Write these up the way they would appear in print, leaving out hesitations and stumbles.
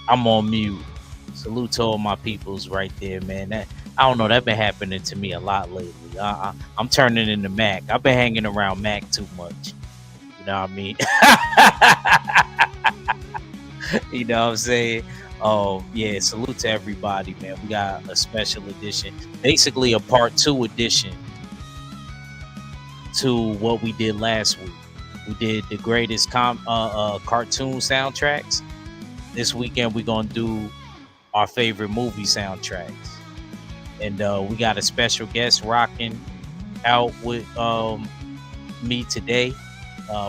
I'm on mute. Salute to all my peoples right there, man. That I don't know. That been happening to me a lot lately. I'm turning into Mac. I've been hanging around Mac too much. You know what I mean? You know what I'm saying? Oh yeah. Salute to everybody, man. We got a special edition, basically a part two edition to what we did last week. We did the greatest cartoon soundtracks. This weekend we're gonna do our favorite movie soundtracks, and we got a special guest rocking out with me today,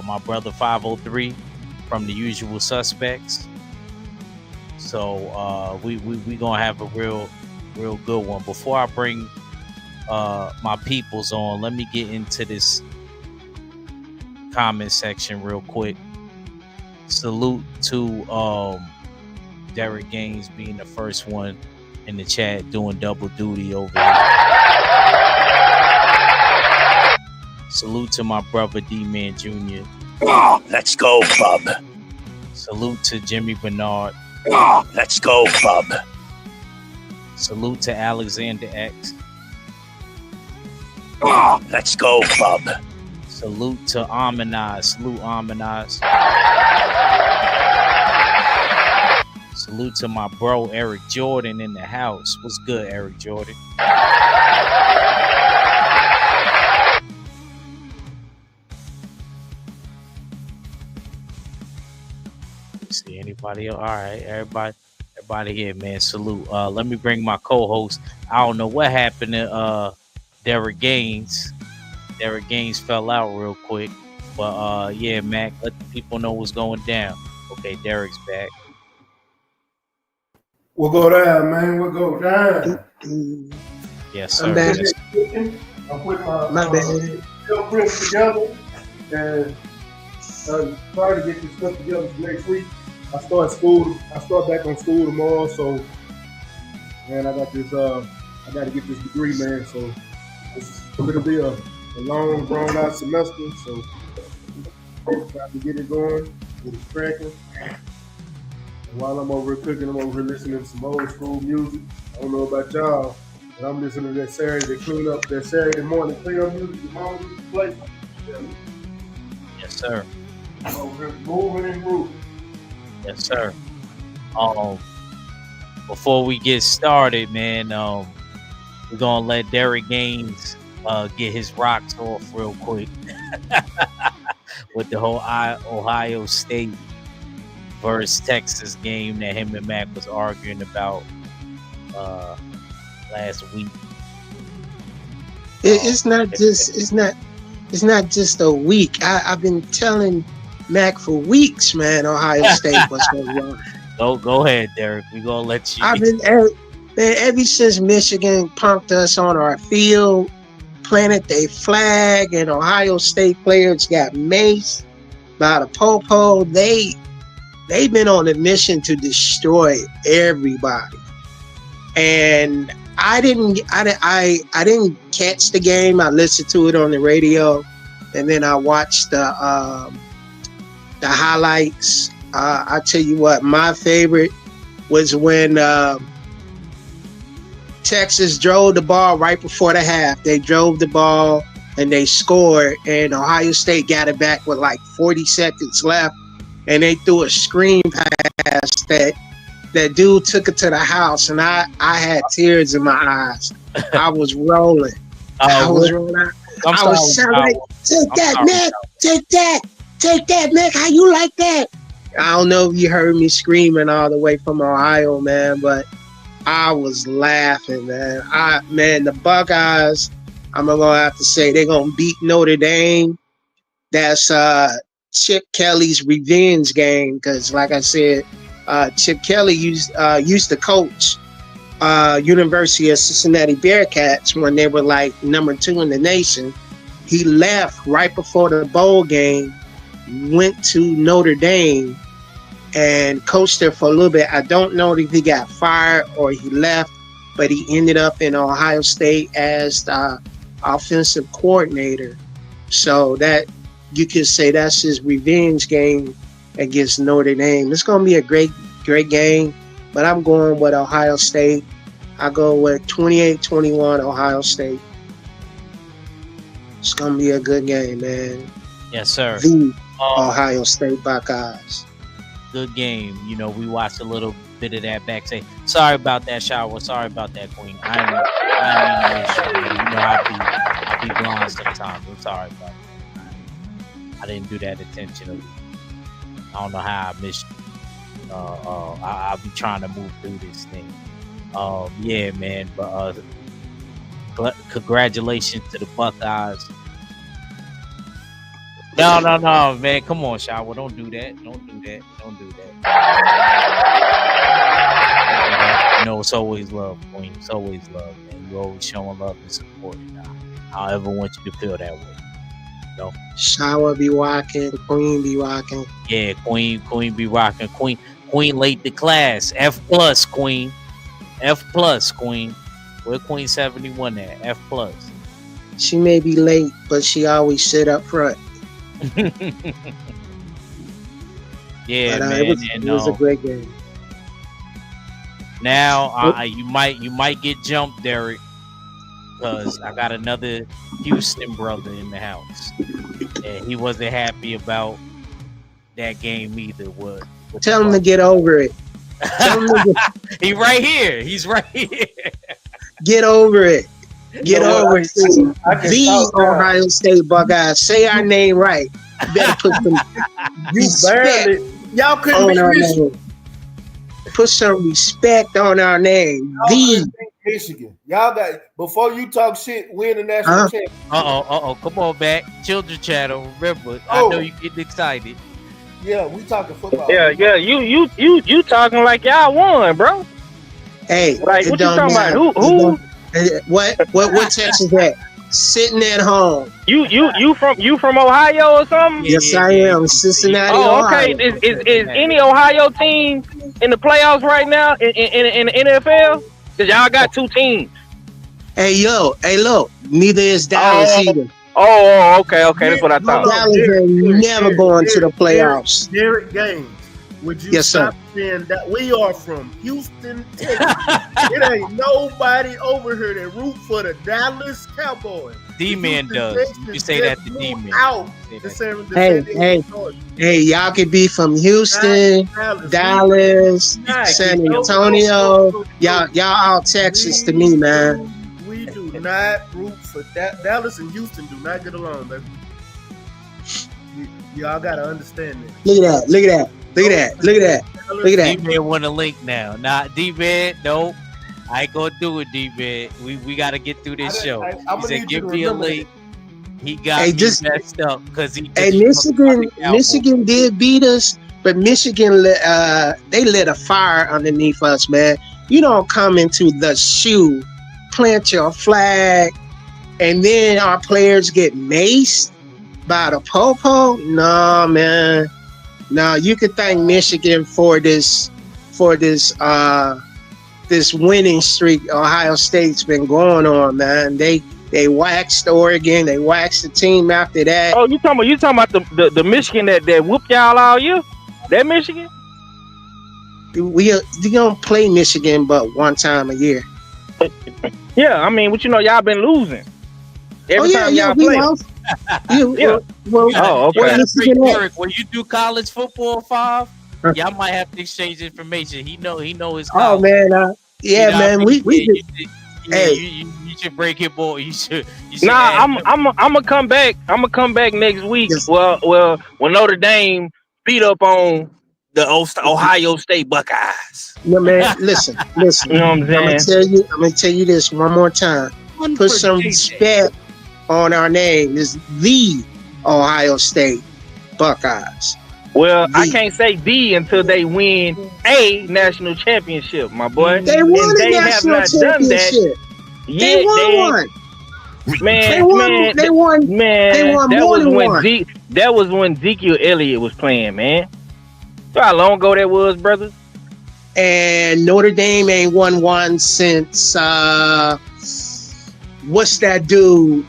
my brother 503 from the Usual Suspects. So we gonna have a real good one. Before I bring my peoples on, let me get into this comment section real quick. Salute to Derek Gaines being the first one in the chat doing double duty over here. Salute to my brother D-Man Jr. Let's go, bub. Salute to Jimmy Bernard. Let's go, bub. Salute to Alexander X. Let's go, bub. Salute to Amanaz. Salute Amanaz. Salute to my bro Eric Jordan in the house. What's good, Eric Jordan? See anybody else? All right, everybody here, man. Salute. Let me bring my co-host. I don't know what happened to Derek Gaines. Derek Gaines fell out real quick, but yeah, Mac, let the people know what's going down. Okay, Derek's back. We'll go down, man. We'll go down. Yes, sir. I'm back. I'm putting my prints together and trying to get this stuff together for next week. I start back on school tomorrow, so man, I got this. I got to get this degree, man. So it's going to be a long, drawn out semester. So trying to get it going, get it cracking. And while I'm over here cooking, I'm over here listening to some old school music. I don't know about y'all, but I'm listening to that Saturday morning cleanup music your mama used to play. Yes, sir. I'm over here moving and grooving. Yes, sir. Before we get started, man, we're gonna let Derek Gaines get his rocks off real quick with the whole Ohio State versus Texas game that him and Mac was arguing about last week. It's not just a week. I've been telling Mac for weeks, man. Ohio State was going on. Go ahead, Derek. We gonna let you. I've been ever since Michigan punked us on our field, planted their flag, and Ohio State players got maced by the popo. They've been on a mission to destroy everybody. And I didn't catch the game. I listened to it on the radio, and then I watched the highlights. I tell you what, my favorite was when Texas drove the ball right before the half. They drove the ball and they scored, and Ohio State got it back with like 40 seconds left. And they threw a screen pass that dude took it to the house, and I had tears in my eyes. I was rolling. I was rolling. I was shouting, "Take that, Nick! Take that, Nick! How you like that?" I don't know if you heard me screaming all the way from Ohio, man, but I was laughing, man. The Buckeyes, I'm gonna have to say they're gonna beat Notre Dame. That's Chip Kelly's revenge game, because like I said, Chip Kelly used to coach University of Cincinnati Bearcats when they were like number 2 in the nation. He left right before the bowl game, went to Notre Dame and coached there for a little bit. I don't know if he got fired or he left, but he ended up in Ohio State as the offensive coordinator. So that you could say that's his revenge game against Notre Dame. It's going to be a great game. but I'm going with Ohio State. I go with 28-21 Ohio State. It's gonna be a good game, man. Yes, sir. The Ohio State Buckeyes. Good game. You know, we watched a little bit of that back. Say, sorry about that, Shower. Sorry about that, Queen. I mean, you know, I be blind sometimes. I'm sorry about that. I didn't do that intentionally. I don't know how I missed you. I'll be trying to move through this thing. Yeah, man. But congratulations to the Buckeyes. No, man. Come on, Shower. Don't do that. Don't do that. You know, it's always love, Queen. It's always love, man. You always showing love and support. I don't ever want you to feel that way. You know? Shower be rocking, Queen be rocking. Yeah, Queen be rocking. Queen late to class. F+, Queen. F+, Queen. Where Queen 71 at? F+. She may be late, but she always sit up front. Yeah, but, man. It was a great game. Now you might get jumped, Derek, because I got another Houston brother in the house, and he wasn't happy about that game either. What? Tell him to get over it. He right here. He's right here. Get over it. Get over it. The Ohio State Buckeyes. Say our name right. You better put some respect. Y'all couldn't beat Michigan. Put some respect on our name. The Michigan. Y'all got, before you talk shit, win the national championship. Come on back. Children channel. Remember, I know you getting excited. Yeah, we talking football. Yeah. You talking like y'all won, bro. Hey, like what you talking matter. about? Who? What Texas that? Sitting at home. You from Ohio or something? Yes, I am. Cincinnati. Oh, okay. Ohio. Is any Ohio team in the playoffs right now in the NFL? Because y'all got two teams. Hey, look. Neither is Dallas either. Oh, okay. That's what I thought. Dallas ain't never going to the playoffs. Derek Gaines, would you stop saying that we are from Houston, Texas? It ain't nobody over here that root for the Dallas Cowboys. D-Man does. You say that to D-Man. Out. Hey, y'all could be from Houston, Dallas, San Antonio. Y'all out Texas to me, man. We do not root for that. Dallas and Houston do not get along, baby. Y'all gotta understand that. Look at that. D-Man want a link now. Nah, D-Man, no. I ain't gonna do it, D-Man. We gotta get through this show. He said, give me a link. He got me messed up because he. Hey, Michigan did beat us, but Michigan they lit a fire underneath us, man. You don't come into the shoe, plant your flag, and then our players get maced by the popo. No, man. No, you could thank Michigan for this winning streak Ohio State's been going on, man. They waxed Oregon. They waxed the team after that. Oh, you talking about the Michigan that whooped y'all all year? That Michigan? We don't play Michigan but one time a year. Yeah, I mean, y'all been losing every time y'all play. Yeah. Oh, okay. Eric, when you do college football 5, y'all might have to exchange information. He know his college. Oh man, man. We you should break it, boy. You should. Nah, I'm gonna come back. I'm gonna come back next week. Yes. Well, when Notre Dame beat up on the Ohio State Buckeyes. No, man. Listen. You know what I'm saying? I'm gonna tell you this one more time. Put some respect on our name. It's the Ohio State Buckeyes. Well, I can't say D until they win a national championship, my boy. They won a national championship. They won one. Man, they won more than one. That was when Ezekiel Elliott was playing, man. So how long ago that was, brother? And Notre Dame ain't won one since what's that dude?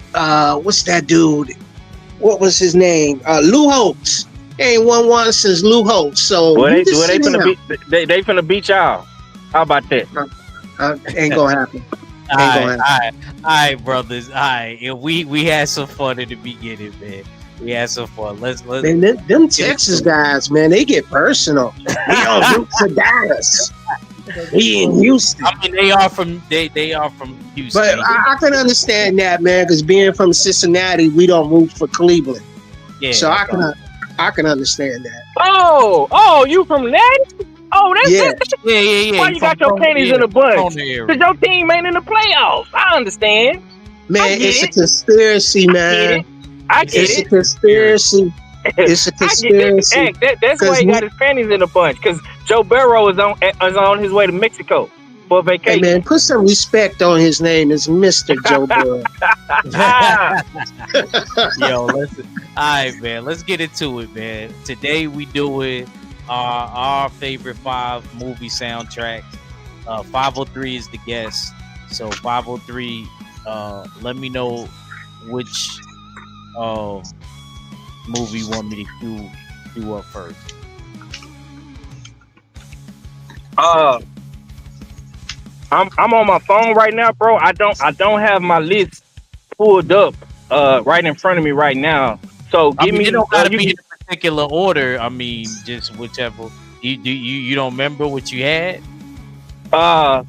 What was his name? Lou Holtz. They ain't won one since Lou Holtz. So they finna beat y'all. How about that? Ain't gonna happen. All Ain't gonna right, happen. all right, brothers. All right, yeah, we had some fun in the beginning, man. We had some fun. Let's Man, them Texas guys, man, they get personal. We on Route to Dallas. We in Houston. I mean, they are from Houston. But I can understand that, man, because being from Cincinnati, we don't root for Cleveland. yeah, So I can understand that. Oh, you from Natty? Oh, that's Yeah. yeah. why you got your panties in a bunch. Because Cause your team ain't in the playoffs. I understand. Man, get it's a it. conspiracy, man. I get It's a it. conspiracy. It's a I get it. conspiracy. Hey, that's why he got his panties in a bunch. Cause Joe Burrow is on his way to Mexico for Hey, vacation. man, put some respect on his name. It's Mr. Joe Burrow. Yo, listen. All right, man. Let's get into it, man. Today we doing our favorite 5 movie soundtracks. 503 is the guest. So 503, let me know which movie you want me to do up first. I'm on my phone right now, bro. I don't have my list pulled up right in front of me right now. So give me. It don't gotta be in a particular order. I mean, just whichever. You don't remember what you had? I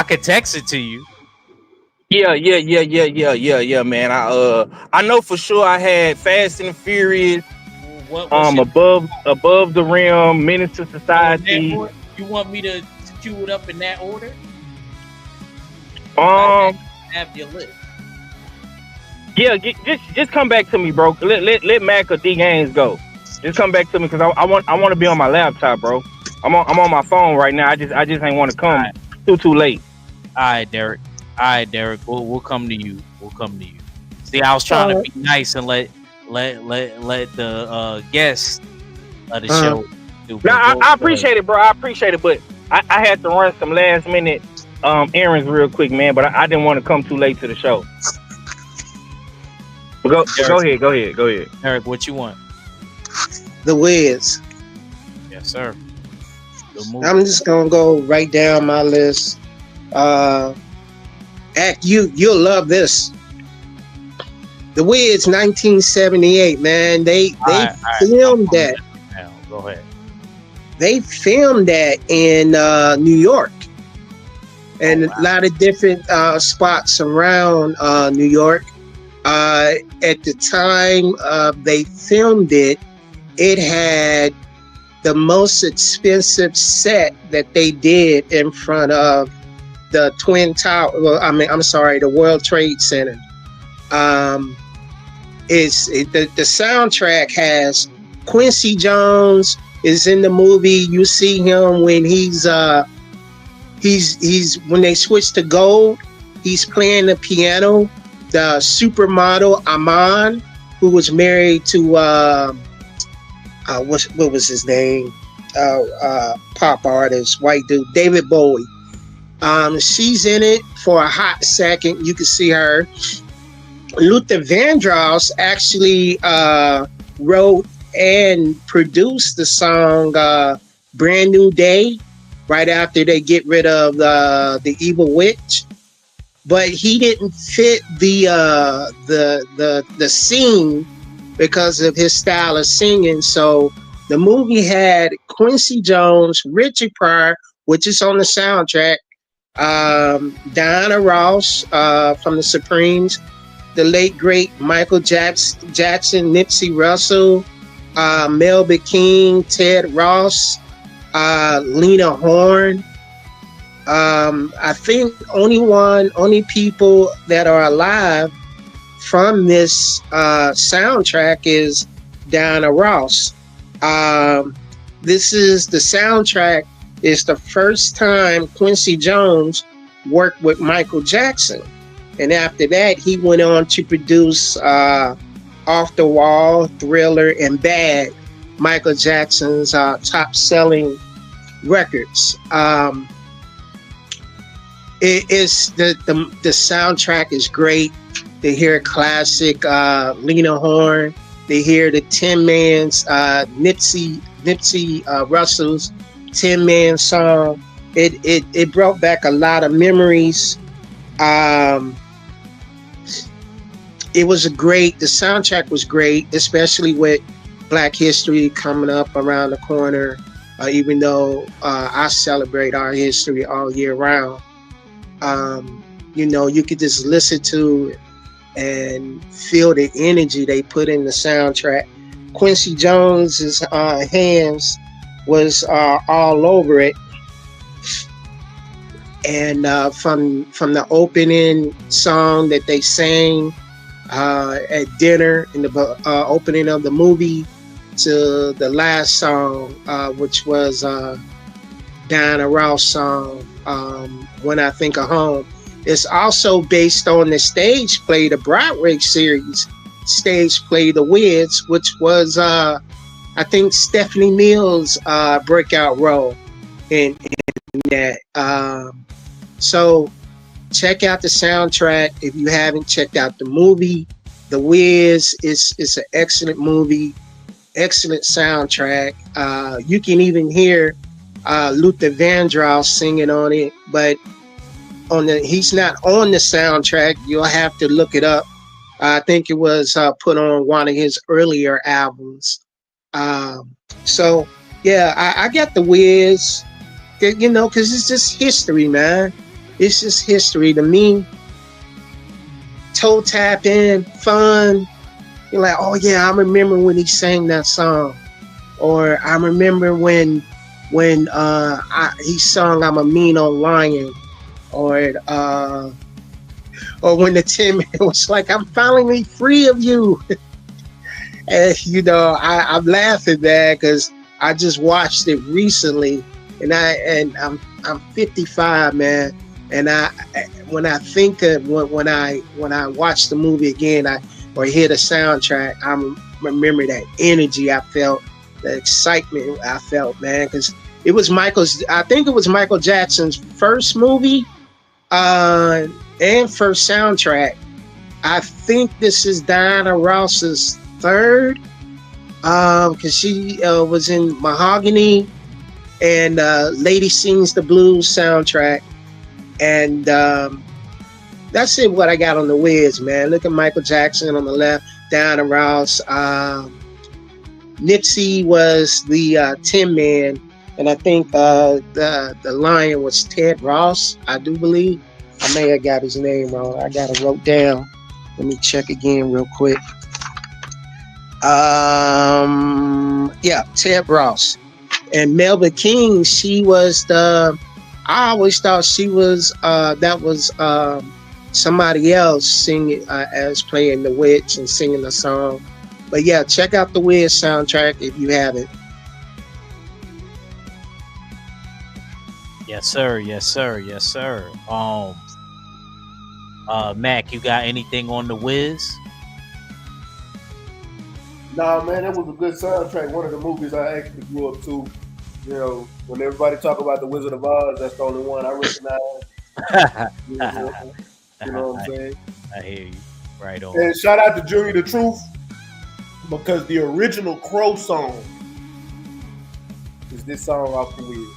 could text it to you. Yeah, man. I know for sure I had Fast and Furious. Above the Rim, Menace to Society. You want me to queue it up in that order? Have your list. Yeah, just come back to me, bro. Let Mac or D Gaines go. Just come back to me because I want to be on my laptop, bro. I'm on my phone right now. I just ain't want to come too late. All right, Derek. We'll come to you. See, I was trying to be nice and let the guests of the show do. No, I appreciate it, bro. I appreciate it, but I had to run some last minute errands real quick, man. But I didn't want to come too late to the show. Go ahead. Eric, what you want? The Wiz. Yes, sir. I'm just gonna go right down my list. You'll love this. The Wiz, 1978, man. They filmed that. Go ahead. They filmed that in New York, and a lot of different spots around New York. At the time they filmed it, it had the most expensive set that they did in front of the Twin Tower. Well, the World Trade Center. The soundtrack has Quincy Jones is in the movie. You see him when he's when they switch to gold, he's playing the piano. The supermodel Aman, who was married to what was his name? Pop artist, white dude, David Bowie. She's in it for a hot second. You can see her. Luther Vandross actually wrote and produced the song "Brand New Day" right after they get rid of the evil witch. But he didn't fit the scene because of his style of singing. So the movie had Quincy Jones, Richard Pryor, which is on the soundtrack, Diana Ross from the Supremes, the late great Michael Jackson, Nipsey Russell, Melba King, Ted Ross, Lena Horne. I think only people that are alive from this soundtrack is Diana Ross. This is the soundtrack. Is the first time Quincy Jones worked with Michael Jackson, and after that he went on to produce Off the Wall, Thriller, and Bad, Michael Jackson's top-selling records. It is the soundtrack is great. They hear classic Lena Horne. They hear the Tin Man's Nipsey Russell's Tin Man song. it brought back a lot of memories. Um, it was the soundtrack was great, especially with Black History coming up around the corner. Even though I celebrate our history all year round, you could just listen to and feel the energy they put in the soundtrack. Quincy Jones's hands was all over it, and from the opening song that they sang at dinner in the opening of the movie to the last song, which was Diana Ross song, When I Think of Home. It's also based on the stage play, the Broadway series stage play, The Wiz, which was, I think, Stephanie Mills' breakout role in that. So check out the soundtrack if you haven't checked out the movie. The Wiz is an excellent movie, excellent soundtrack. You can even hear Luther Vandross singing on it, but he's not on the soundtrack. You'll have to look it up. I think it was put on one of his earlier albums. So yeah, I got The Wiz, because it's just history, man. It's just history to me. Toe tapping, fun. You're like, oh yeah, I remember when he sang that song, or I remember when he sung "I'm a Mean Old Lion," or when the Tin Man was like, "I'm finally free of you." And I'm laughing, man, because I just watched it recently, and I'm 55, man, and when I think of when I watch the movie again, or hear the soundtrack, I remember that energy I felt, the excitement I felt, man, because I think it was Michael Jackson's first movie and first soundtrack. I think this is Diana Ross's third, because she was in Mahogany and Lady Sings the Blues soundtrack. And that's it, what I got on The Wiz, man. Look at Michael Jackson on the left, Diana Ross. Nipsey was the Tin Man, and I think the lion was Ted Ross, I do believe. I may have got his name wrong. I got it wrote down. Let me check again real quick. Yeah, Ted Ross. And Melba King, she was I always thought she was, that was somebody else singing, as playing the witch and singing the song. But yeah, check out the Wiz soundtrack if you haven't. Yes, sir. Yes, sir. Yes, sir. Mac, you got anything on the Wiz? Nah, man, that was a good soundtrack. One of the movies I actually grew up to. When everybody talk about The Wizard of Oz, that's the only one I recognize. You know what I'm saying? I hear you. Right on. And shout out to Junior the Truth, because the original Crow song is this song off The Wiz.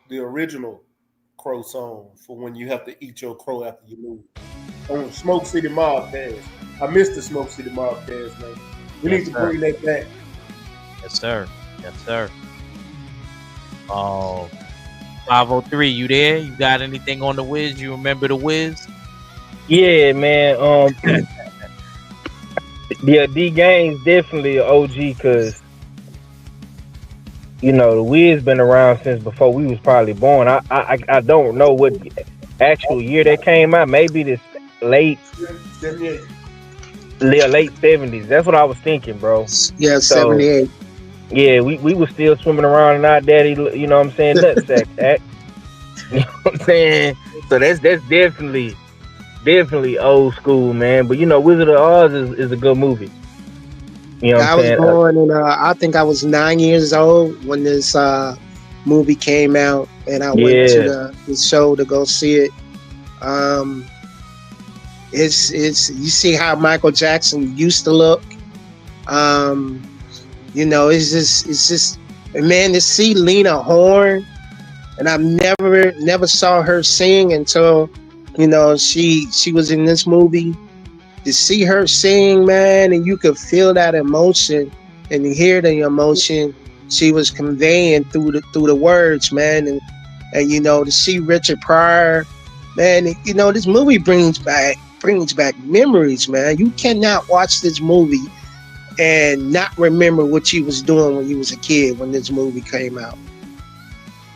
The original Crow song for when you have to eat your crow after you move. On Smoke City Mobcast. I missed the Smoke City Mobcast, man. We need to bring that back. Yes, sir. Yes, sir. 503, you there? You got anything on the Wiz? You remember the Wiz? Yeah, man. Yeah, D Game's definitely an OG, because the Wiz been around since before we was probably born. I don't know what actual year that came out. Maybe this late 70s. That's what I was thinking, bro. Yeah, 78. Yeah, we was still swimming around in our daddy, nutsack. You know what I'm saying? So that's definitely old school, man. But Wizard of Oz is a good movie. You know what I'm saying? I was born in, I think I was 9 years old when this movie came out, and I went to the show to go see it. It's you see how Michael Jackson used to look. It's just man, to see Lena Horne and I've never saw her sing until she was in this movie. To see her sing, man, and you could feel that emotion and hear the emotion she was conveying through the words, man, and to see Richard Pryor, man, this movie brings back memories, man. You cannot watch this movie and not remember what you was doing when you was a kid when this movie came out.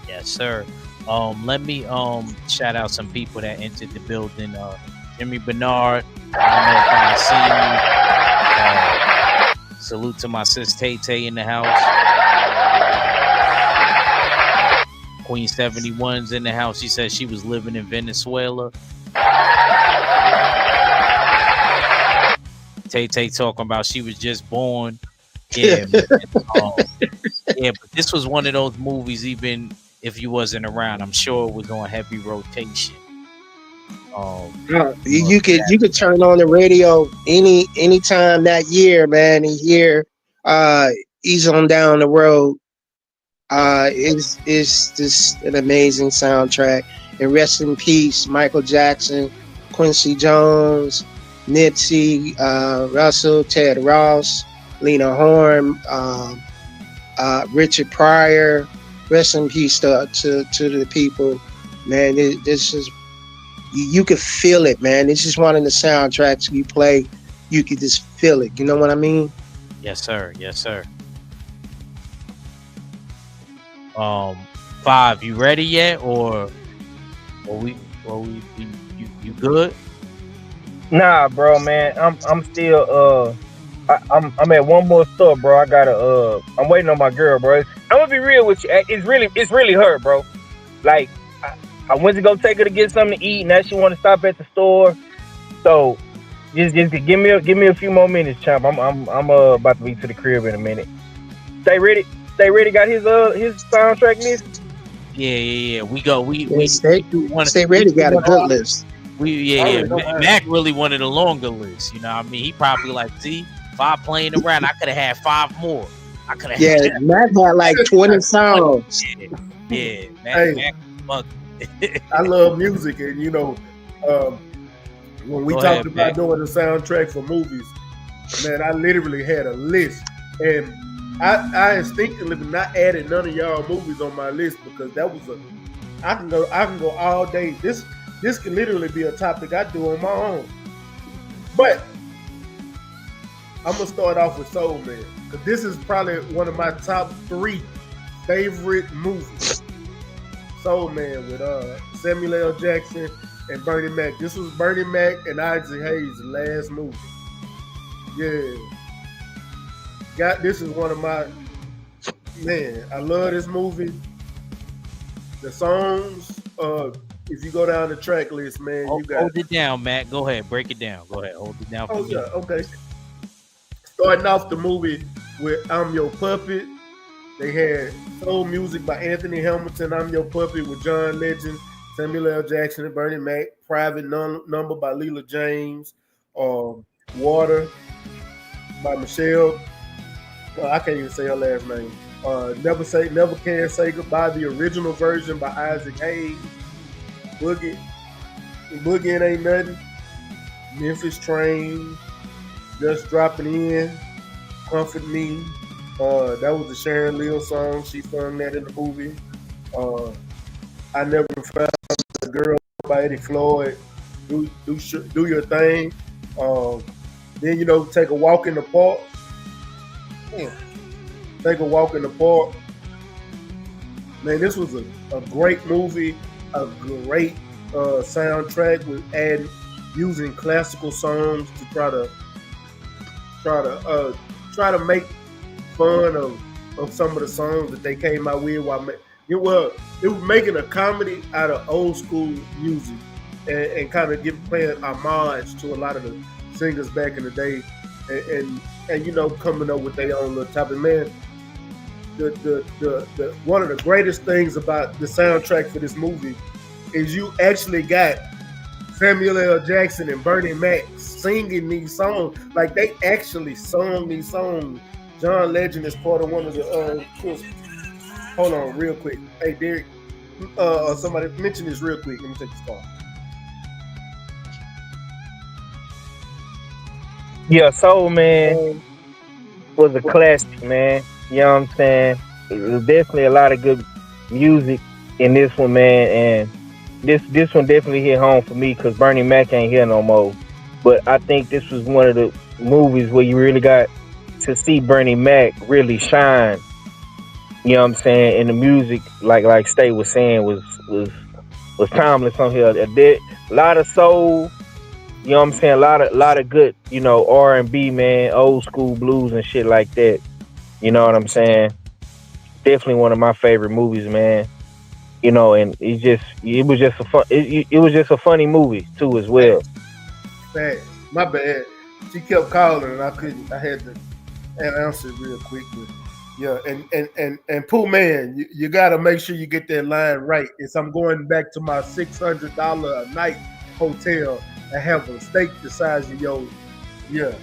Yes, sir. Let me shout out some people that entered the building. Jimmy Bernard. I don't know if I see you. Salute to my sis Tay Tay in the house. Queen 71's in the house. She said she was living in Venezuela. Tay Tay talking about she was just born. Yeah, man. Yeah, but this was one of those movies. Even if you wasn't around, I'm sure it was on heavy rotation. You could turn on the radio anytime that year, man, and hear Ease on Down the Road. It's just an amazing soundtrack. And rest in peace, Michael Jackson, Quincy Jones, Nipsey, Russell, Ted Ross, Lena Horne, Richard Pryor. Rest in peace to the people, man. This is, you could feel it, man. This is one of the soundtracks you play. You could just feel it. You know what I mean? Yes, sir. Yes, sir. Five, you ready yet, or you good? Nah, bro, man. I'm still I'm at one more store, bro. I gotta I'm waiting on my girl, bro. I'm gonna be real with you. It's really her, bro. Like I went to go take her to get something to eat. Now she want to stop at the store. So just give me a few more minutes, champ. I'm about to be to the crib in a minute. Stay ready. Stay ready. Got his soundtrack list. Yeah. We go. We Stay ready. Got a good list. Mac really wanted a longer list. You know what I mean? He probably like, see, if I playing around, I could have had 5 more. I could have. Yeah, Mac had like 20 songs. Yeah. Mac. I love music, and when we talked about doing the soundtrack for movies, man, I literally had a list, and I instinctively not added none of y'all movies on my list because that was I can go all day. This can literally be a topic I do on my own. But I'm gonna start off with Soul Man because this is probably one of my top 3 favorite movies. Soul Man with Samuel L. Jackson and Bernie Mac. This was Bernie Mac and Isaac Hayes' last movie. Yeah. This is one of my, man, I love this movie. The songs, if you go down the track list, man, you got... Hold it down, Matt. Go ahead. Break it down. Go ahead. Hold it down for me. Yeah, okay. Starting off the movie with I'm Your Puppet. They had soul music by Anthony Hamilton, I'm Your Puppet with John Legend, Samuel L. Jackson and Bernie Mac, Private Number by Leela James, Water by Michelle. I can't even say her last name. Never Can Say Goodbye, the original version by Isaac Hayes. Boogie and Ain't Nothing. Memphis Train. Just Dropping In. Comfort Me. That was the Sharon Leal song. She sung that in the movie. I Never Found a Girl by Eddie Floyd. Do Your Thing. Then, Take a Walk in the Park. Take a Walk in the Park. Man, this was a great movie, a great soundtrack with using classical songs to try to make fun of some of the songs that they came out with. It was making a comedy out of old school music and kind of playing homage to a lot of the singers back in the day, and coming up with their own little topic. Man, the one of the greatest things about the soundtrack for this movie is you actually got Samuel L. Jackson and Bernie Mac singing these songs. Like, they actually sung these songs. John Legend is part of one of the hold on real quick. Hey, Derek, somebody mention this real quick. Let me take this call. Yeah, Soul Man was a classic, man. You know what I'm saying? It was definitely a lot of good music in this one, man. And this one definitely hit home for me because Bernie Mac ain't here no more. But I think this was one of the movies where you really got to see Bernie Mac really shine. You know what I'm saying? And the music, like Stay was saying, was timeless on here. A lot of soul. You know what I'm saying? A lot of good, R&B, man, old school blues and shit like that. You know what I'm saying? Definitely one of my favorite movies, man. And it was just a it was just a funny movie too as well. Bad. My bad. She kept calling and I couldn't. I had to answer it real quickly. Yeah, and Pooh man, you got to make sure you get that line right. It's I'm going back to my $600 a night hotel and have a steak the size of yours. Yeah,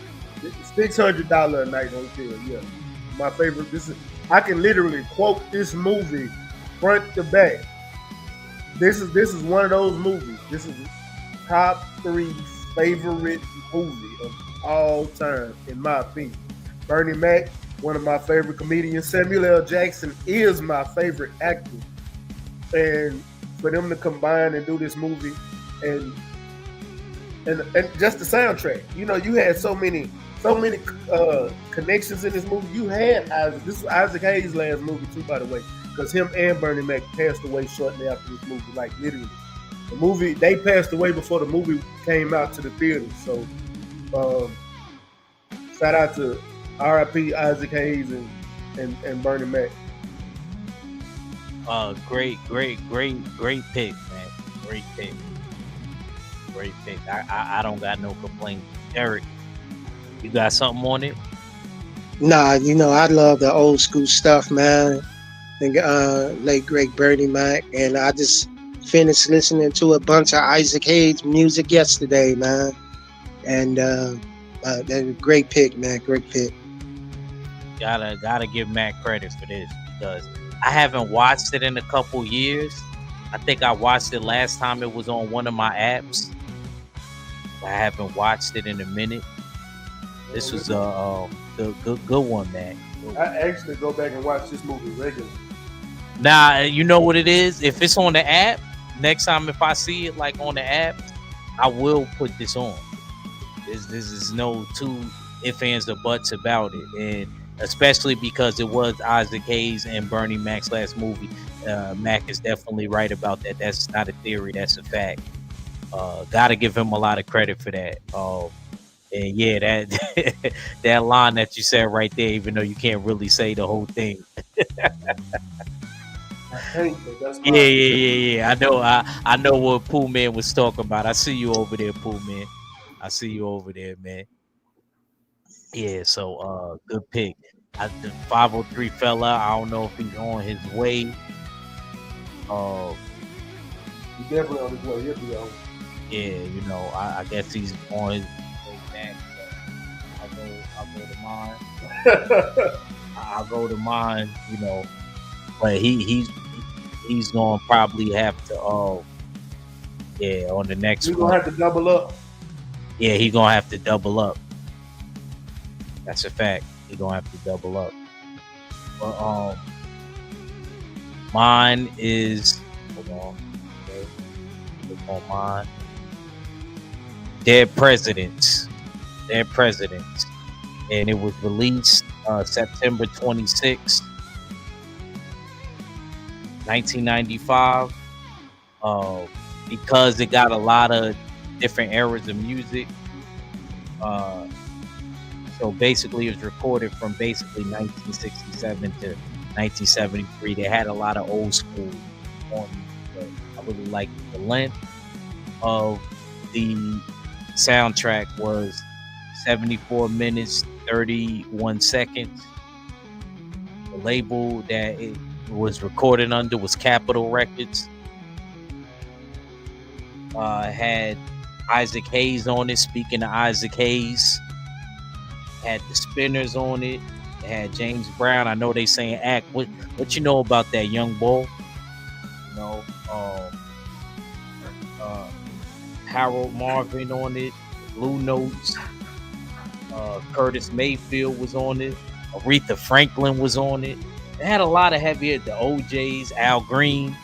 $600 a night hotel. Yeah, my favorite. I can literally quote this movie front to back. This is one of those movies. This is top 3 favorite movie of all time, in my opinion. Bernie Mac, one of my favorite comedians. Samuel L. Jackson is my favorite actor. And for them to combine and do this movie and just the soundtrack, you had so many connections in this movie. You had Isaac. This was Isaac Hayes' last movie too, by the way, because him and Bernie Mac passed away shortly after this movie, like literally. The movie, they passed away before the movie came out to the theaters. So, shout out to R.I.P. Isaac Hayes and Bernie Mac. Great pick, man. Great pick. I don't got no complaints. Eric, you got something on it? Nah, I love the old school stuff, man. And late great Bernie Mac, and I just finished listening to a bunch of Isaac Hayes music yesterday, man. And great pick, man. Great pick. Gotta give Mac credit for this because I haven't watched it in a couple years. I think I watched it last time it was on one of my apps. I haven't watched it in a minute. This was a good one, man. I actually go back and watch this movie regularly. Nah, you know what it is? If it's on the app, next time if I see it like on the app, I will put this on. This is no two ifs, ands, or buts about it. And especially because it was Isaac Hayes and Bernie Mac's last movie. Mac is definitely right about that. That's not a theory, that's a fact. Gotta give him a lot of credit for that. And yeah, that that line that you said right there, even though you can't really say the whole thing. Yeah. I know what Pooh Man was talking about. I see you over there, Pooh Man. I see you over there, man. Yeah, so good pick. The 503 fella, I don't know if he's on his way. He's definitely on his way. He'll be on. Yeah, I guess he's on his way back. I'll go to mine. I'll go to mine, but he's gonna probably have to on the next He's one. gonna have to double up. Yeah, he's gonna have to double up. That's a fact. He's gonna have to double up. But mine is hold on. Okay. Look on mine. Dead Presidents. And it was released September 26, 1995. Because it got a lot of different eras of music. So basically, it was recorded from basically 1967 to 1973. They had a lot of old school on it. I really liked the length of the soundtrack was 74 minutes 31 seconds. The label that it was recorded under was Capitol Records. Had Isaac Hayes on it. Speaking of Isaac Hayes, had the Spinners on it. It had James Brown. I know they saying act. What you know about that, young boy? You know, uh, Harold Marvin on it, Blue Notes, Curtis Mayfield was on it, Aretha Franklin was on it. It had a lot of heavy hitters, the OJs, Al Green.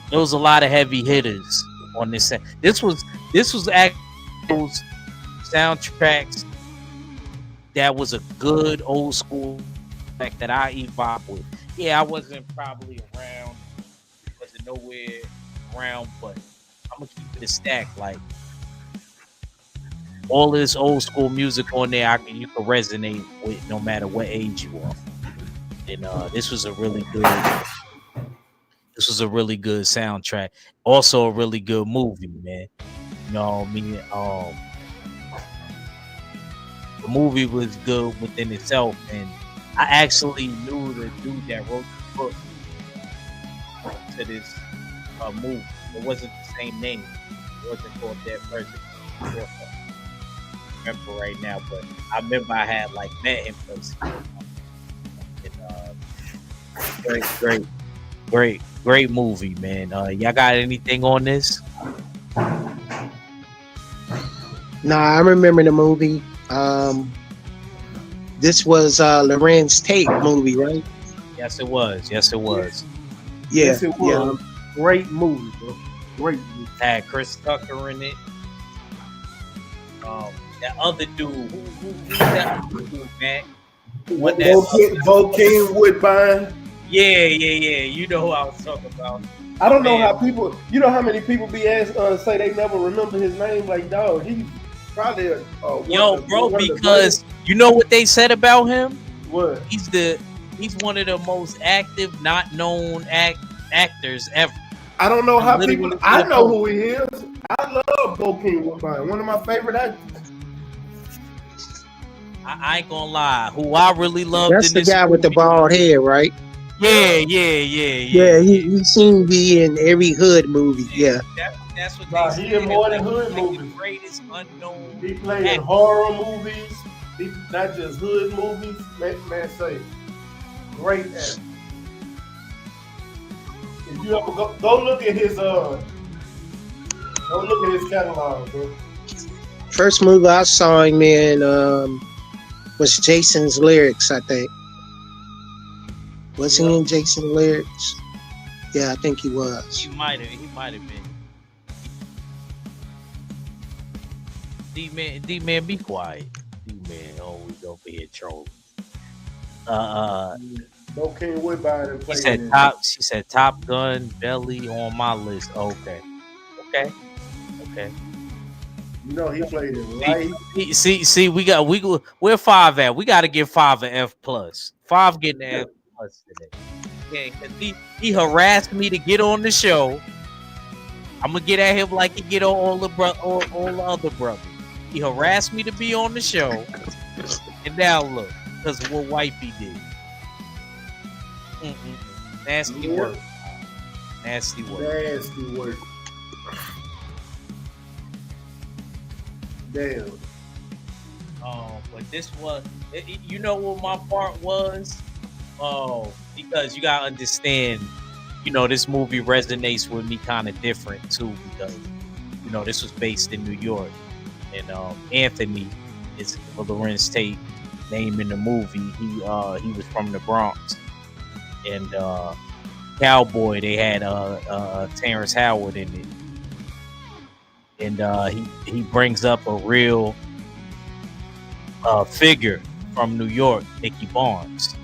There was a lot of heavy hitters on this. This was actually those soundtracks that was a good old school track that I evolved with. Yeah, I wasn't probably around, wasn't nowhere around, but I'm gonna keep it a stack. Like all this old school music on there, you can resonate with no matter what age you are. And this was a really good. This was a really good soundtrack. Also, a really good movie, man. You know what I mean? The movie was good within itself, and I actually knew the dude that wrote the book to this movie. It wasn't the same name. It wasn't called Dead President. I don't remember right now, but I remember I had like met him personally. And, great movie, man. Y'all got anything on this? Nah, I remember the movie. This was Lorenz Tate movie, right? Yes, it was. Yeah, Yes, it was. yeah. Great movie, bro. Great movie. Had Chris Tucker in it. That other dude, who's that other dude, man? What that? Bo King Woodbine. Yeah. You know who I was talking about. I don't know how people. You know how many people be asked say they never remember his name? Like, dog, he's probably bro, because you know what they said about him? What? He's one of the most active, not known actors ever. I don't know how people. I know who he is. I love Bo King Woodbine. One of my favorite actors. I ain't gonna lie. Who I really loved. That's the guy with the bald head, right? Yeah. He seemed to be in every hood movie. Yeah. That's what Nah, they he said. in more than Like, hood the movies. greatest unknown. He played in horror movies. He not just hood movies. Man, say great actor. If you ever go look at his catalog, bro. First movie I saw him in was Jason's Lyrics, I think. Was he in Jason's Lyrics? Yeah, I think he was. He might have been. D-Man, be quiet. D-Man always over here trolling. Bo King Woodbine and played in. She said Top Gun, Belly on my list. Okay. You know he played in right. See, where 5 at? We gotta give 5 an F plus. 5 getting an F plus today. Yeah, cause he harassed me to get on the show. I'm gonna get at him like he get on all the other brothers. He harassed me to be on the show, and now look, because of what Wifey did. Nasty work. Nasty work. Damn. But this was, you know what my part was? Because you gotta understand, this movie resonates with me kind of different too, because this was based in New York, and Anthony is Lorenz Tate name in the movie. He was from the Bronx, and Cowboy, they had Terrence Howard in it, and he brings up a real figure from New York, Nicky Barnes.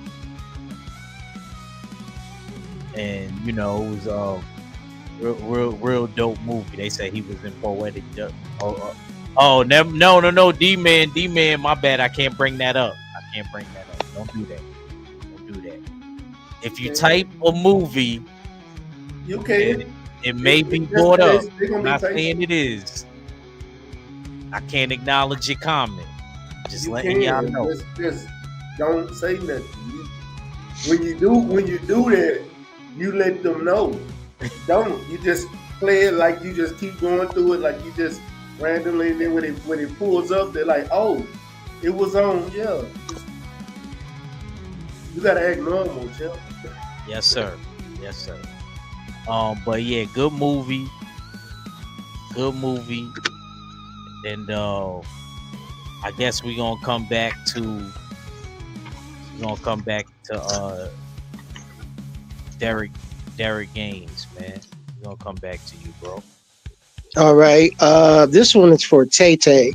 And it was a real dope movie. They say he was in Poetic Justice. No, D-Man, my bad. I can't bring that up. Don't do that. If you type a movie, you can. It may be brought up. I'm not saying it is. I can't acknowledge your comment. Just letting y'all know. Just don't say nothing. When you do that, you let them know. Don't you just play it like you just keep going through it like you just randomly. And then when it pulls up, they're like, "Oh, it was on." Yeah, you gotta act normal, Chip. Yes, sir. But yeah, good movie, and I guess we're gonna come back to Derek Derek Gaines, man. We're gonna come back to you, bro. All right. This one is for Tay Tay.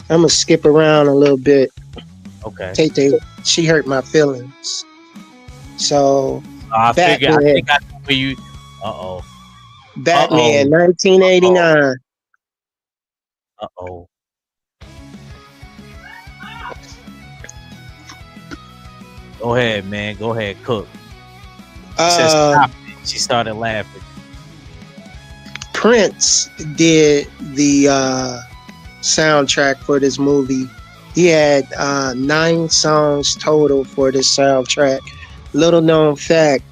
I'm gonna skip around a little bit. Okay. Tay Tay, she hurt my feelings. So I figure. I Batman, think I know where you. Uh oh. Uh Batman, oh. Uh oh. 1989. Uh oh. Go ahead, man. Go ahead, cook. She said Uh, stop it. She started laughing. Prince did the soundtrack for this movie. He had 9 songs total for this soundtrack. Little known fact,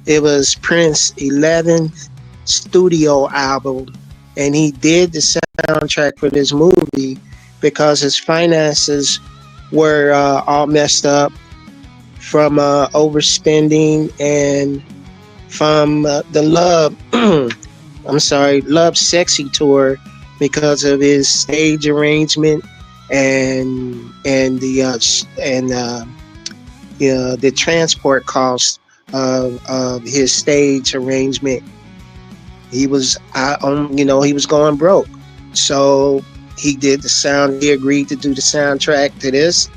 it was Prince's 11th studio album, and he did the soundtrack for this movie because his finances were all messed up from overspending and from the Love, I'm sorry, Love Sexy tour because of his stage arrangement and the transport cost of his stage arrangement. He was he was going broke, so he did the sound. He agreed to do the soundtrack to this.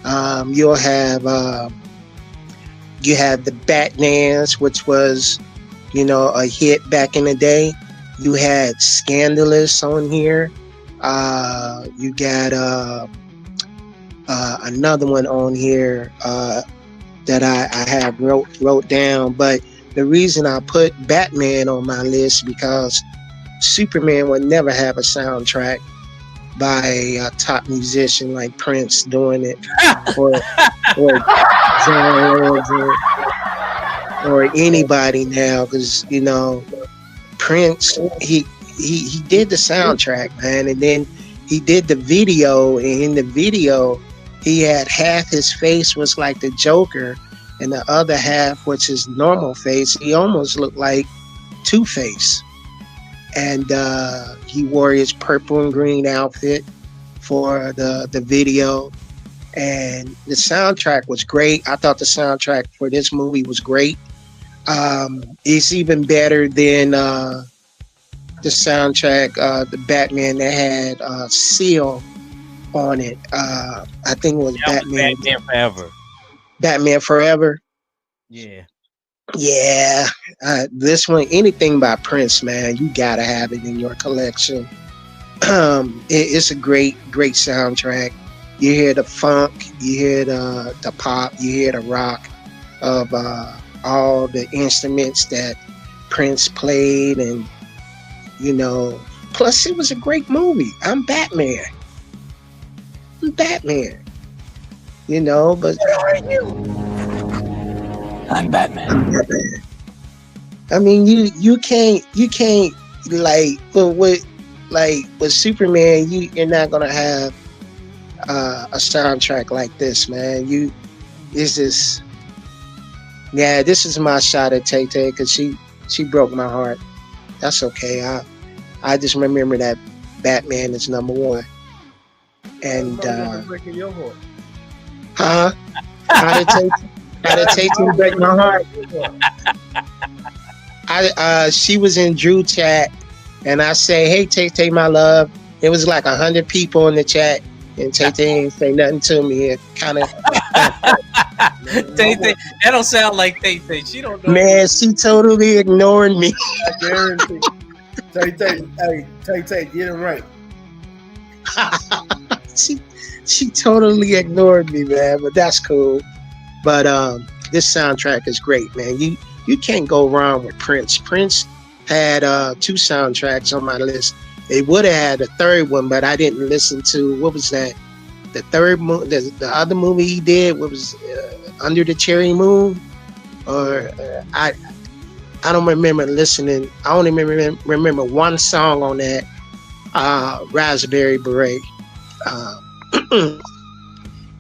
You'll have you have the Batmans, which was a hit back in the day. You had Scandalous on here. You got another one on here that I have wrote down. But the reason I put Batman on my list because Superman would never have a soundtrack by a top musician like Prince doing it, or John Legend, or anybody now, because Prince he did the soundtrack, man, and then he did the video, and in the video he had half his face was like the Joker and the other half was his normal face. He almost looked like Two-Face, and he wore his purple and green outfit for the video, and the soundtrack was great. I thought the soundtrack for this movie was great. It's even better than the soundtrack, the Batman that had Seal on it. I think it was That was Batman Forever. Batman Forever. Yeah. Yeah, this one, anything by Prince, man, you gotta have it in your collection. It's a great soundtrack. You hear the funk, you hear the pop, you hear the rock of all the instruments that Prince played, and plus it was a great movie. I'm Batman, but I'm Batman. I mean, you can't with Superman, you're not gonna have a soundtrack like this, man. This is my shot at Tay Tay because she broke my heart. That's okay. I just remember that Batman is number one. And breaking your heart. huh? How did Tay Tay break my heart? She was in Drew chat, and I say, "Hey, Tay Tay, my love." It was like 100 people in the chat, and Tay Tay ain't say nothing to me. It kind of Tay Tay, that don't sound like Tay Tay. She don't know. man, she totally ignored me. I guarantee. Tay, get it right. she totally ignored me, man. But that's cool. But this soundtrack is great, man. You can't go wrong with Prince. Prince had 2 soundtracks on my list. They would have had a third one, but I didn't listen to, what was that? The third the other movie he did, what was Under the Cherry Moon? Or I don't remember listening. I only remember one song on that, Raspberry Beret.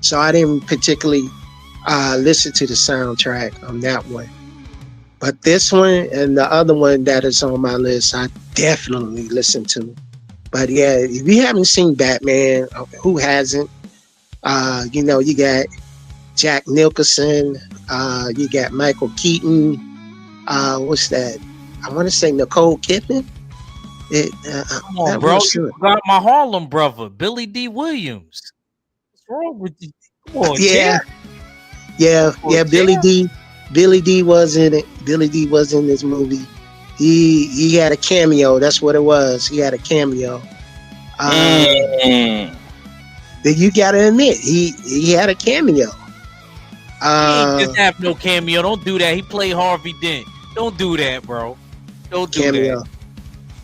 So I didn't particularly listen to the soundtrack on that one. But this one and the other one that is on my list, I definitely listen to. But yeah, if you haven't seen Batman, who hasn't? You got Jack Nicholson, you got Michael Keaton, what's that? I want to say Nicole Kidman. Come on, bro. You forgot my Harlem brother, Billy D. Williams. What's wrong with you? Come on, Yeah, Billy D was in it. Billy D was in this movie. He had a cameo. That's what it was. He had a cameo. You gotta admit, he had a cameo. He ain't just have no cameo. Don't do that. He played Harvey Dent. Don't do that, bro. Don't do cameo. that.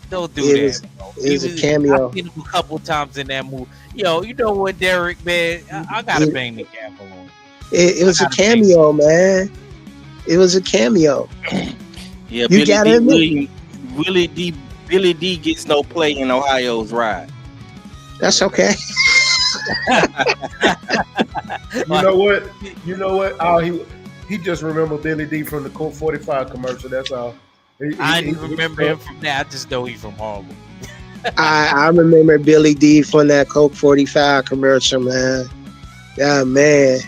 Don't do that, bro. It was a cameo. I've seen him a couple times in that movie. Yo, you know what, Derek, man? I gotta bang the gavel on. It was a cameo, man. It was a cameo. Yeah, you gotta admit. Billy D gets no play in Ohio's ride. That's okay. You know what? Oh, he just remember Billy D from the Colt 45 commercial. That's all. I didn't even remember him from that. I just know he's from Harlem. I remember Billy D from that Coke 45 commercial, man. Yeah, man.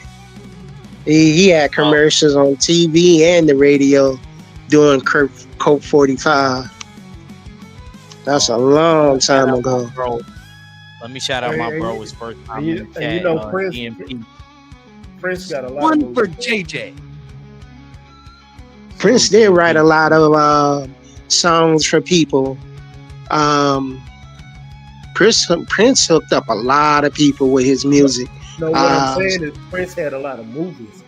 He had commercials on TV and the radio doing Coke 45. That's a long time ago, bro. Let me shout out my bro. His first time in the chat. Prince got a lot. One for JJ. Prince did write a lot of songs for people. Prince hooked up a lot of people with his music. No, what I'm saying is Prince had a lot of movies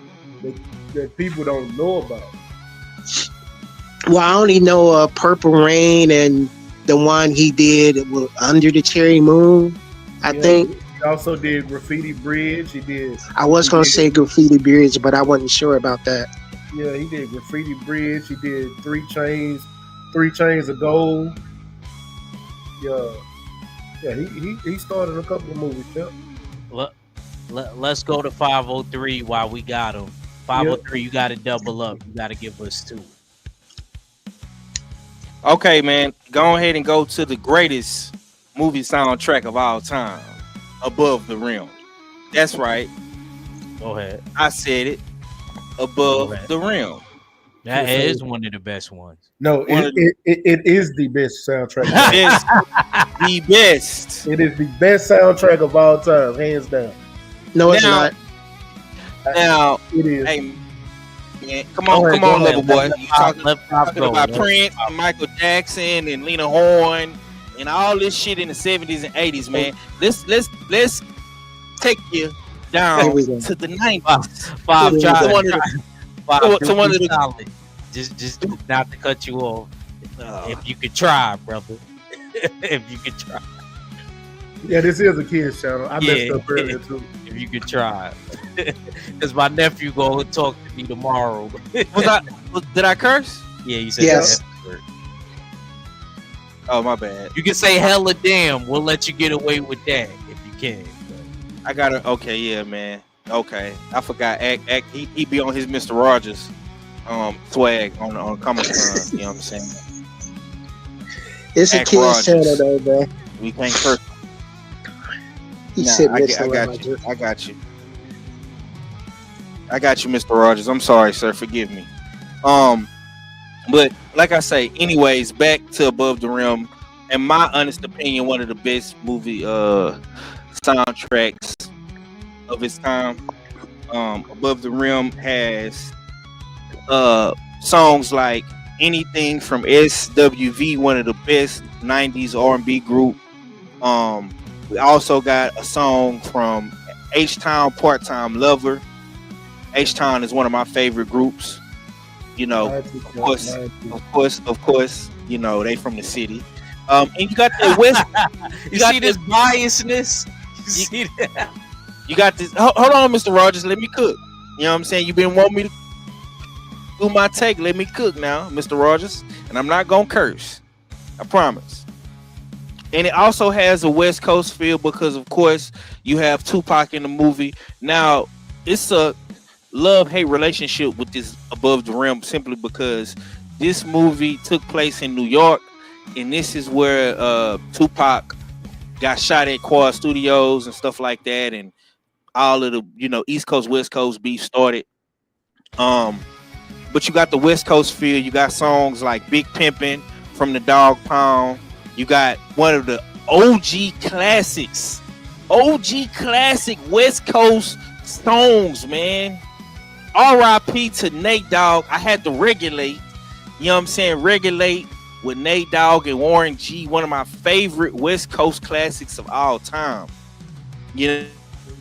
that people don't know about. Well, I only know Purple Rain and the one he did Under the Cherry Moon, I think. He also did Graffiti Bridge. I was going to say Graffiti Bridge, but I wasn't sure about that. Yeah, he did Graffiti Bridge. He did Three Chains of Gold. Yeah, he started a couple of movies. Yeah. Let's go to 503 while we got him. 503, You got to double up. You got to give us 2. Okay, man. Go ahead and go to the greatest movie soundtrack of all time, Above the Rim. That's right. Go ahead. I said it. Above the Rim. That is one of the best ones. No, it is the best soundtrack. The best. It is the best soundtrack of all time, hands down. No, it's not. Now, it is. Hey, man, come on, little boy. You talking about Prince, and Michael Jackson, and Lena Horne, and all this shit in the 70s and 80s, man. Let's take you down to the 90s. Bob, try. Just not to cut you off. If you could try, brother. If you could try. Yeah, this is a kid's channel. I messed up earlier too. If you could try. Because my nephew gonna talk to me tomorrow. Did I curse? Yeah, you said yes. Oh, my bad. You can say hella damn. We'll let you get away with that if you can. I got it. Okay, yeah, man. Okay, I forgot. He be on his Mr. Rogers swag on Comic Con. You know what I'm saying? It's a kid's channel though, bro. We can't curse. I got you. I got you, Mr. Rogers. I'm sorry, sir. Forgive me. But like I say, anyways, back to Above the Rim. In my honest opinion, one of the best movie soundtracks of its time. Above the Rim has songs like anything from SWV, one of the best 90s R&B group. We also got a song from H-Town, Part-Time Lover. H-Town is one of my favorite groups. You know, of course, you know, they from the city. And you got the West. you see this biasness? You see that? You got this. Hold on, Mr. Rogers. Let me cook. You know what I'm saying? You been wanting me to do my take. Let me cook now, Mr. Rogers. And I'm not going to curse. I promise. And it also has a West Coast feel because, of course, you have Tupac in the movie. Now, it's a love-hate relationship with this Above the Rim simply because this movie took place in New York, and this is where Tupac got shot at Quad Studios and stuff like that, and all of the East Coast West Coast beef started. But you got the West Coast feel. You got songs like Big Pimpin' from the Dog Pound. You got one of the OG classic West Coast songs, man. R.I.P. to Nate Dogg. I had to regulate. You know what I'm saying? Regulate with Nate Dogg and Warren G. One of my favorite West Coast classics of all time. You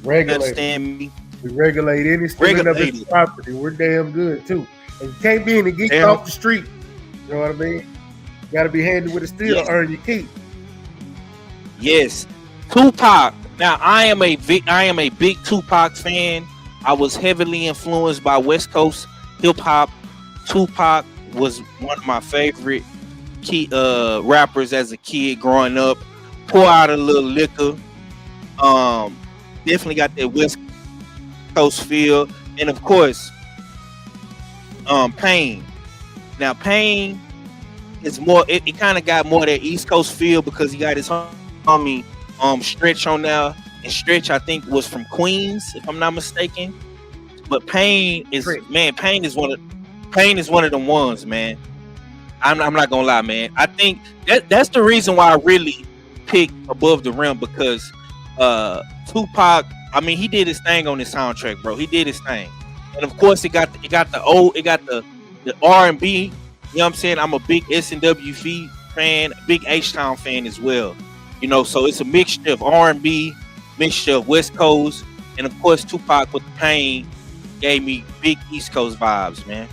understand me? We regulate any stealing of this property. We're damn good too. And you can't be in the geek off the street. You know what I mean? You gotta be handy with a steel to earn your keep. Yes. Tupac. Now I am a big Tupac fan. I was heavily influenced by West Coast hip hop. Tupac was one of my favorite rappers as a kid growing up. Pour out a little liquor. Definitely got that West Coast feel, and of course, Pain. Now, Pain is more. It kind of got more that East Coast feel because he got his homie Stretch on there, and Stretch I think was from Queens, if I'm not mistaken. But Pain is one of them ones, man. I'm not gonna lie, man. I think that's the reason why I really picked Above the Rim because Tupac. I mean, he did his thing on this soundtrack, bro. He did his thing, and of course, it got the R&B. You know what I'm saying? I'm a big SNWV fan, a big H-Town fan as well. You know, so it's a mixture of R&B, mixture of West Coast, and of course, Tupac with the Pain gave me big East Coast vibes, man.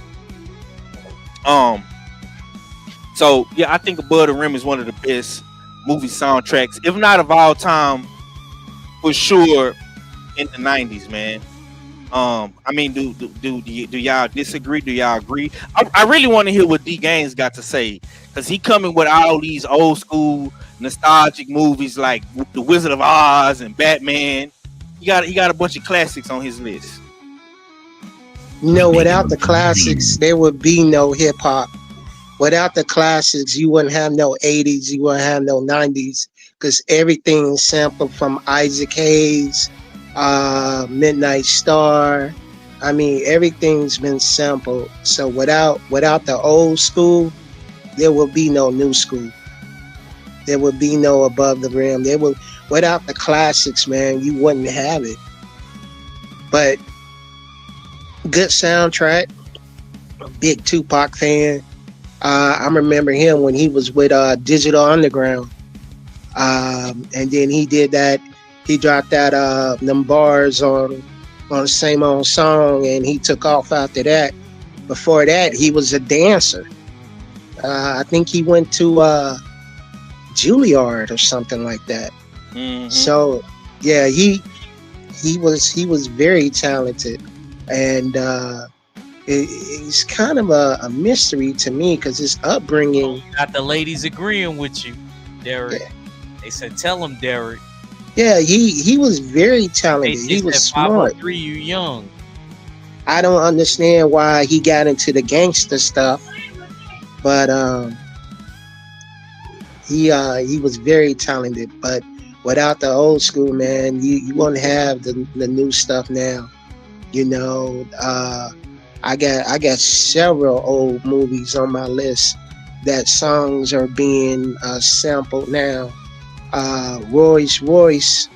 So yeah, I think Above the Rim is one of the best movie soundtracks, if not of all time, for sure. In the 90s, man. I mean, do y'all disagree? Do y'all agree? I really want to hear what D Gaines got to say because he coming with all these old school nostalgic movies like The Wizard of Oz and Batman. He got a bunch of classics on his list. Without the classics, there would be no hip hop. Without the classics, you wouldn't have no 80s, you wouldn't have no 90s because everything is sampled from Isaac Hayes. Midnight Star. I mean, everything's been sampled. So without the old school, there will be no new school. There would be no Above the Rim. Without the classics, man, you wouldn't have it. But good soundtrack. Big Tupac fan. I remember him when he was with Digital Underground. And then he did that. He dropped that them bars on the same old song, and he took off after that. Before that, he was a dancer. I think he went to Juilliard or something like that. Mm-hmm. So yeah, he was very talented, and it's kind of a mystery to me because his upbringing. Got the ladies agreeing with you, Derek. Yeah. They said, "Tell him, Derek." Yeah, he was very talented. He was smart. You young. I don't understand why he got into the gangster stuff, but he was very talented. But without the old school, man, you won't have the new stuff now. I got several old movies on my list that songs are being sampled now. Rolls Royce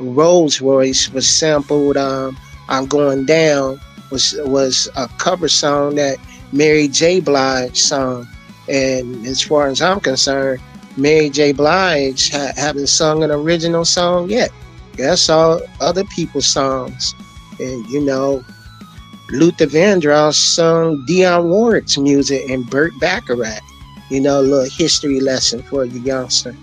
was sampled. I'm Going Down was a cover song that Mary J. Blige sung, and as far as I'm concerned, Mary J. Blige haven't sung an original song yet. That's all other people's songs, and Luther Vandross sung Dionne Warwick's music and Burt Bacharach. A little history lesson for you youngster.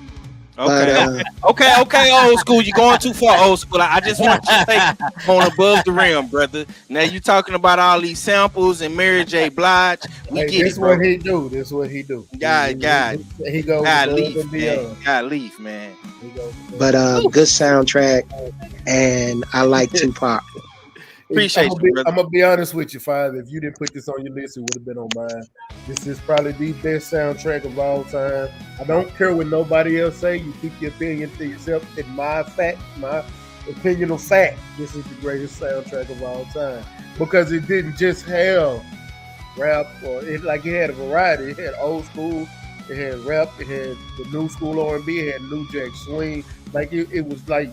Okay, okay, old school. You're going too far, old school. I just want you to take on Above the Rim, brother. Now you're talking about all these samples and Mary J. Blige. We get this it, bro. This what he do. God, he goes. God leave, man. God leave, man. But good soundtrack, and I like Tupac. Appreciate you, brother. I'm gonna be honest with you, Father. If you didn't put this on your list, it would have been on mine. This is probably the best soundtrack of all time. I don't care what nobody else say. You keep your opinion to yourself. In my opinion of fact, this is the greatest soundtrack of all time because it didn't just have rap or it had a variety. It had old school, it had rap, it had the new school R&B, it had New Jack Swing. Like it was like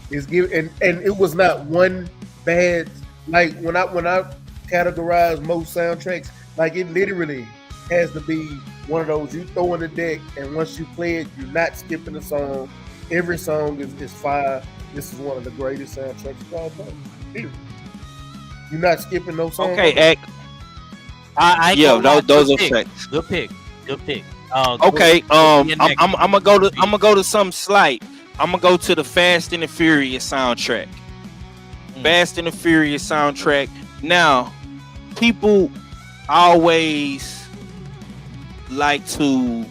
it's given and it was not one bad. Like when I categorize most soundtracks, like it literally has to be one of those you throw in the deck and once you play it, you're not skipping the song. Every song is fire. This is one of the greatest soundtracks of all time. Period. You're not skipping no song. Okay, Act. I Yeah, ain't gonna lie, those good are pick. facts. Good pick. Good pick. Okay, go to your next I'm gonna go to something slight. I'm gonna go to the Fast and the Furious soundtrack. Fast and the Furious soundtrack. Now, people always like to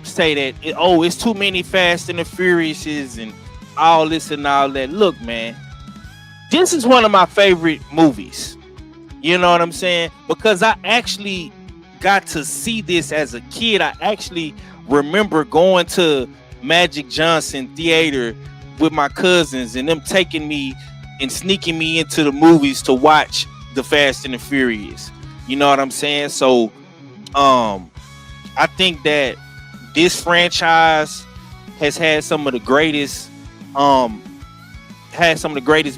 say that it's too many Fast and the Furiouses and all this and all that. Look, man, this is one of my favorite movies. You know what I'm saying? Because I actually got to see this as a kid. I actually remember going to Magic Johnson Theater with my cousins and them taking me and sneaking me into the movies to watch the Fast and the Furious. You know what I'm saying? So I think that this franchise has had some of the greatest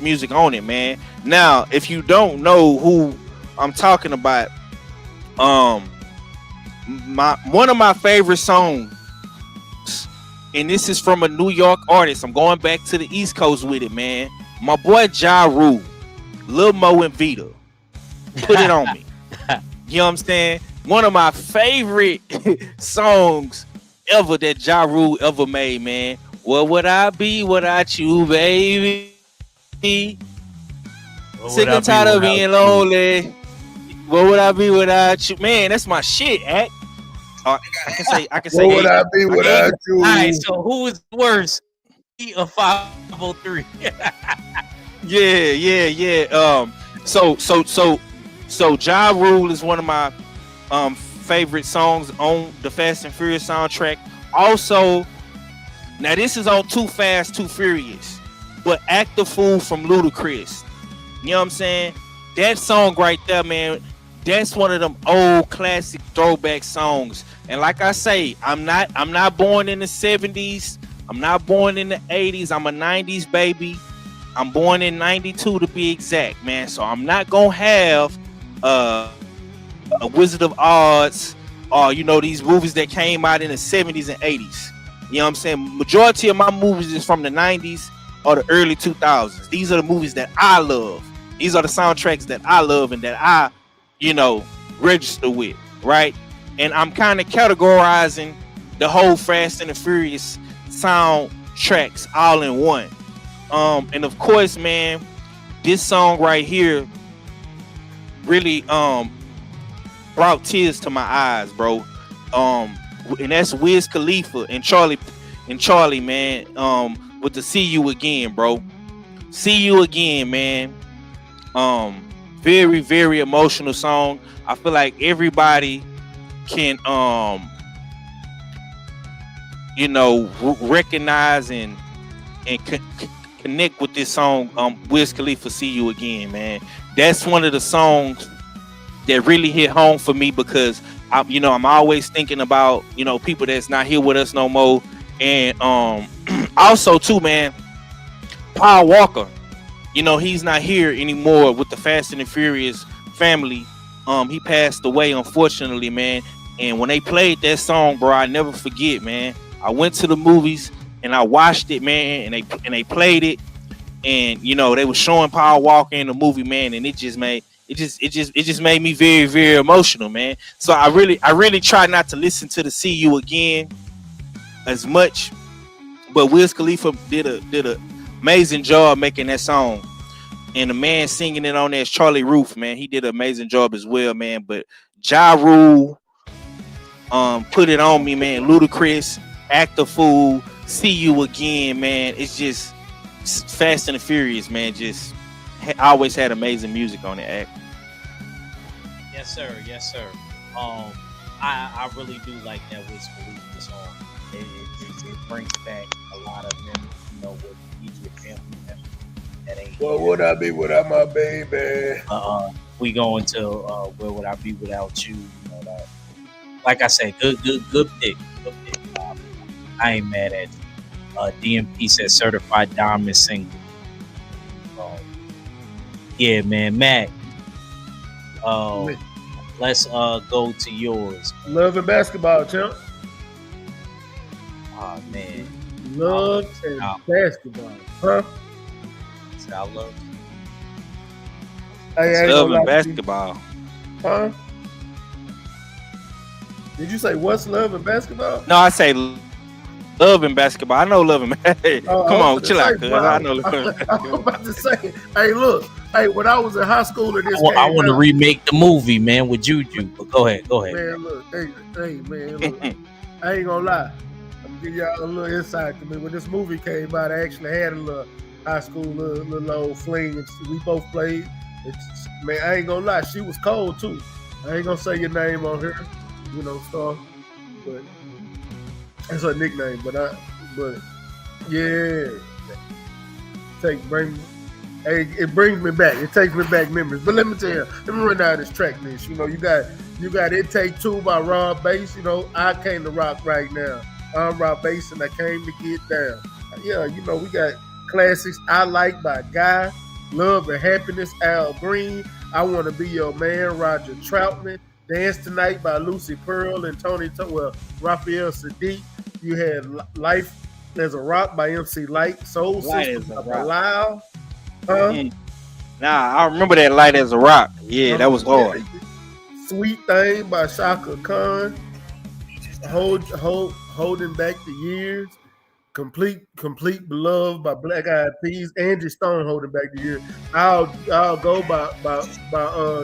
music on it, man. Now, if you don't know who I'm talking about, one of my favorite songs, and this is from a New York artist. I'm going back to the East Coast with it, man. My boy Ja Rule, Lil Mo and Vita. Put it on me. You know what I'm saying? One of my favorite songs ever that Ja Rule ever made, man. What would I be without you, baby? Sick and tired of being lonely. What would I be without you? Man, that's my shit, Act. I can say. What would I be without you? All right, so who is worse, he or 503? Yeah. So Ja Rule is one of my favorite songs on the Fast and Furious soundtrack. Also, now this is on Too Fast, Too Furious, but Act the Fool from Ludacris. You know what I'm saying? That song right there, man, that's one of them old classic throwback songs. And like I say, I'm not born in the 70s. I'm not born in the 80s. I'm a 90s baby. I'm born in 92 to be exact, man. So I'm not gonna have a Wizard of Oz or these movies that came out in the 70s and 80s. You know what I'm saying? Majority of my movies is from the 90s or the early 2000s. These are the movies that I love. These are the soundtracks that I love and that I, register with, right? And I'm kind of categorizing the whole Fast and the Furious soundtracks all in one. And of course, man, this song right here really brought tears to my eyes, bro. And that's Wiz Khalifa and Charlie, man, with the See You Again, bro. See You Again, man. Very, very emotional song. I feel like everybody can recognize and connect with this song, Wiz Khalifa, See You Again, man. That's one of the songs that really hit home for me because I'm always thinking about people that's not here with us no more. And also too, man, Paul Walker, he's not here anymore with the Fast and the Furious family. He passed away, unfortunately, man. And when they played that song, bro, I never forget, man. I went to the movies and I watched it, man, and they played it, and they were showing Paul Walker in the movie, man, and it just made me very, very emotional, man. So I really try not to listen to the See You Again as much, but Wiz Khalifa did a amazing job making that song. And the man singing it on there is Charlie Roof, man. He did an amazing job as well, man. But Ja Rule, Put It On Me, man. Ludacris, Act the Fool, See You Again, man. It's just Fast and the Furious, man, just always had amazing music on the act. Yes, sir. Yes, sir. I really do like that Wiz Khalifa song. It brings back a lot of them, with DJ family members that ain't. What would I be without my baby? We go into where would I be without you? That. Like I said, good pick. Good pick. I ain't mad at you. DMP said certified diamond single. Yeah, man, Matt. Let's go to yours. Love and basketball, champ. Oh man. Love and basketball. Huh? I love Love and basketball. Huh? Did you say what's love and basketball? No, I say love and basketball. I know love and basketball. Come on, chill out, cuz. I know love and basketball. I'm about to say, hey, look. Hey, when I was in high school, I want to remake the movie, man, with Juju. But go ahead. Man, look, hey, man, look. I ain't gonna lie. I'm gonna give y'all a little insight to me. When this movie came out, I actually had a little high school little old fling, and we both played. Man, I ain't gonna lie, she was cold too. I ain't gonna say your name on her, Star, but that's her nickname. But yeah, it brings me back. It takes me back memories. But let me tell you, let me run down this track list. You got It Take Two by Rob Bass. I came to rock right now. I'm Rob Bass and I came to get down. Yeah, we got classics. I Like by Guy. Love and Happiness, Al Green. I Want to Be Your Man, Roger Troutman. Dance Tonight by Lucy Pearl and Raphael Sadiq. You had Life as a Rock by MC Light. Soul Sister by Bilal. Nah, I remember that Light as a Rock. Yeah, that was hard. Sweet Thing by Shaka Khan. Holding Back the Years. Complete Beloved by Black Eyed Peas. Angie Stone, Holding Back the Years. I'll Go by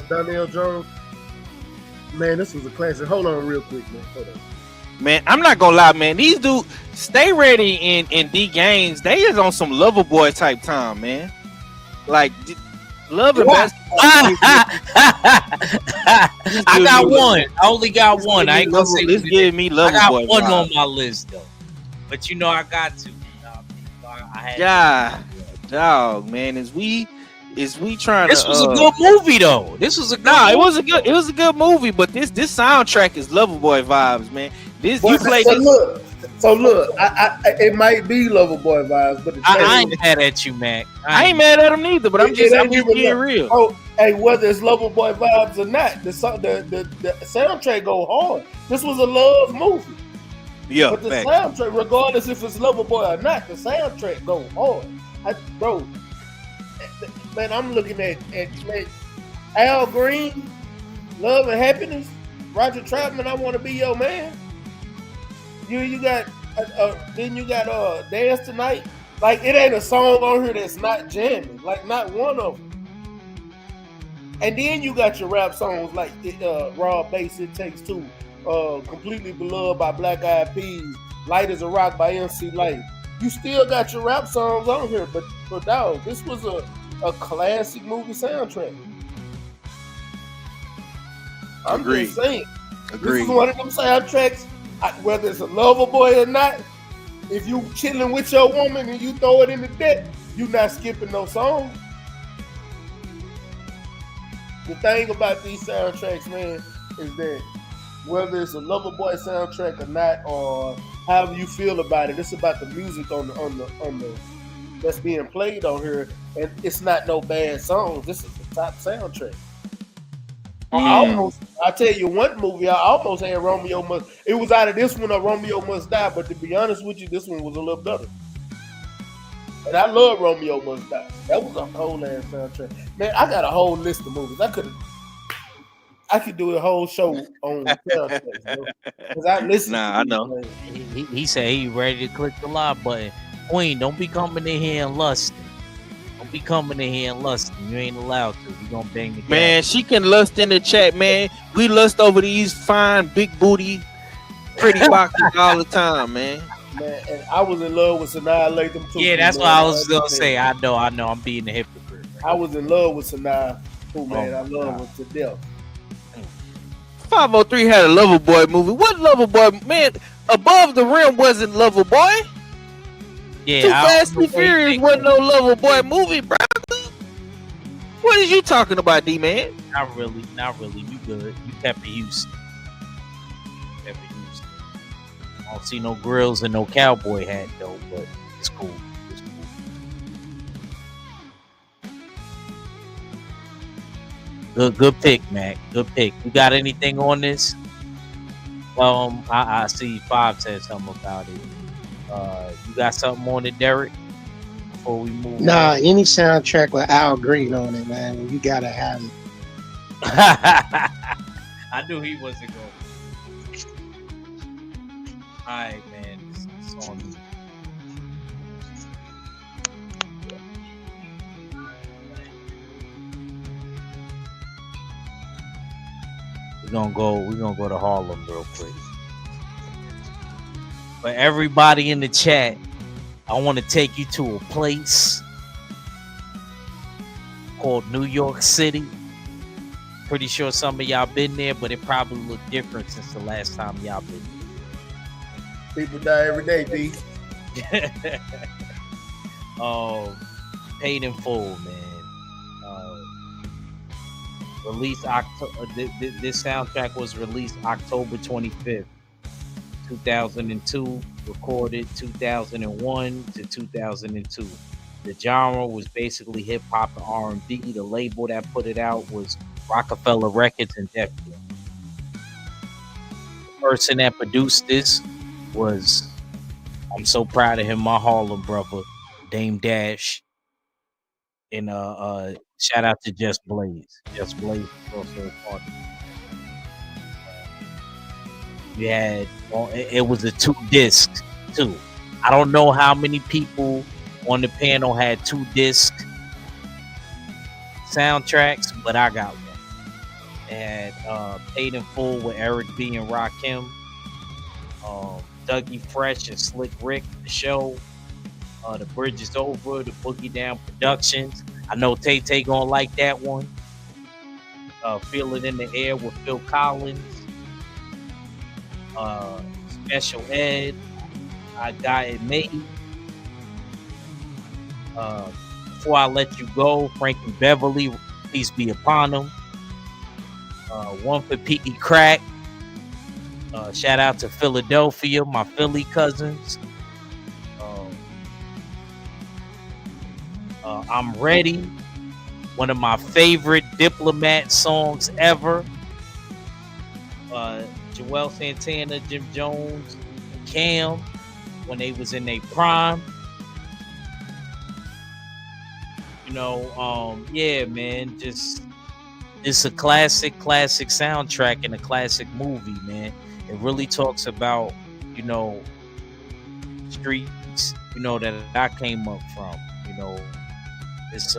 Donnell Jones. Man, this was a classic. Hold on real quick, man. Hold on. Man, I'm not gonna lie, man. These dudes, Stay Ready and D Gaines, they is on some lover boy type time, man. Like love and basketball. I got one. I only got one. I ain't gonna say this. Give me love. I got boy one vibe on my list though, but I got to. I had dog, man. Is we trying? This was a good movie though. This was a good movie. It was a good movie, but this soundtrack is Loverboy vibes, man. This Boy, you play so this. Look, it might be Loverboy vibes, but I ain't mad at you, Mac. I ain't mad at him neither, but I'm just being real. Oh, hey, whether it's Loverboy vibes or not, the soundtrack go hard. This was a love movie. Yeah, but the soundtrack, regardless if it's Loverboy or not, the soundtrack go hard. Bro, man, I'm looking at Al Green, Love and Happiness, Roger Troutman, I Want to Be Your Man. You got then you got Dance Tonight. Like, it ain't a song on here that's not jamming. Like, not one of them. And then you got your rap songs like Raw Bass, It Takes Two, Completely Beloved by Black Eyed Peas, Light as a Rock by MC Light. You still got your rap songs on here, but dog, this was a classic movie soundtrack. I'm just saying. Agreed. This is one of them soundtracks, whether it's a lover boy or not, if you chilling with your woman and you throw it in the deck, you not skipping no song. The thing about these soundtracks, man, is that whether it's a lover boy soundtrack or not, or however you feel about it, it's about the music on the that's being played on here, and it's not no bad songs. This is the top soundtrack. I'll tell you one movie, I almost had Romeo Must. It was out of this one or Romeo Must Die, but to be honest with you, this one was a little better. And I love Romeo Must Die. That was a whole ass soundtrack. Man, I got a whole list of movies. I could do a whole show on soundtracks, because I listen. I know. He said he ready to click the live button. Queen, don't be coming in here and lusting. Don't be coming in here and lusting. You ain't allowed to. You gonna bang the man. She can lust in the chat, man. We lust over these fine, big booty, pretty boxes all the time, man. Man, and I was in love with Sanaa Lathan too. Yeah, that's man. what I was I gonna understand. say. I know. I'm being a hypocrite. I was in love with Sanaa too, man. Oh, I love God. her to death. 503 had a Loverboy movie. What Loverboy? Man, Above the Rim wasn't Loverboy. Yeah, Too I Fast don't know and where you Furious think wasn't that. no Loverboy movie, bro. What is you talking about, D-Man? Not really. You good. You kept it Houston. I don't see no grills and no cowboy hat though, but it's cool. It's cool. Good pick, Mac. Good pick. You got anything on this? I see Five said something about it. You got something on it, Derek? Before we move Nah, on. any soundtrack with Al Green on it, man, you gotta have it. I knew he wasn't going. All right, man. It's on me. We're gonna go to Harlem real quick. For everybody in the chat, I want to take you to a place called New York City. Pretty sure some of y'all been there, but it probably look different since the last time y'all been People die every day, B. there. Paid in Full, man. Released October. This soundtrack was released October 25th, 2002. Recorded 2001 to 2002. The genre was basically hip hop and R&B. The label that put it out was Rockefeller Records and Def Jam. The person that produced this was, I'm so proud of him, my Harlem brother, Dame Dash. And shout out to Just Blaze. Just Blaze was also a part of it. We had it was a 2-disc too. I don't know how many people on the panel had 2-disc soundtracks, but I got one. It had Paid in Full with Eric B and Rakim, Dougie Fresh and Slick Rick, The Show, The Bridge Is Over, the Boogie Down Productions. I know Tay Tay gonna like that one. Feel It in the Air with Phil Collins. Special Ed, I Got It Made. Before I Let You Go, Frankie Beverly, peace be upon him. One for P.E. Crack. Shout out to Philadelphia, my Philly cousins. I'm Ready, one of my favorite Diplomat songs ever. Joel Santana, Jim Jones, Cam, when they was in their prime. Yeah, man, just it's a classic soundtrack and a classic movie, man. It really talks about, streets, that I came up from. It's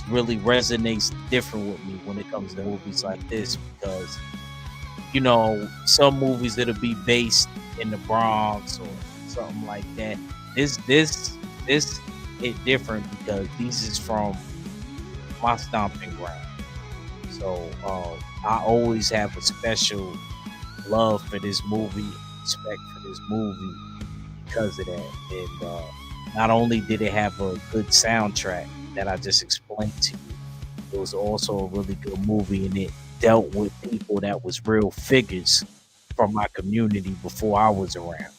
really resonates different with me when it comes to movies like this because some movies that'll be based in the Bronx or something like that. This is different because this is from my stomping ground. So I always have a special love for this movie, respect for this movie because of that. And not only did it have a good soundtrack that I just explained to you, it was also a really good movie, and it dealt with people that was real figures from my community before I was around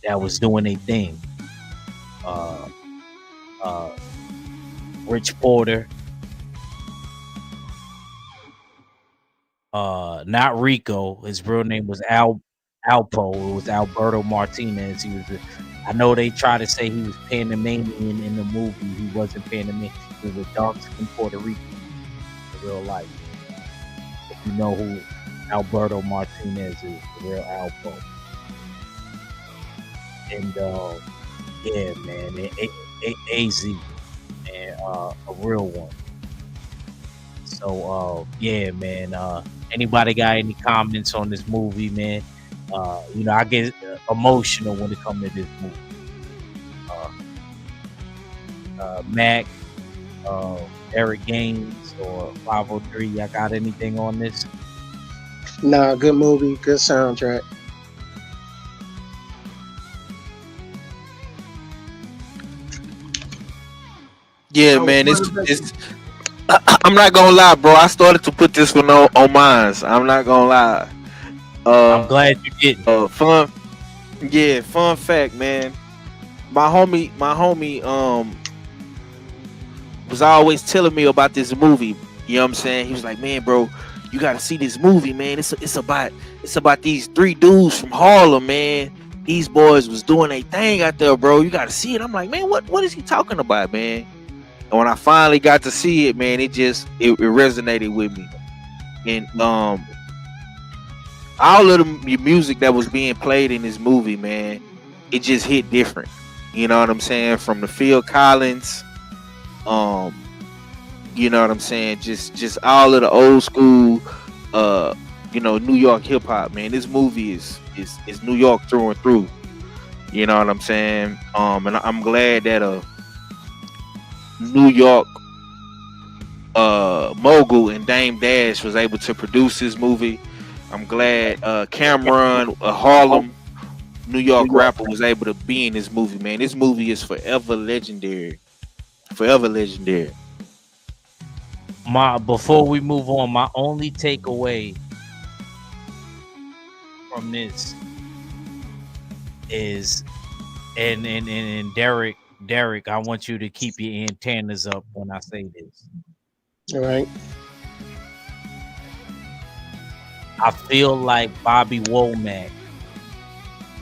that was doing a thing. Rich Porter, not Rico. His real name was Alpo. It was Alberto Martinez. I know they try to say he was Panamanian in the movie. He wasn't Panamanian. He was a dark-skinned Puerto Rican in real life. If you know who Alberto Martinez is, the real Alpo. And yeah, man, AZ, and a real one. So yeah, man. Anybody got any comments on this movie, man? I get emotional when it comes to this movie. Uh, Mac, uh, Eric Gaines, or 503. Y'all got anything on this? Nah, good movie, good soundtrack. Yeah, man, it's I'm not gonna lie, bro. I started to put this one on mine. I'm not gonna lie. I'm glad you didn't. Fun. Yeah, fun fact, man. My homie, was always telling me about this movie. You know what I'm saying? He was like, man, bro, you gotta see this movie, man. It's about these three dudes from Harlem, man. These boys was doing a thing out there, bro. You gotta see it. I'm like, man, what is he talking about, man? And when I finally got to see it, man, it resonated with me. And all of the music that was being played in this movie, man, it just hit different. You know what I'm saying? From the Phil Collins, you know what I'm saying? Just all of the old school, New York hip hop, man. This movie is New York through and through. You know what I'm saying? And I'm glad that New York mogul and Dame Dash was able to produce this movie. I'm glad Cameron, a Harlem, New York rapper, was able to be in this movie, man. This movie is forever legendary. Forever legendary. Before we move on, my only takeaway from this is, and Derek, I want you to keep your antennas up when I say this. All right. I feel like Bobby Womack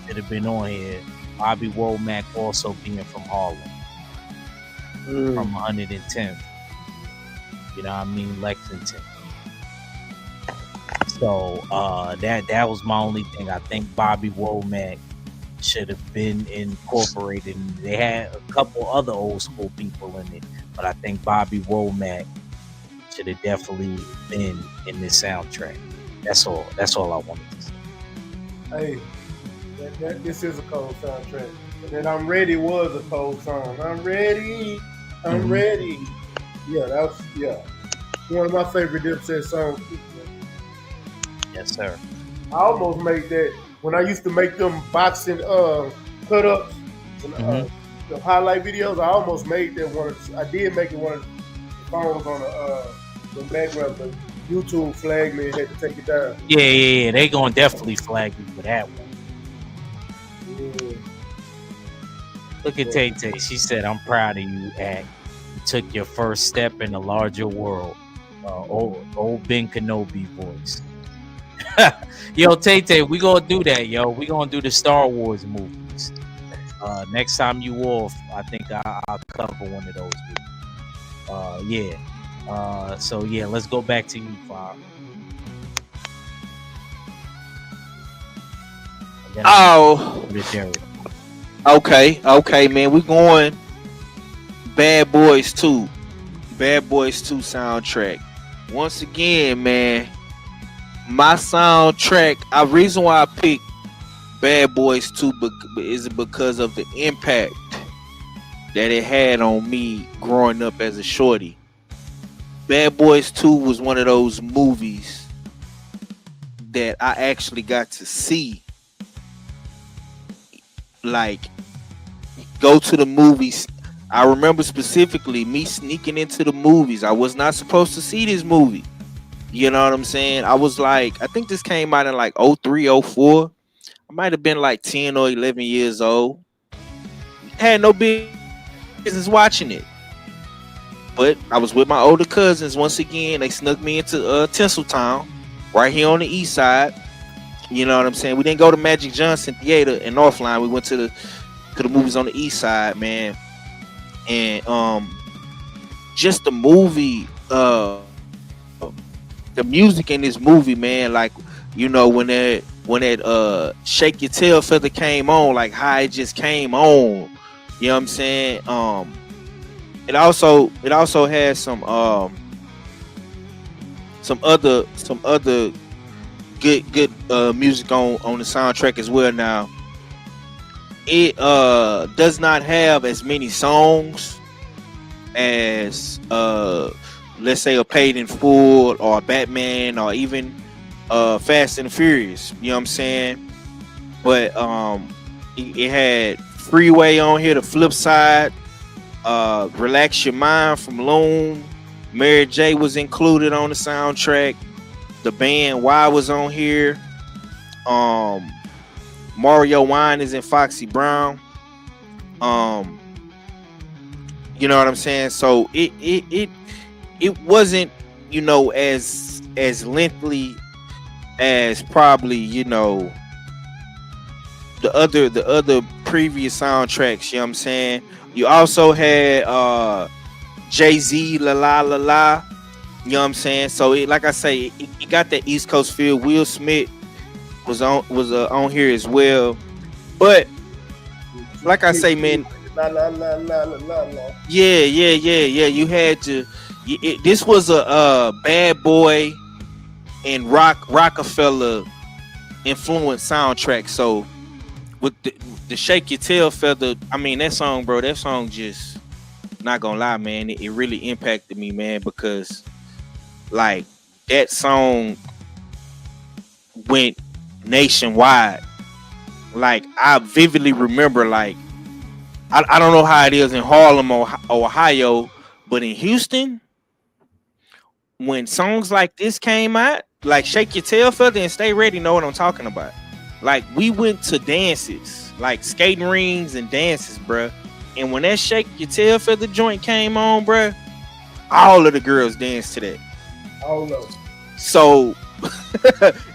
should have been on here. Bobby Womack also being from Harlem, from 110th. You know what I mean? Lexington. So that was my only thing. I think Bobby Womack should have been incorporated. They had a couple other old school people in it, but I think Bobby Womack should have definitely been in this soundtrack. That's all I wanted to say. Hey, this is a cold soundtrack. And then I'm Ready was a cold song. I'm ready. I'm ready. Yeah, that's one of my favorite Dipset songs. Yes, sir. I almost made that when I used to make them boxing cut ups and the highlight videos. I almost made that one. I did make it one of the phones on the background, but YouTube flagged me and had to take it down. Yeah. They gonna definitely flag you for that one. Yeah. Look at Tay Tay. She said, "I'm proud of you, Act. You took your first step in a larger world." Old Ben Kenobi voice. Yo, Tay Tay, we gonna do that, yo. We gonna do the Star Wars movies. Next time you off, I think I'll cover one of those movies. So yeah, let's go back to you, Bob. Okay, man. We going Bad Boys 2. Bad Boys 2 soundtrack. Once again, man, my soundtrack, a reason why I picked Bad Boys 2 is because of the impact that it had on me growing up as a shorty. Bad Boys 2 was one of those movies that I actually got to see. Like, go to the movies. I remember specifically me sneaking into the movies. I was not supposed to see this movie. You know what I'm saying? I was like, I think this came out in like 03, 04. I might have been like 10 or 11 years old. Had no business watching it. But I was with my older cousins once again. They snuck me into Tinseltown, right here on the east side. You know what I'm saying? We didn't go to Magic Johnson Theater in Northline. We went to the movies on the east side, man. And just the movie, the music in this movie, man, like, you know, when that Shake Your Tail Feather came on, like how it just came on. You know what I'm saying? It also has some some other good music on the soundtrack as well. Now it does not have as many songs as let's say a Paid in Full or Batman or even Fast and Furious. You know what I'm saying? But it had Freeway on here, the flip side. Relax Your Mind from Loom. Mary J was included on the soundtrack. The band Y was on here. Mario Wine is in Foxy Brown. You know what I'm saying? So it wasn't, you know, as lengthy as probably, you know, the other previous soundtracks. You know what I'm saying? You also had Jay-Z, La La La La. You know what I'm saying? So it, like I say, it got that East Coast feel. Will Smith was on here as well. But like I say, man, La, la, la, la, la, la, la. yeah. You had to. This was a Bad Boy and Rockefeller influenced soundtrack. So with the Shake Your Tail Feather, I mean that song, bro. That song just, not gonna lie, man. It really impacted me, man, because like that song went nationwide. Like I vividly remember, like I don't know how it is in Harlem, Ohio, but in Houston, when songs like this came out, like Shake Your Tail Feather and Stay Ready, know what I'm talking about. Like we went to dances, like skating rings and dances, bruh. And when that Shake Your Tail Feather joint came on, bruh, all of the girls danced to that. All of them. So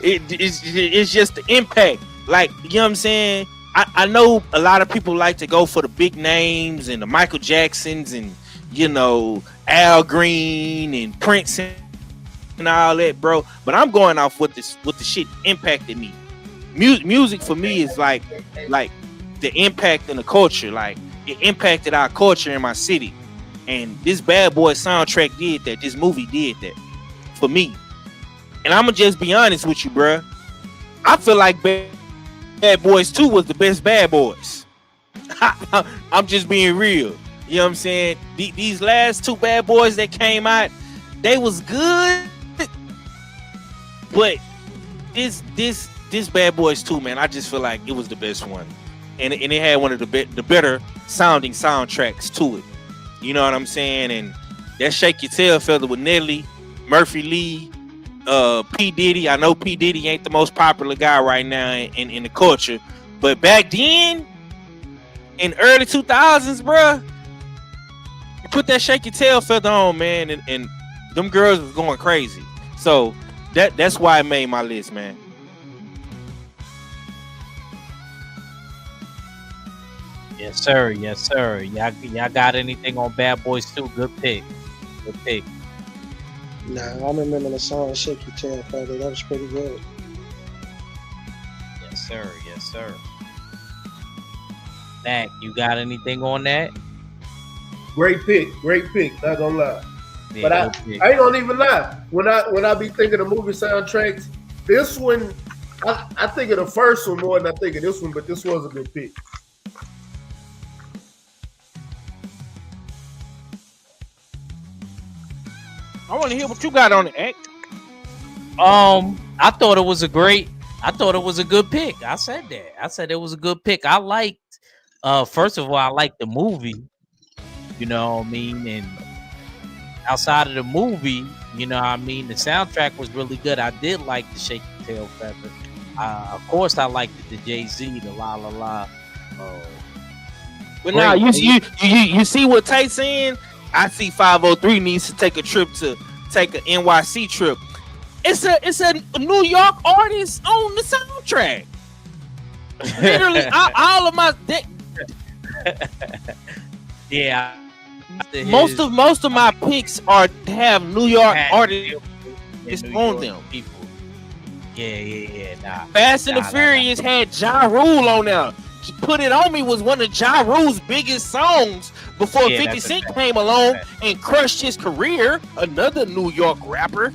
it's just the impact. Like, you know what I'm saying? I know a lot of people like to go for the big names and the Michael Jacksons and, you know, Al Green and Prince and all that, bro. But I'm going off what the shit impacted me. Music for me is like the impact in the culture. Like it impacted our culture in my city. And this Bad Boy soundtrack did that. This movie did that for me. And I'm gonna just be honest with you, bro. I feel like Bad Boys 2 was the best Bad Boys. I'm just being real. You know what I'm saying? These last two Bad Boys that came out, they was good. But this Bad Boys 2, man, I just feel like it was the best one. And it had one of the better sounding soundtracks to it. You know what I'm saying? And that Shake Your Tail Feather with Nelly, Murphy Lee, P. Diddy. I know P. Diddy ain't the most popular guy right now in the culture, but back then, in early 2000s, bruh, you put that Shake Your Tail Feather on, man, and them girls was going crazy. So that's why I made my list, man. Yes, sir. Yes, sir. Y'all got anything on Bad Boys 2? Good pick. Good pick. Nah, I remember the song Shake Your Tail Feather. That was pretty good. Yes, sir. Yes, sir. Mac, you got anything on that? Great pick. Not gonna lie. Yeah, But I good pick. ain't gonna even lie. When I be thinking of movie soundtracks, this one, I think of the first one more than I think of this one. But this was a good pick. I want to hear what you got on the act. I thought it was a good pick. I said that. I said it was a good pick. I liked, first of all, I liked the movie. You know what I mean? And outside of the movie, you know what I mean, the soundtrack was really good. I did like the Shake Your Tail Feather. Of course, I liked the Jay-Z, the La La La. But now you see what Tate's saying? I see 503 needs to take a NYC trip. It's a New York artist on the soundtrack. Literally, all of my Yeah. most of my picks are to have New York artists on them. People. Yeah. Nah. Fast and the Furious had Ja Rule on there. Put It On Me was one of Ja Rule's biggest songs before 50 Cent came along and crushed his career. Another New York rapper.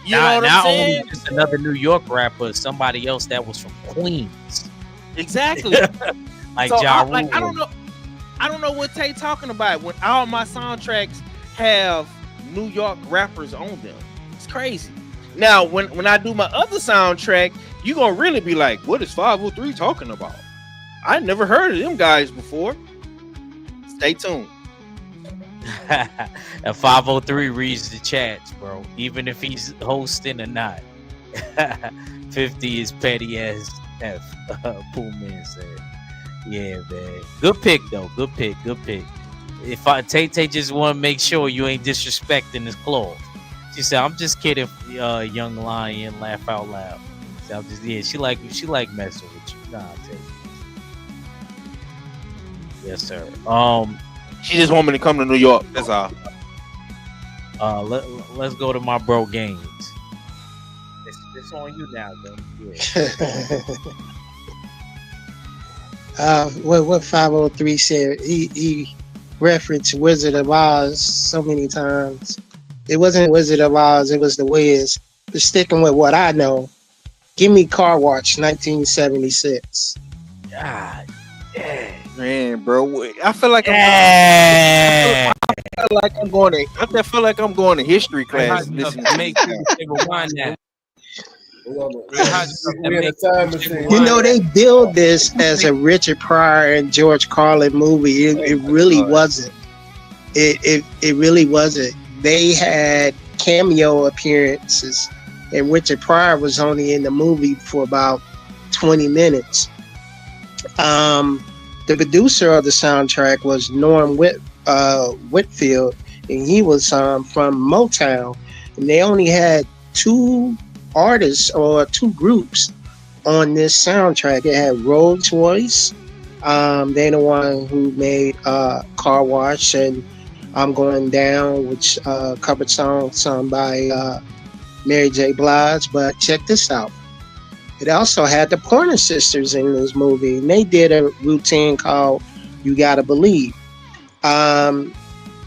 You know what I'm Not saying? only just another New York rapper, somebody else that was from Queens, Exactly. like So Ja I Rule. don't know what Tay talking about when all my soundtracks have New York rappers on them. It's crazy. Now when I do my other soundtrack, you gonna really be like, what is 503 talking about? I never heard of them guys before. Stay tuned. And 503 reads the chats, bro. Even if he's hosting or not. 50 is petty as F. Poolman said. Yeah, man. Good pick though. Good pick. If Tay just want to make sure you ain't disrespecting his claws. She said, "I'm just kidding, young lion. Laugh out loud." So I'm just she like messing with you. Nah, Tay. Yes, sir. She just want me to come to New York. That's all. Let's go to my bro Gaines. It's on you now, though. Yeah. What 503 said, he referenced Wizard of Oz so many times. It wasn't Wizard of Oz, it was the Wiz. But sticking with what I know, give me Car Watch 1976. God, yeah. Man, bro, I feel like Yeah. I feel like I'm going to history class. Listening to Make this. rewind that. We had a time machine. You know, they build this as a Richard Pryor and George Carlin movie. It really wasn't. It really wasn't. They had cameo appearances, and Richard Pryor was only in the movie for about 20 minutes. The producer of the soundtrack was Norm Whitfield, and he was from Motown, and they only had 2 artists or 2 groups on this soundtrack. It had Rolls Royce, they're the one who made Car Wash and I'm Going Down, which covered song sung by Mary J. Blige. But check this out. It also had the Pointer Sisters in this movie, and they did a routine called "You Gotta Believe." At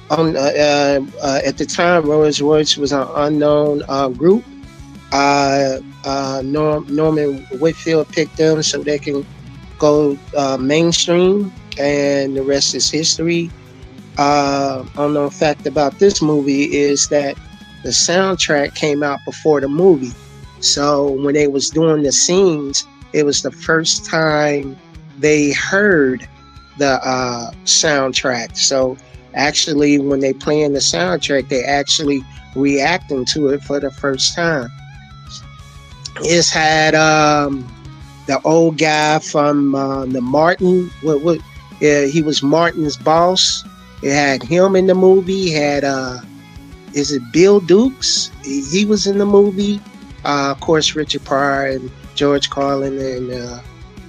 the time, Rolls Royce was an unknown group. Norman Whitfield picked them so they can go mainstream, and the rest is history. Unknown fact about this movie is that the soundtrack came out before the movie. So when they was doing the scenes, it was the first time they heard the soundtrack. So actually, when they playing the soundtrack, they actually reacting to it for the first time. It's had the old guy from the Martin. He was Martin's boss. It had him in the movie. It had is it Bill Dukes? He was in the movie. Of course, Richard Pryor and George Carlin, and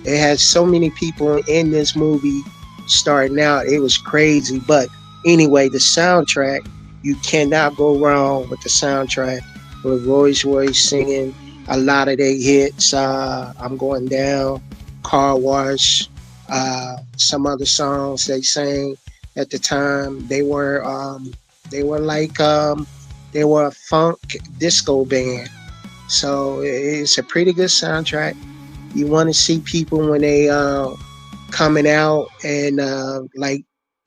it had so many people in this movie starting out. It was crazy. But anyway, the soundtrack, you cannot go wrong with the soundtrack with Rolls Royce singing a lot of their hits. I'm Going Down, Car Wash, some other songs they sang at the time. They were a funk disco band. So it's a pretty good soundtrack. You want to see people when they coming out and like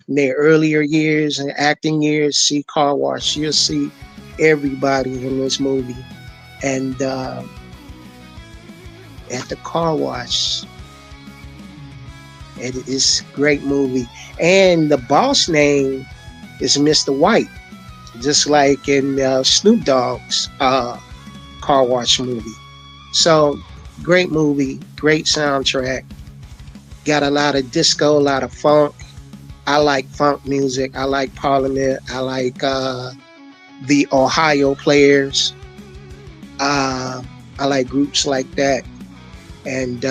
in their earlier years and acting years, see Car Wash. You'll see everybody in this movie. And at the Car Wash, it is a great movie. And the boss name is Mr. White, just like in Snoop Dogg's Car Wash movie. So great movie, great soundtrack. Got a lot of disco, a lot of funk. I like funk music. I like Parliament. I like the Ohio Players. I like groups like that. And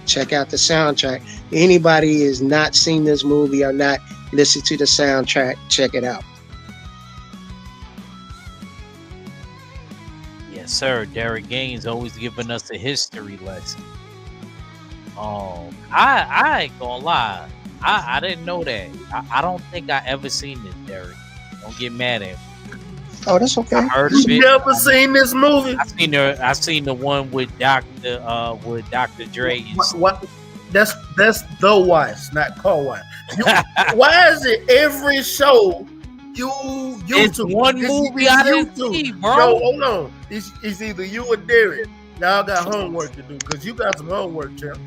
check out the soundtrack. Anybody has not seen this movie or not listened to the soundtrack, check it out. Yes, sir. Derek Gaines always giving us a history lesson. I ain't gonna lie. I didn't know that. I don't think I ever seen this, Derek. Don't get mad at me. Oh, that's okay. I heard of You it. never seen this movie? I seen the one with Dr. Dre. And What? That's the watch, not car watch. Why is it every show YouTube? It's one movie I didn't see, bro. Yo, hold on. It's either you or Derek. Y'all got homework to do because you got some homework, champ.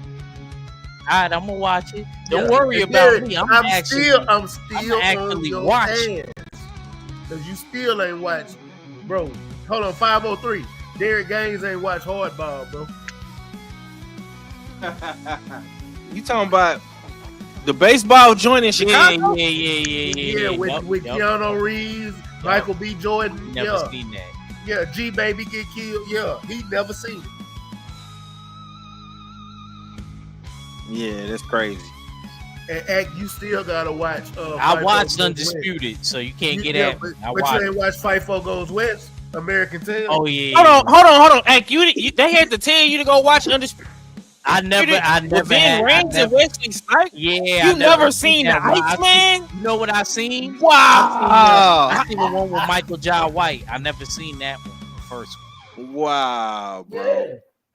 All right, I'm gonna watch it. Don't Yeah. worry And about Derek, me. I'm actually still I'm on actually your watching. ass because you still ain't watched, bro. Hold on, 503. Derek Gaines ain't watched Hardball, bro. You talking about the baseball joint in Chicago? Yeah. With Keanu Reeves, Michael B. Jordan. Never seen that. Yeah, G Baby get killed. Yeah, he never seen it. Yeah, that's crazy. And you still gotta watch. I Fight watched Fo Goes Undisputed, so you can't get Yeah, at me. I but watched. you ain't watched Fight Fo Goes West, American Tale. Oh yeah. Hold on. Hey, they had to tell you to go watch Undisputed. I never With Ben Rings and Wesley Snipes. Yeah, You never seen the that, bro. Iceman? You know what I seen? Wow. I seen the one with Michael Jai White. I never seen that one, the first one. Wow, bro. Yeah.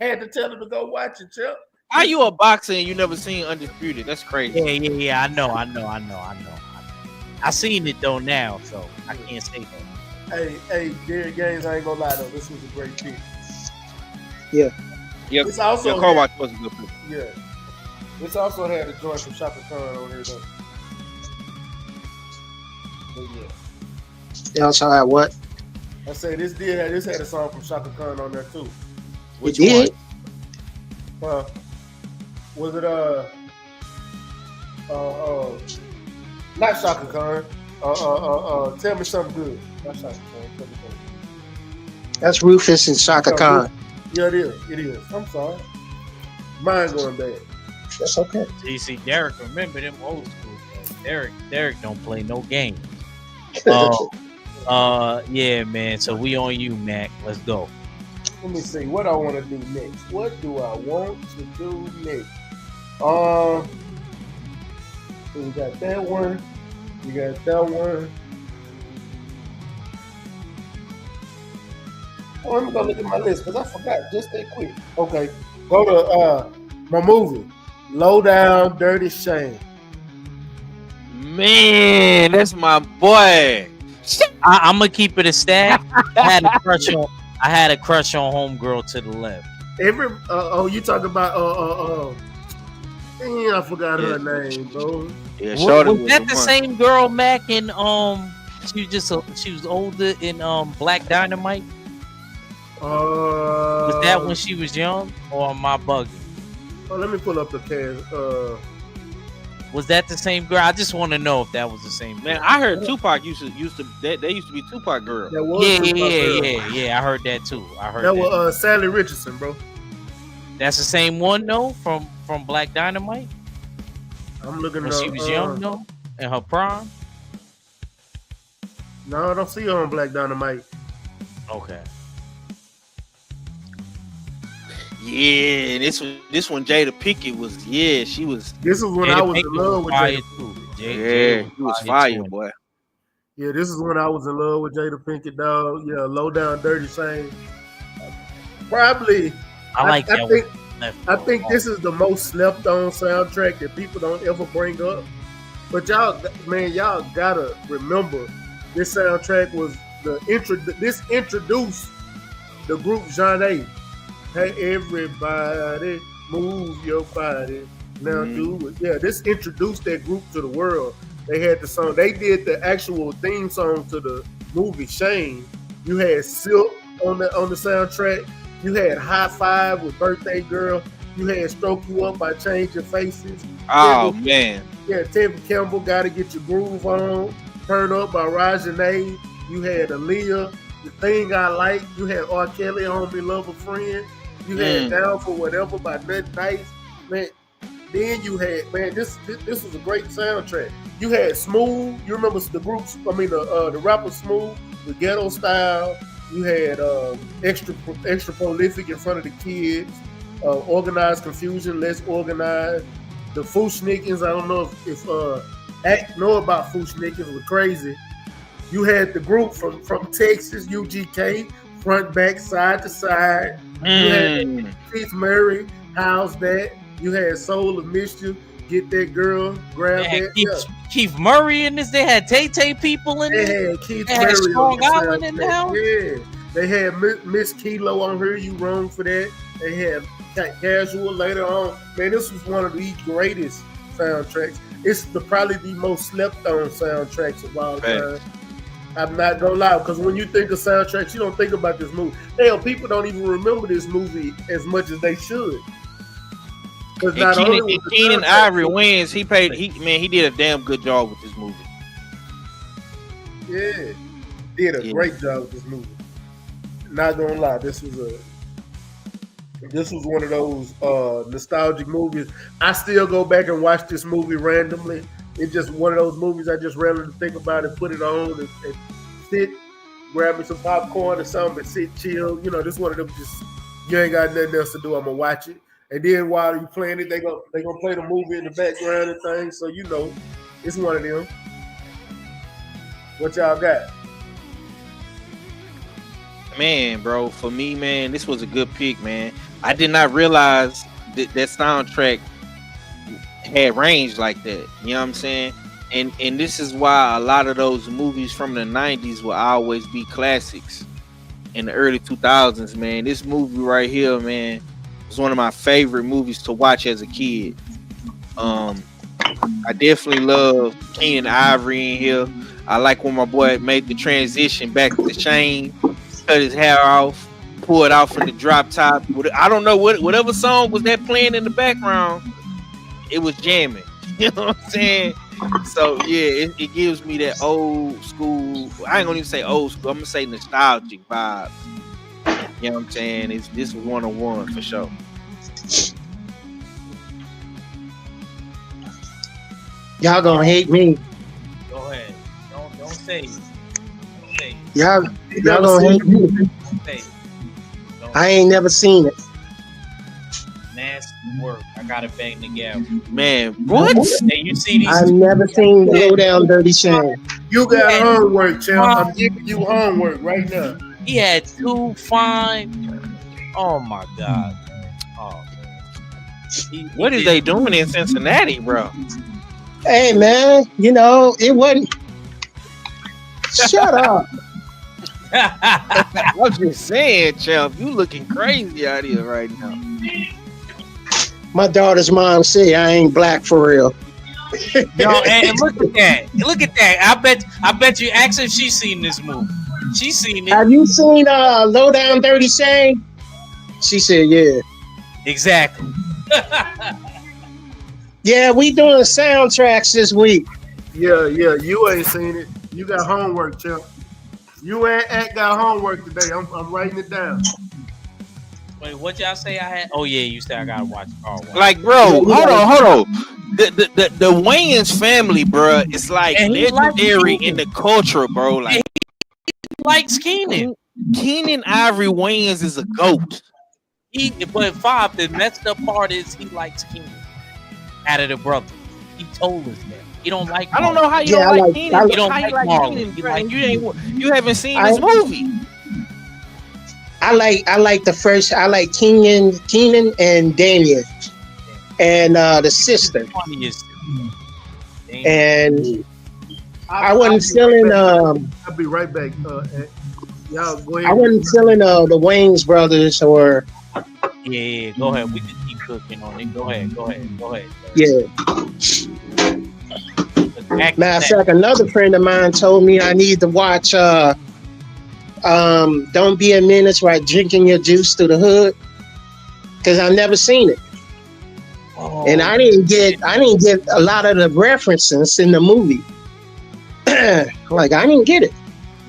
Had to tell him to go watch it, Chuck. How you a boxer and you never seen Undisputed? That's crazy. Yeah. I know. I seen it though now, so I can't say that. Hey, Derek Gaines, I ain't gonna lie though, this was a great pick. Yeah. Yeah, It's also Car Watch was a good pick. Yeah. It's also had a joint from Shaka Khan on here though. But yeah. They also had what? I say this had a song from Shaka Khan on there too. It did? Was it not Shaka Khan? Tell me something good. Not Shaka Khan. Tell me something. That's Rufus and Shaka Khan. Yeah, it is. It is. I'm sorry. Mine going bad. That's okay. See, Derek, remember them old school guys. Derek don't play no games. Yeah, man. So we on you, Mac. Let's go. Let me see what I want to do next. What do I want to do next? So we got that one. We got that one. Oh, let me go look at my list because I forgot just that quick. Okay, go to my movie, Low Down Dirty Shame. Man, that's my boy. I'm gonna keep it a stack. I had a crush on Homegirl to the left. You talking about dang, I forgot her name, bro. Yeah, Was that the same girl, Mac? And she was older in Black Dynamite. Was that when she was young, or am I bugging? Oh, let me pull up the cast. Was that the same girl? I just want to know if that was the same girl. Man, I heard Tupac used to they used to be Tupac girls. Yeah. I heard that too. That was Sally Richardson, bro. That's the same one though from Black Dynamite. I'm looking when up, she was young though, in her prime. No, I don't see her on Black Dynamite. Okay. Yeah, this one Jada Pinkett was. Yeah, she was. This is when Jada I was Pinkett in love with fire Jada. too. Yeah, he was fire, boy. Yeah, this is when I was in love with Jada Pinkett, dog. Yeah, Low Down Dirty Shame. Probably. I like that. I think this is the most slept on soundtrack that people don't ever bring up. But y'all gotta remember this soundtrack was this introduced the group Jean A. Hey everybody, move your body. Now do it. Yeah, this introduced that group to the world. They had the song. They did the actual theme song to the movie Shame. You had Silk on the soundtrack. You had High Five with Birthday Girl. You had Stroke You Up by Changing Faces. Oh, man. Yeah, Tevin Campbell, Gotta Get Your Groove On. Turn Up by Rajane. You had Aaliyah, The Thing I Like. You had R. Kelly, Homie, Love a Friend. You had Down for Whatever by Nut Nice. Man, then you had, man, this was a great soundtrack. You had Smooth. You remember the groups, the rapper Smooth, the Ghetto Style. You had extra prolific in front of the kids, Organized Confusion, Less Organized, the Fushnikins. I don't know if Act know about Fushnikins, were crazy. You had the group from Texas, UGK, front, back, side to side. You had Keith Murray, How's That? You had Soul of Mischief, Get That Girl, Grab They had That. Keith Murray in this. They had Tay people in They this. had Keith They Murray had on Strong the Island in soundtrack. there. Yeah. They had Miss Kilo on her. You wrong for that. They had Casual later on. Man, this was one of the greatest soundtracks. It's probably the most slept on soundtracks of all time. I'm not gonna lie, because when you think of soundtracks, you don't think about this movie. Hell, people don't even remember this movie as much as they should. And Keenan Ivory Wayans, he did a damn good job with this movie. Yeah, did a great job with this movie. Not gonna lie, this was one of those nostalgic movies. I still go back and watch this movie randomly. It's just one of those movies I just randomly think about and put it on and sit, grab me some popcorn or something, and sit chill. You know, this one of them just you ain't got nothing else to do. I'm gonna watch it, and then while you playing it, they gonna play the movie in the background and things. So you know, it's one of them. What y'all got? Man, bro, for me, man, this was a good pick, man. I did not realize that soundtrack had range like that. You know what I'm saying? And this is why a lot of those movies from the 90s will always be classics in the early 2000s, man. This movie right here, man, was one of my favorite movies to watch as a kid. I definitely love Keenan Ivory in here. I like when my boy made the transition back to Shane, cut his hair off, pull it out from the drop top. I don't know whatever song was that playing in the background, it was jamming. You know what I'm saying? So yeah, it gives me that old school. I ain't gonna even say old school. I'm gonna say nostalgic vibes. You know what I'm saying? This was 101 for sure. Y'all gonna hate me. Go ahead. Don't say it. Don't say it. Y'all gonna hate me. Don't say it. I ain't never seen it. Nasty work. I gotta bang the gavel. Man, what? Hey, you see these? I've never seen the Low Down Dirty Shame. You got homework, champ. I'm giving you homework right now. He had 2 fine. Oh my god. Oh man. What is they doing in Cincinnati, bro? Hey man, you know it wasn't. Shut up. I'm just saying, champ, you looking crazy out here right now. My daughter's mom say I ain't black for real. Yo, and look at that. Look at that. I bet you ask her if she's seen this movie. She's seen it. Have you seen Low Down Dirty Shame? She said, yeah. Exactly. Yeah, we doing soundtracks this week. Yeah, you ain't seen it. You got homework, champ. You ain't got homework today. I'm writing it down. Wait, what y'all say I had? Oh yeah, you said I gotta watch. Like, bro, hold on. The Wayans family, bro, it's like legendary in the culture, bro. Like, he likes Keenan. Keenan Ivory Wayans is a goat. But Fob, the messed up part is he likes Keenan out of the brothers. He told us that. He don't like. I don't know how you don't like Keenan. You don't like Marlon. You haven't seen this movie. I like the first. I like Keenan and Damien, and the sister. And I wasn't feeling. I'll be right back. Y'all go ahead. I wasn't feeling the Wayans brothers or. Yeah, go ahead. We can keep cooking on it. Go ahead. Yeah. Matter of fact, another friend of mine told me I need to watch Don't Be a Menace while drinking your juice through the hood, because I've never seen it. And I didn't get a lot of the references in the movie. Like, I didn't get it.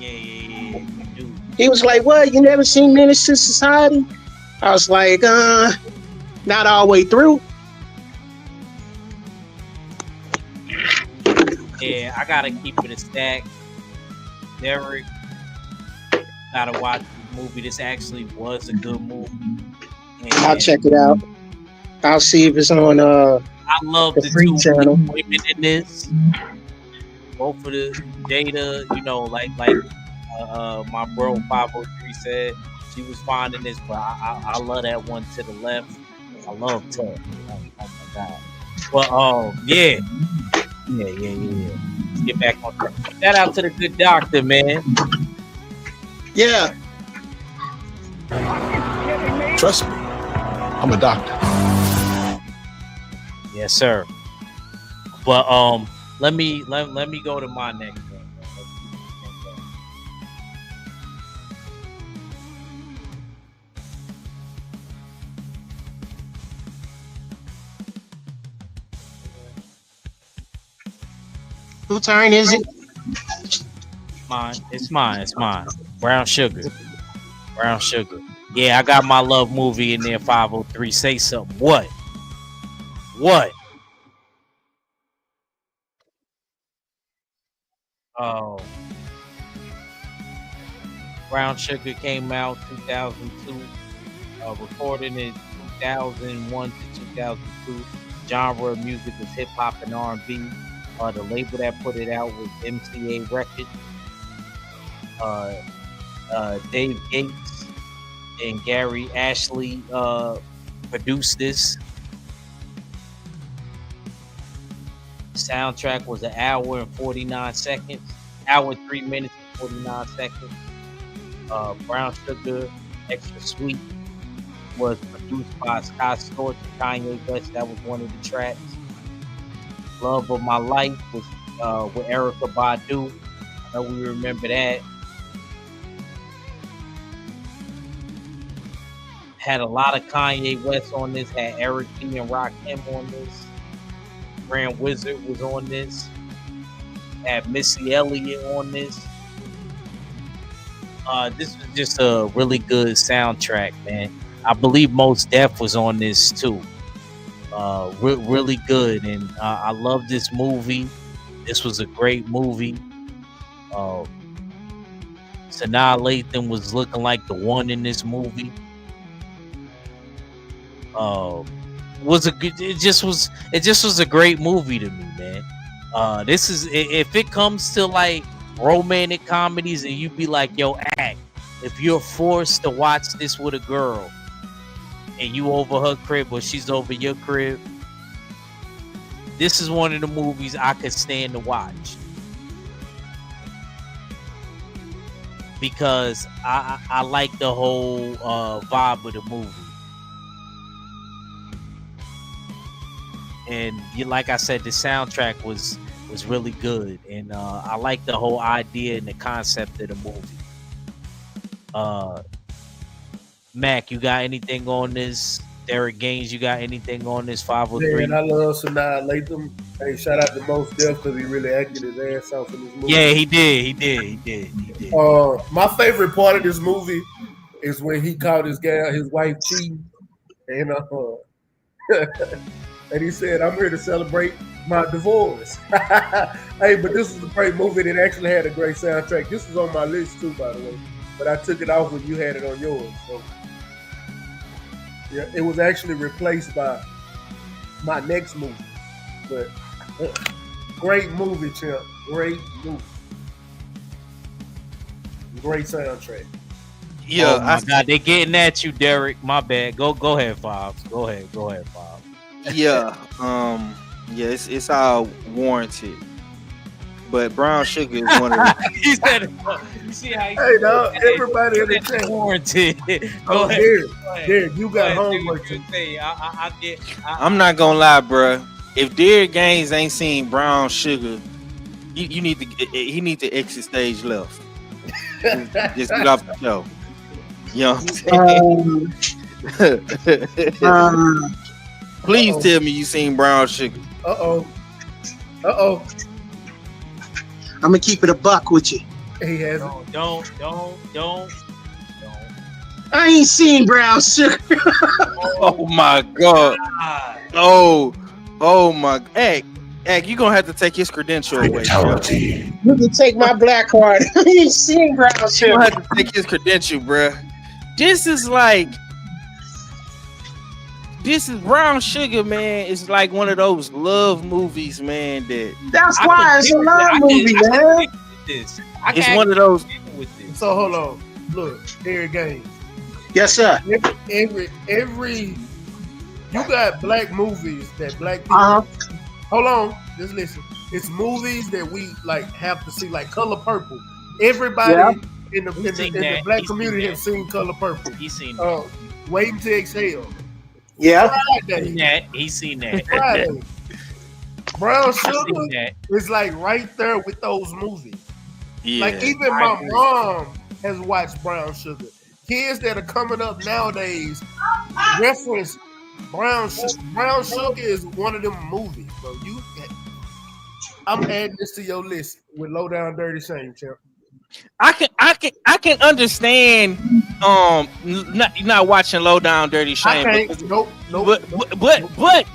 Yeah. He was like, "What? You never seen Menace to Society?" I was like, not all the way through. Yeah, I gotta keep it a stack. Derek, gotta watch the movie. This actually was a good movie. And I'll check it out. I'll see if it's on I love the free two channel. women in this. both of the Jada, like my bro 503 said, she was fine in this, but I love that one to the left. I love Tug. Oh my god. But yeah. Let's get back on track. Shout out to the good doctor, man. Yeah. Trust me, I'm a doctor. Yes, sir. But let me go to my next one. Whose turn is it? It's mine. Brown Sugar. Yeah, I got my love movie in there. 503. Say something. What? Oh, Brown Sugar came out 2002. Recorded in 2001 to 2002. Genre of music was hip hop and R&B. The label that put it out was MCA Records. Dave Gates and Gary Ashley produced this. Soundtrack was an hour and 49 seconds. Hour 3 minutes and 49 seconds. Brown Sugar, Extra Sweet was produced by Scott Storch and Kanye West. That was one of the tracks. Love of My Life was with Erykah Badu. I know we remember that. Had a lot of Kanye West on this. Had Eric B and Rakim on this. Grand Wizard was on this. Had Missy Elliott on this. This was just a really good soundtrack, man. I believe Mos Def was on this too. Really good, and I love this movie. This was a great movie. Sanaa Lathan was looking like the one in this movie. Was a good. It just was a great movie to me, man. This is, if it comes to like romantic comedies, and you be like, yo, act. If you're forced to watch this with a girl, and you over her crib or she's over your crib, this is one of the movies I could stand to watch. Because I like the whole vibe of the movie. And like I said, the soundtrack was really good. And I like the whole idea and the concept of the movie. Mac, you got anything on this? Derek Gaines, you got anything on this? 503. Man, I love Sanaa Lathan. Hey, shout out to Mos Def because he really acted his ass off in this movie. Yeah, he did. My favorite part of this movie is when he caught his wife cheating, and and he said, "I'm here to celebrate my divorce." Hey, but this is a great movie that actually had a great soundtrack. This was on my list too, by the way, but I took it off when you had it on yours. So yeah, it was actually replaced by my next movie. But great movie, champ. Great movie. Great soundtrack. Yeah, oh my God, they getting at you, Derek. My bad. Go ahead, Fobbs. Go ahead, Fobbs. Yeah, it's all warranted. But Brown Sugar is one of the. He said, you see how hey, dog, everybody in the chat. Warranted. Go ahead. Derek, you got homework to say. I'm not gonna lie, bro. If Derek Gaines ain't seen Brown Sugar, he need to exit stage left. Just get off the show. You know what I'm saying? Please tell me you seen Brown Sugar. Uh-oh. I'm gonna keep it a buck with you. He has Don't. I ain't seen Brown Sugar. Oh my God. Oh my. Hey, you gonna have to take his credential away. Fatality. You can take my black card. I ain't seen Brown You Sugar. gonna have to take his credential, bruh. This is like this is Brown Sugar, man. It's like one of those love movies, man. That's I why can it's a get with love movie, I can man. get with this. I It's can one of those. get with this. So hold on. Look, Eric Gaines. Yes, sir. Every you got black movies that black people. Hold on, just listen. It's movies that we like have to see, like Color Purple. Everybody in the black community have seen Color Purple. He's seen that. Waiting to Exhale. Yeah. Friday. He's seen that. Friday. Brown He's seen Sugar that. is like right there with those movies. Yeah. Like even my mom has watched Brown Sugar. Kids that are coming up nowadays reference Brown Sugar. Brown Sugar is one of them movies, bro. I'm adding this to your list with Low Down Dirty Shame, champ. I can understand not watching Low Down Dirty Shame. I can't. Nope. But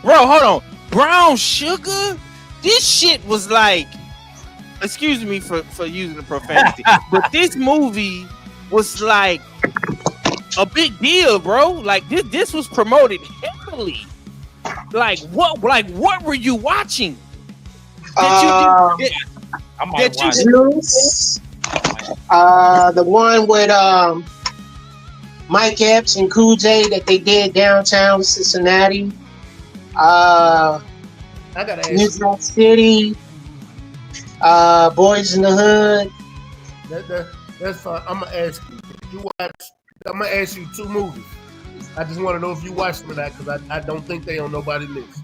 bro, hold on. Brown Sugar? This shit was like, excuse me for using the profanity, but this movie was like a big deal, bro. Like this was promoted heavily. Like what were you watching? Juice. The one with Mike Epps and Cool J that they did downtown Cincinnati. I gotta ask New York City. Boys in the Hood. That's fine. I'm gonna ask you. I'm gonna ask you 2 movies. I just want to know if you watched them or not, because I don't think they on nobody's list.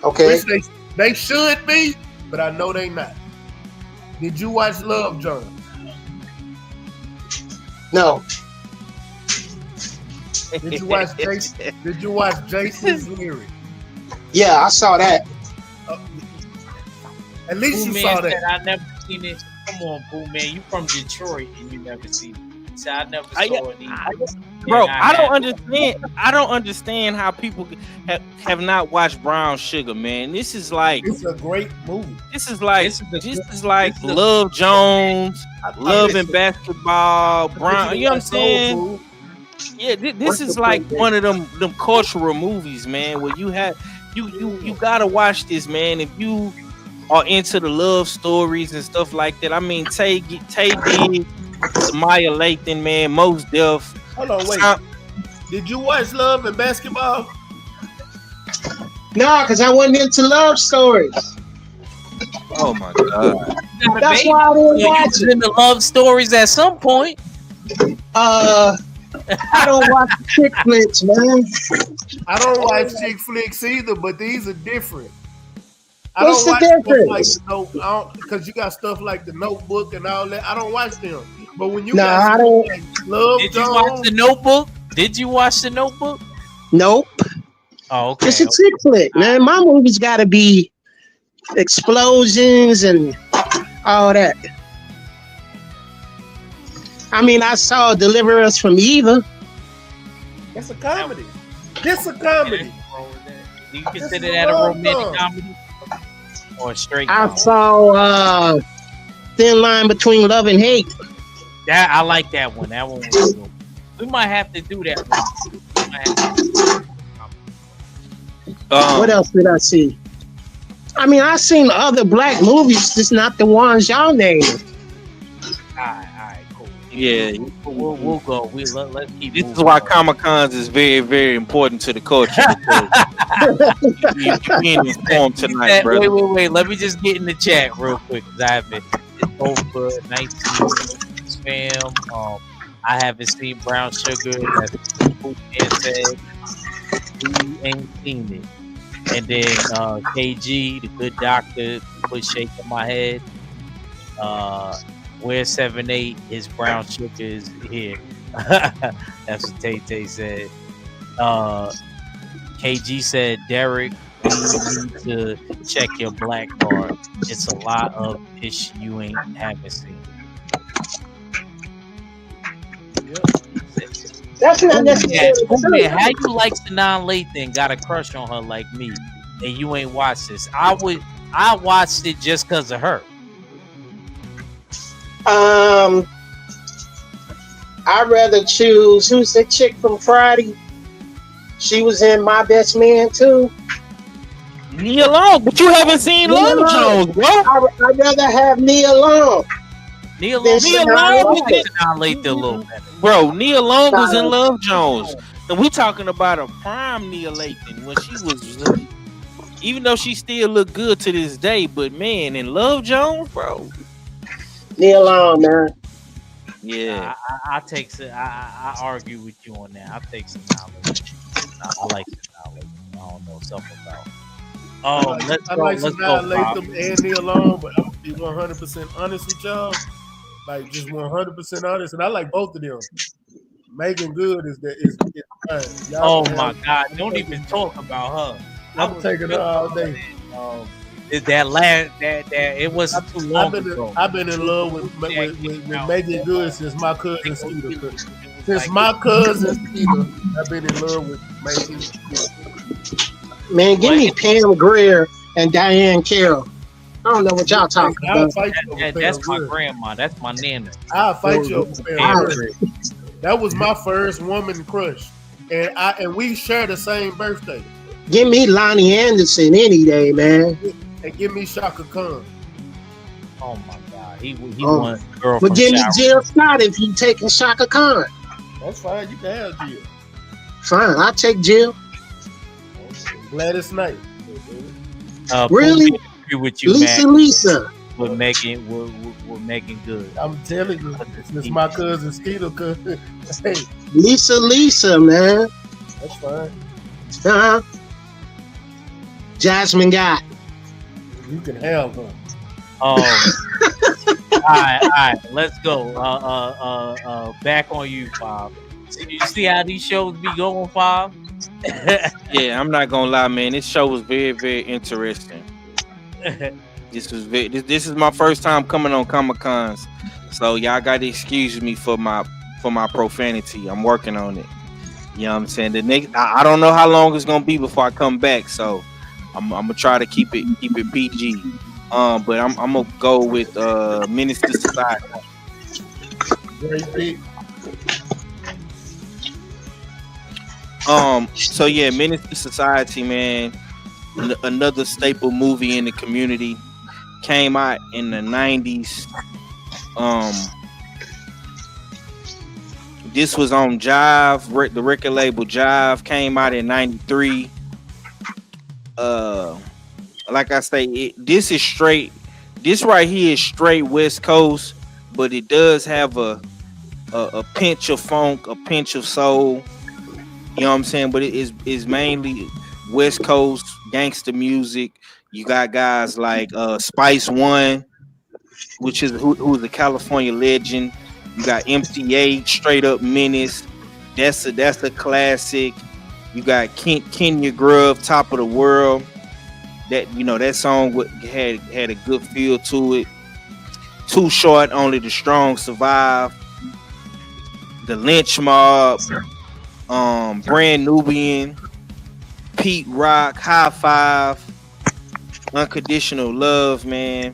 Okay. Which they should be, but I know they not. Did you watch Love Jones? No. Did you watch Jason's Lyric? Yeah, I saw that. At least Boo you Man saw said, that. I never seen it. Come on, Boo Man. You from Detroit and you never seen it. So I never saw it either. Bro, I don't understand. I don't understand how people have not watched Brown Sugar, man. This is like It's a great movie. this is like Love Jones, Love and Basketball, Brown. You know what I'm saying? Yeah, this is like one of them cultural movies, man. Where you have you gotta watch this, man. If you are into the love stories and stuff like that. I mean, Tay did, Maya Lathan, man, Most Def. Hold on, wait. Did you watch Love and Basketball? No, because I wasn't into love stories. Oh my god. That's why I didn't watch it. In the love stories at some point. I don't watch chick flicks, man. I don't watch chick flicks either, but these are different. What's the difference? Because you got stuff like The Notebook and all that. I don't watch them. But when you I don't. Like Love Did Jones, you watch The Notebook? Did you watch The Notebook? Nope. Oh, okay. It's a chick flick, man. My movies got to be explosions and all that. I mean, I saw Deliver Us from Evil. That's a comedy. This a comedy. Do you consider that a romantic comedy or a straight I comedy? saw Thin Line Between Love and Hate. That I like that one. That one was good. We might have to do that one. We might have to do that. What else did I see? I mean, I seen other black movies, just not the ones y'all named. All right, cool. Yeah, We'll go. Let's keep. this is why Comic-Cons is very, very important to the culture. You're being informed tonight, brother. Wait. Let me just get in the chat real quick. I haven't. It's over 19 spam. I haven't seen Brown Sugar. That's what man said. We ain't seen it. And then KG, the good doctor, put shaking my head. Where 7-8 is Brown Sugar is here. That's what Tay said. KG said, Derek, you need to check your black card. It's a lot of ish you haven't seen. That's not necessarily. How you like Sanan Lathan got a crush on her like me, and you ain't watched this? I watched it just because of her. I'd rather choose who's the chick from Friday? She was in My Best Man too. Nia Long, but you haven't seen Nia Love Long. Jones, bro. I'd rather have Nia Long Neil than Nia Sanaa Long was Lathan. annihilate a little better. Bro, Nia Long was in Nah, Love Jones. And we talking about a prime Nia Lathan when she was, even though she still look good to this day, but man, in Love Jones, bro. Nia Long, man. Yeah. I take some. I argue with you on that. I take some knowledge. I like some knowledge. I don't know something about. Let's I go. like Let's Sanaa go, Pop. Lathan and Neil Long, but I'm gonna be 100% honest with y'all. Like just 100% honest, and I like both of them. Megan Good is fine. Y'all Oh can my have. God! Don't even talk about her. I'm taking her all day. That last that it wasn't too long ago. I've been in love with Megan Good since my cousin Skeeter. Since my cousin Skeeter, I've been in love with Megan Good. Man, give me Pam Grier and Diane Carroll. I don't know what y'all talking I'll about. fight you over Pam That's my Grier. grandma. That's my nana. I'll fight you over Pam Pam Grier. That was my first woman crush, and we share the same birthday. Give me Lonnie Anderson any day, man. And give me Shaka Khan. Oh my God! He Oh. won a girl But from give me Shower. Jill Scott if you taking Shaka Khan. That's fine. You can have Jill. Fine, I'll take Jill. Gladys Knight. Really? Pooh, I agree with you, Lisa. With Megan Good. I'm telling you, since my cousin Skeeter, hey, Lisa, man. that's fine. Uh-huh. Jasmine Guy. You can have her. All right. Let's go. Back on you, Bob. You see how these shows be going, Bob? Yeah, I'm not gonna lie, man. This show was very, very interesting. This is my first time coming on Comic Cons, so y'all got to excuse me for my profanity. I'm working on it. You know what I'm saying? The next, I don't know how long it's gonna be before I come back, so I'm gonna try to keep it PG. But I'm gonna go with Menace to Society. Great pick. So yeah, Menace to Society, man. Another staple movie in the community. Came out in the 90s. This was on Jive, the record label Jive. Came out in 93. Like I say, this right here is straight West Coast, but it does have a pinch of funk, a pinch of soul. You know what I'm saying? But it is mainly West Coast gangster music. You got guys like Spice One, which is who's a California legend. You got MCA, straight up menace. That's a classic. You got Kenya Grove, Top of the World. That song had a good feel to it. Too Short, Only the Strong Survive. The Lynch Mob, Brand Nubian, Pete Rock, High Five, Unconditional Love, man.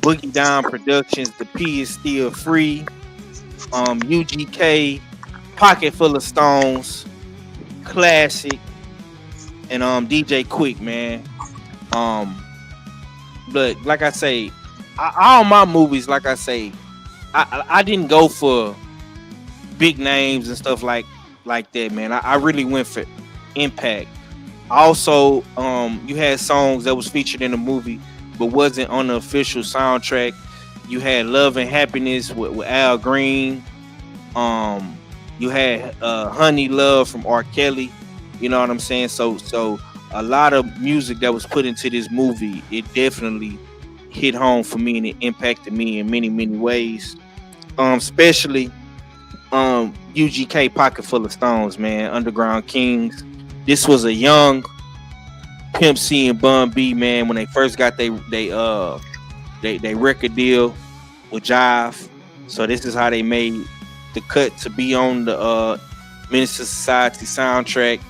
Boogie Down Productions, The P Is Still Free, UGK, Pocket Full of Stones, Classic, and DJ Quick, man. But like I say, all my movies, like I say, I didn't go for big names and stuff like that, man. I really went for impact. Also, you had songs that was featured in the movie but wasn't on the official soundtrack. You had Love and Happiness with Al Green. You had Honey Love from R. Kelly. You know what I'm saying? So a lot of music that was put into this movie, it definitely hit home for me and it impacted me in many, many ways. Especially UGK, Pocket Full of Stones, man. Underground Kings. This was a young Pimp C and Bun B, man, when they first got they record deal with Jive. So this is how they made the cut to be on the Menace to Society soundtrack.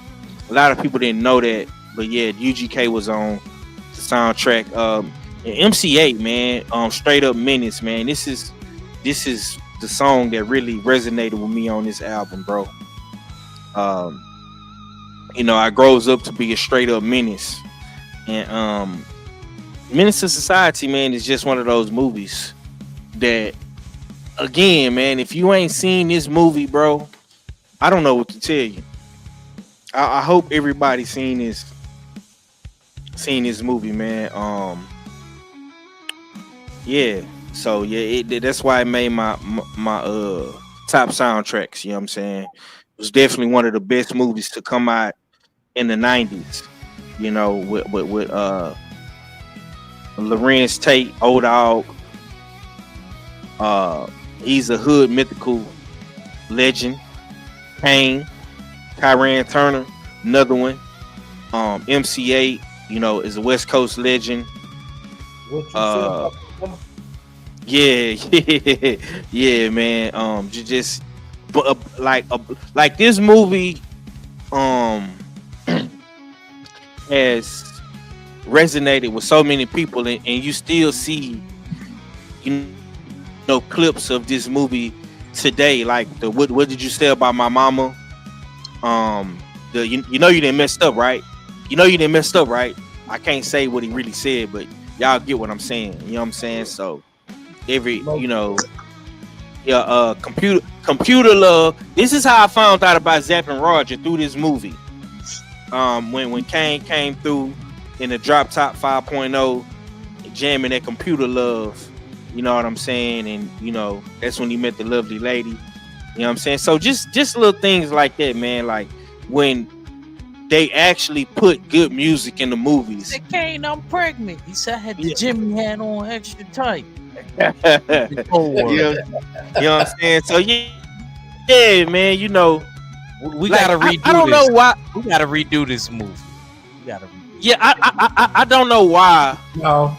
A lot of people didn't know that, but yeah, UGK was on the soundtrack. And MC8, man, straight up menace, man. This is the song that really resonated with me on this album, bro. I grows up to be a straight up menace. And Menace to Society, man, is just one of those movies that, again, man, if you ain't seen this movie, bro, I don't know what to tell you. I hope everybody seen this movie, man. Yeah. So yeah, that's why it made my top soundtracks. You know what I'm saying? It was definitely one of the best movies to come out in the '90s. With Lorenz Tate, Old Dog. He's a hood mythical legend. Kane, Kyran Turner, another one. MC8, is a West Coast legend. What you said? Yeah, man. Like this movie, has resonated with so many people, and you still see, clips of this movie today. Like what did you say about my mama? You didn't messed up, right? You didn't messed up, right? I can't say what he really said, but y'all get what I'm saying. You know what I'm saying? So computer love. This is how I found out about Zapp and Roger, through this movie. When Kane came through in the Drop Top 5.0, jamming that Computer Love, you know what I'm saying? And that's when he met the lovely lady. You know what I'm saying? So just little things like that, man. Like when they actually put good music in the movies. He said, Kane, I'm pregnant. He said I had the Jimmy hat on extra tight. You know what I'm saying? So yeah, man, we gotta redo I don't know why. We gotta redo this movie. We gotta redo it. Yeah, I don't know why. No.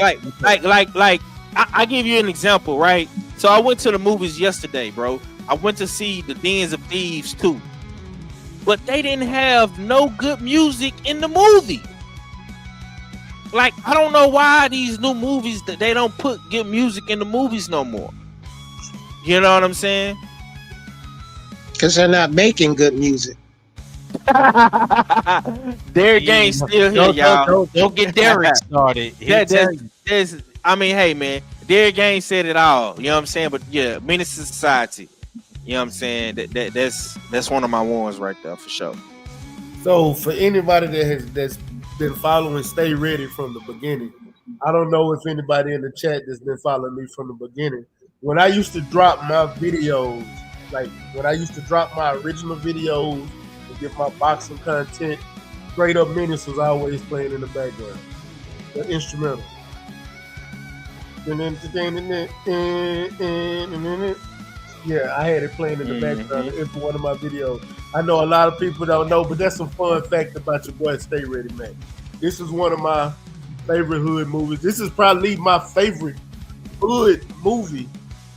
Like I give you an example, right? So I went to the movies yesterday, bro. I went to see The Dens of Thieves 2. But they didn't have no good music in the movie. Like, I don't know why these new movies that they don't put good music in the movies no more. You know what I'm saying? Because they're not making good music. Derek Gang still here, y'all. Don't get Derek started. I mean, hey, man, Derek Gang said it all. You know what I'm saying? But yeah, Menace to Society. You know what I'm saying? That's one of my ones right there for sure. So for anybody that's been following Stay Ready from the beginning, I don't know if anybody in the chat that's been following me from the beginning. When I used to drop my videos, like when I used to drop my original videos and get my boxing content, Straight Up Menace was always playing in the background, the instrumental. Yeah, I had it playing in the background for one of my videos. I know a lot of people don't know, but that's some fun fact about your boy Stay Ready, man. This is one of my favorite hood movies. This is probably my favorite hood movie,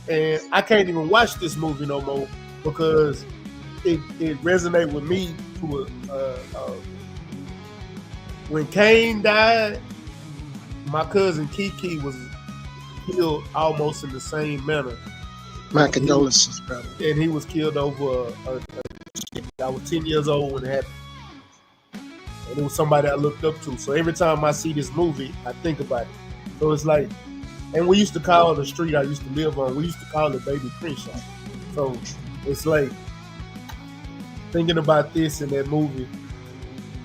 and I can't even watch this movie no more because it resonates with me. When Kane died, my cousin Kiki was killed almost in the same manner. My condolences, brother. And he was killed over I was 10 years old when it happened. And it was somebody I looked up to. So every time I see this movie, I think about it. So it's like, and we used to call the street I used to live on, we used to call it Baby Crenshaw. So it's like thinking about this in that movie.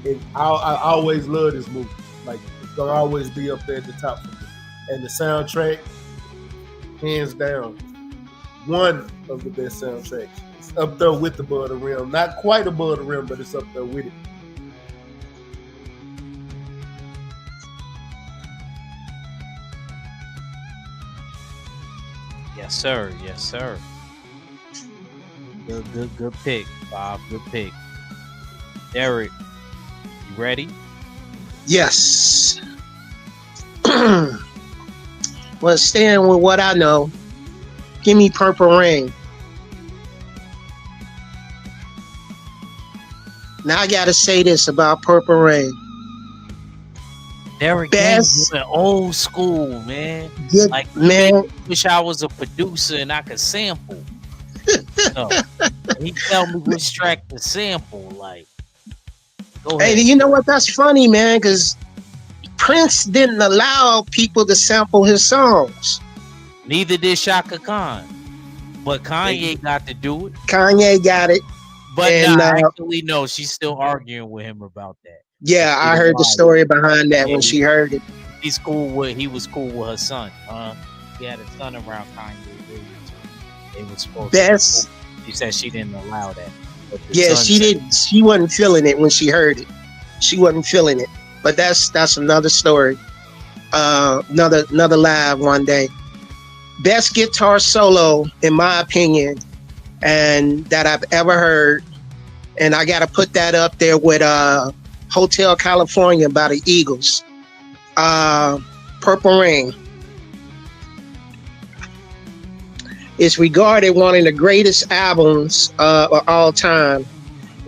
And I always love this movie. Like, it's going to always be up there at the top for me. And the soundtrack, hands down, one of the best soundtracks. It's up there with Above the Rim. Not quite Above the Rim, but it's up there with it. Yes, sir. Yes, sir. Good pick, Bob. Good pick. Derek, you ready? Yes. Well, staying with what I know, give me Purple Rain. Now I gotta say this about Purple Rain. Derek Best- Gaines was old school, man. Good, Like, man. wish I was a producer and I could sample. No. He tell me which track to sample. Like, Go Hey, ahead. you know what? That's funny, man, because Prince didn't allow people to sample his songs. Neither did Shaka Khan, but Kanye got to do it. Kanye got it, But and actually, no, she's still arguing with him about that. And yeah, she I didn't heard the like it. story behind that Yeah, when she heard it. he was cool with her son. He had a son around Kanye. They was supposed to be Best, cool. She said she didn't allow that. But the yeah, son she said- didn't. She wasn't feeling it when she heard it. She wasn't feeling it. But that's another story. Another live one day. Best guitar solo, in my opinion, and that I've ever heard. And I got to put that up there with Hotel California by the Eagles. Purple Rain. It's regarded one of the greatest albums of all time.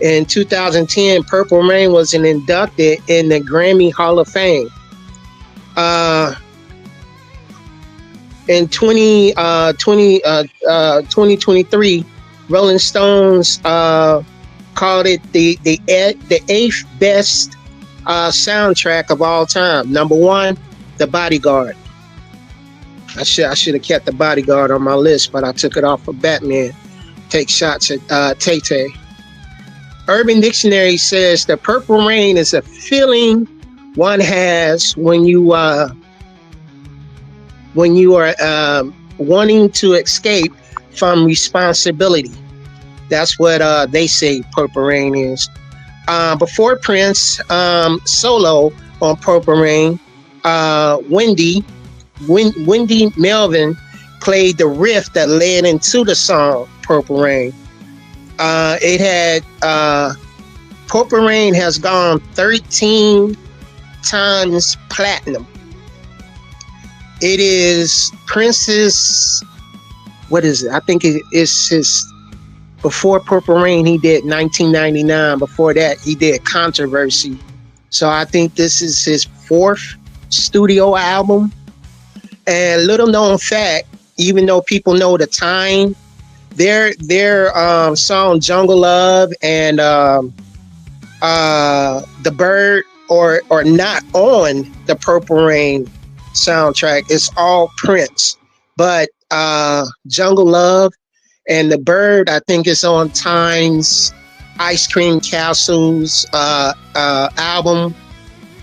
In 2010, Purple Rain was inducted in the Grammy Hall of Fame. In 2023, Rolling Stones called it the eighth best soundtrack of all time. Number one, The Bodyguard. I should have kept The Bodyguard on my list, but I took it off for Batman. Take shots at Tay-Tay. Urban Dictionary says the purple rain is a feeling one has when you are wanting to escape from responsibility. That's what they say Purple Rain is. Before Prince solo on Purple Rain, Wendy Melvin played the riff that led into the song Purple Rain. It had Purple Rain has gone 13 times platinum. It is Prince's, what is it? I think it is his, before Purple Rain, he did 1999. Before that, he did Controversy. So I think this is his fourth studio album. And little known fact, even though people know the time, their song Jungle Love and The Bird are not on the Purple Rain soundtrack. It's all Prince. But Jungle Love and The Bird, I think it's on Time's Ice Cream Castle's album.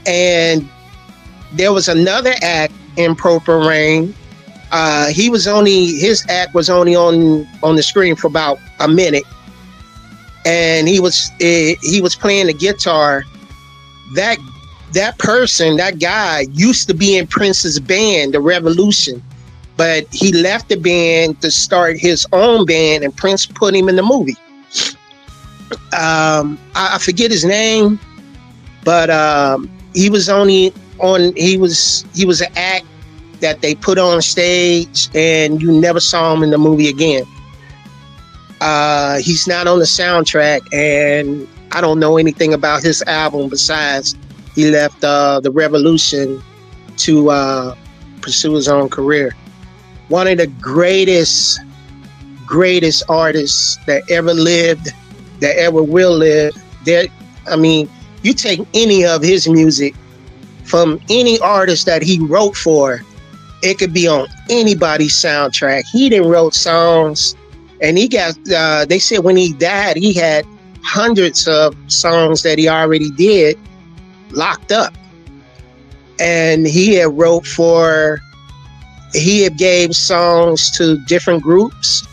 And there was another act in Purple Rain. His act was only on the screen for about a minute, and he was playing the guitar. That guy used to be in Prince's band, The Revolution, but he left the band to start his own band, and Prince put him in the movie. I forget his name, but he was an act that they put on stage, and you never saw him in the movie again. He's not on the soundtrack, and I don't know anything about his album besides he left The Revolution to pursue his own career. One of the greatest artists that ever lived, that ever will live. You take any of his music from any artist that he wrote for, it could be on anybody's soundtrack. He done wrote songs, and he got, they said when he died, he had hundreds of songs that he already did locked up. And he had gave songs to different groups.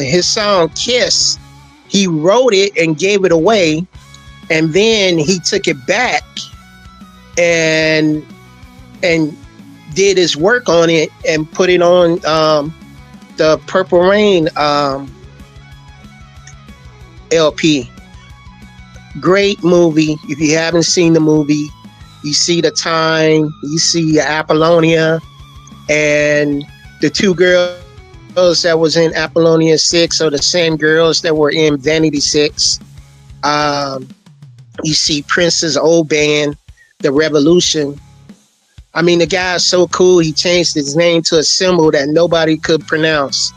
His song Kiss, he wrote it and gave it away, and then he took it back and did his work on it and put it on the Purple Rain LP. Great movie. If you haven't seen the movie, you see the time, you see Apollonia, and the two girls that was in Apollonia 6 are the same girls that were in Vanity 6. You see Prince's old band, The Revolution. I mean, the guy is so cool, he changed his name to a symbol that nobody could pronounce.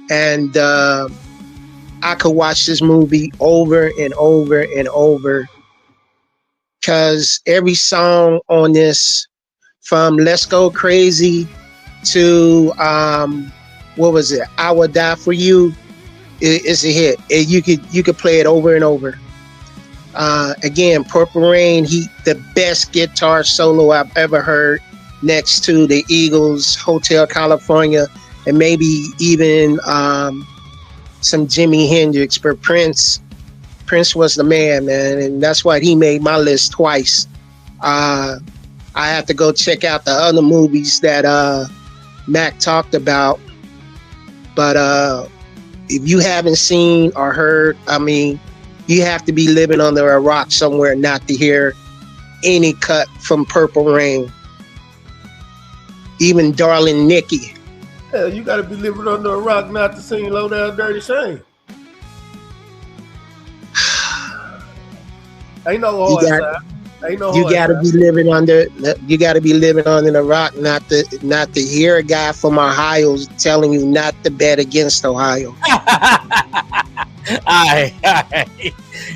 And I could watch this movie over and over and over because every song on this, from "Let's Go Crazy" to what was it? "I Will Die for You," it's a hit. You could play it over and over. Again, Purple Rain, the best guitar solo I've ever heard, next to the Eagles' "Hotel California," and maybe even some Jimi Hendrix. But Prince was the man, and that's why he made my list twice. I have to go check out the other movies that Mac talked about, but if you haven't seen or heard, I mean, you have to be living under a rock somewhere not to hear any cut from Purple Rain. Even Darling Nikki. Hell, you gotta be living under a rock not to sing Low Down Dirty Shame. Ain't no hard side. Ain't no hard You gotta side. be living under. You gotta be living under the rock not to hear a guy from Ohio telling you not to bet against Ohio. Aye.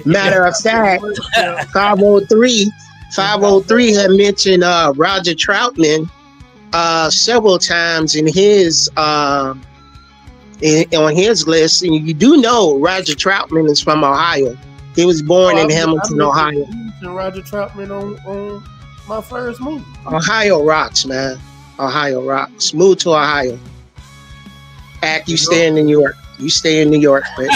Matter of fact, 503 had mentioned Roger Troutman several times in his on his list, and you do know Roger Troutman is from Ohio. He was born in Hamilton, Ohio. Roger Troutman on my first movie. Ohio rocks, man. Ohio rocks. Move to Ohio. Act, you stay in New York. You stay in New York, man.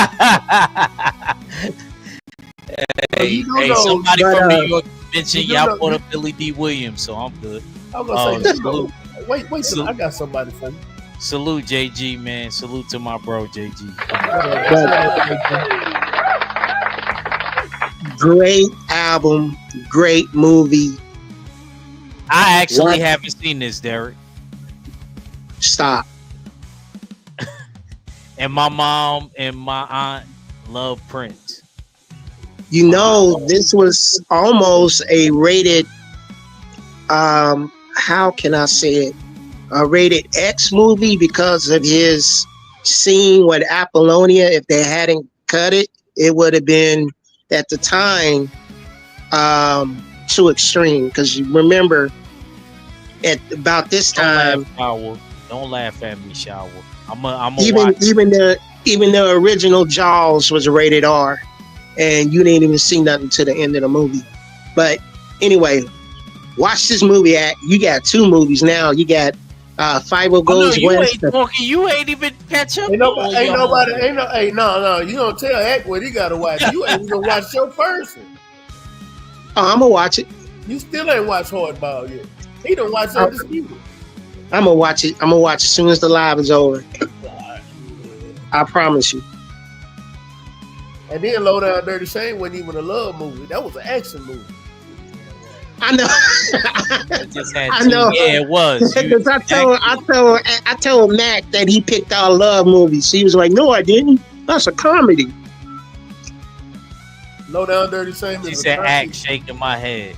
Hey, somebody from New York mentioned y'all brought up Billy D. Williams, so I'm good. I was gonna say, salute. Wait, I got somebody for you. Salute JG, man. Salute to my bro JG. Great album, great movie. I actually haven't seen this, Derek. Stop. And my mom and my aunt love Prince. You know, this was almost a rated, how can I say it? A rated X movie because of his scene with Apollonia. If they hadn't cut it, it would have been, at the time, too extreme. Because you remember, at about this time, don't laugh at me, Shower. I'm even the original Jaws was rated R, and you didn't even see nothing to the end of the movie. But anyway, watch this movie. You got two movies now. You got Five Goes West. You ain't even catch up. No. You don't tell Act what he gotta watch. You ain't gonna watch your person. Oh, I'm gonna watch it. You still ain't watched Hardball yet. He don't watch Undisputed. I'm gonna watch it. I'm gonna watch as soon as the live is over. I promise you. And then Low Down Dirty Shame wasn't even a love movie. That was an action movie. I know. I know. Yeah, it was. Because I told Mac that he picked our love movies. He was like, "No, I didn't. That's a comedy." Low Down Dirty Shame. He said, "Act," shaking my head,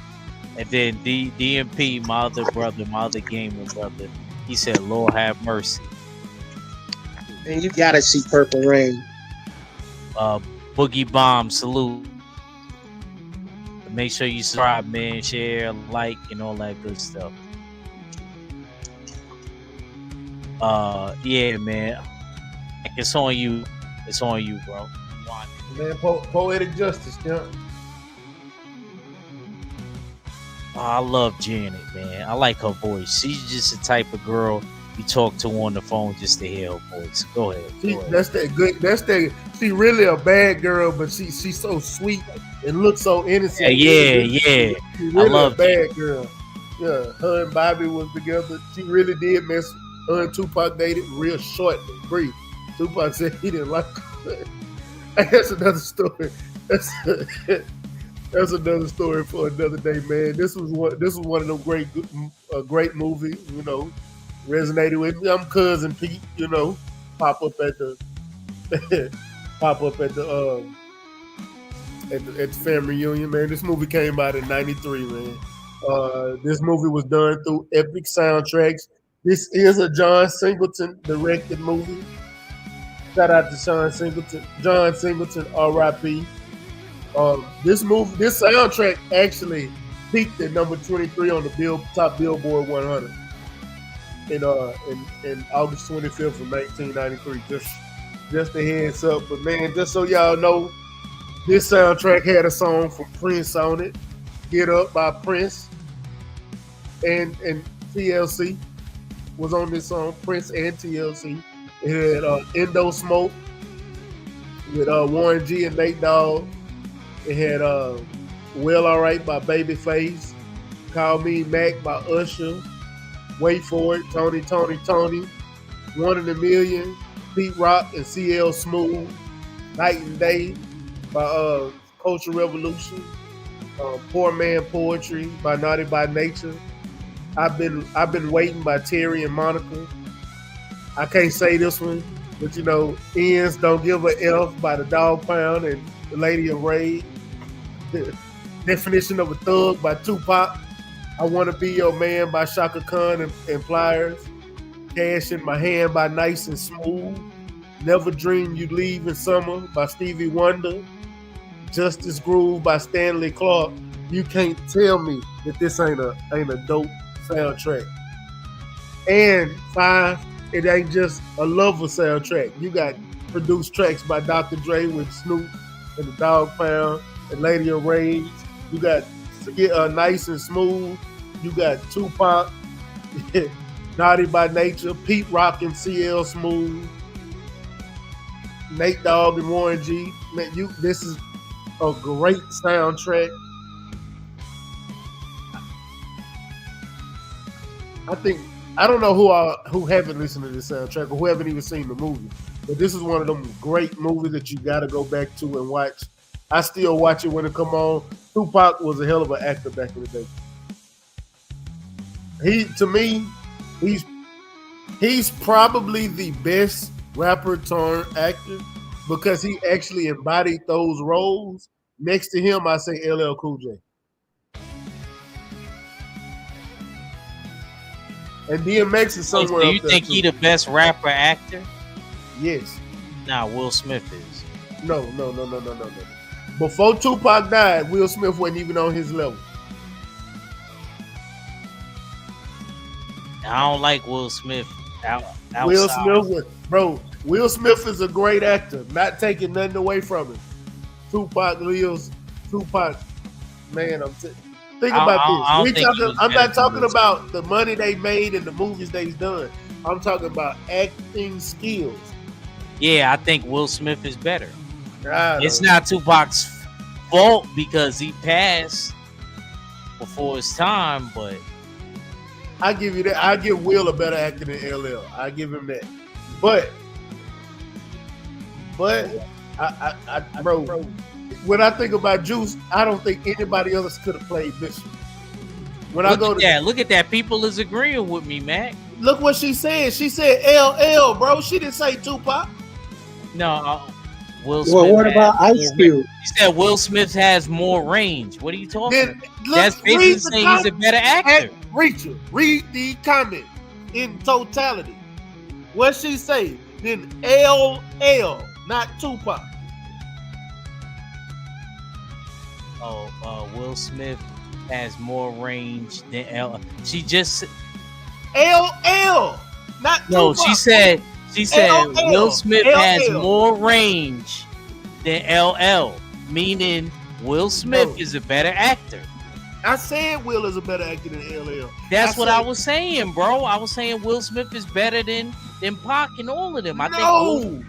and then DMP, my other brother, my other gamer brother, he said, "Lord have mercy." And you gotta see Purple Rain. Boogie Bomb, salute. Make sure you subscribe, man, share, like, and all that good stuff. Yeah, man. It's on you. It's on you, bro. Man, Poetic Justice, yeah. Oh, I love Janet, man. I like her voice. She's just the type of girl you talk to on the phone just to hear her voice. Go ahead. That's that good. She really a bad girl, but she's so sweet and looks so innocent. Yeah. She really I love a bad girl. Yeah, her and Bobby was together. She really did mess. Her and Tupac dated real short and brief. Tupac said he didn't like her. That's another story. That's another story for another day, man. This was one of them great movies. You know, resonated with me. I'm Cousin Pete. You know, pop up at the family reunion, man. This movie came out in '93, man. This movie was done through Epic Soundtracks. This is a John Singleton directed movie. Shout out to John Singleton, R.I.P. This soundtrack actually peaked at number 23 on the top Billboard 100 in August 25th of 1993. Just a heads up, but man, just so y'all know, this soundtrack had a song from Prince on it, "Get Up" by Prince, and TLC was on this song. Prince and TLC. It had Endo Smoke with Warren G and Nate Dogg. It had "Well Alright" by Babyface, "Call Me Mac" by Usher, "Wait For It," Tony, "One in a Million," Pete Rock and CL Smooth, "Night and Day" by Culture Revolution, "Poor Man Poetry" by Naughty by Nature, I've been waiting by Terry and Monica. I can't say this one, but you know, Ends Don't Give a F by the Dog Pound and the Lady of Rage. The Definition of a Thug by Tupac. I Want to Be Your Man by Shaka Khan and Pliers. Cash in My Hand by Nice and Smooth. Never Dreamed You'd Leave in Summer by Stevie Wonder. Justice Groove by Stanley Clark. You can't tell me that this ain't a dope soundtrack. And 5, it ain't just a lover soundtrack. You got produced tracks by Dr. Dre with Snoop and the Dog Pound and Lady of Rage. You got Nice and Smooth. You got Tupac, Naughty by Nature, Pete Rock and CL Smooth, Nate Dogg and Warren G. Man, this is a great soundtrack. I don't know who haven't listened to this soundtrack or who haven't even seen the movie, but this is one of them great movies that you got to go back to and watch. I still watch it when it come on. Tupac was a hell of an actor back in the day. He's probably the best rapper turned actor because he actually embodied those roles. Next to him, I say LL Cool J. And DMX is somewhere Do you up there think too. he the best rapper actor? Yes. Nah, Will Smith is. No. Before Tupac died, Will Smith wasn't even on his level. I don't like Will Smith outside. Will Smith is a great actor, not taking nothing away from him. Tupac, man, think about this. I'm not talking about the money they made and the movies they've done. I'm talking about acting skills. Yeah, I think Will Smith is better. It's not Tupac's fault because he passed before his time, but I give you that. I give Will a better actor than LL. I give him that. But bro, when I think about Juice, I don't think anybody else could have played Bishop. When look at that. People is agreeing with me, Mac. Look what she said. She said LL, bro. She didn't say Tupac. No, Will Smith. Well, what about Ice Cube? She said Will Smith has more range. What are you talking about? That's basically saying he's a better actor. Read the comment in totality. What she say? Then LL, not Tupac. Will Smith has more range than LL. She just LL, not Tupac. No, she said LL. Will Smith LL. has more range than LL, meaning Will Smith is a better actor. I said Will is a better actor than LL. That's what I was saying, bro. I was saying Will Smith is better than Pac and all of them. No.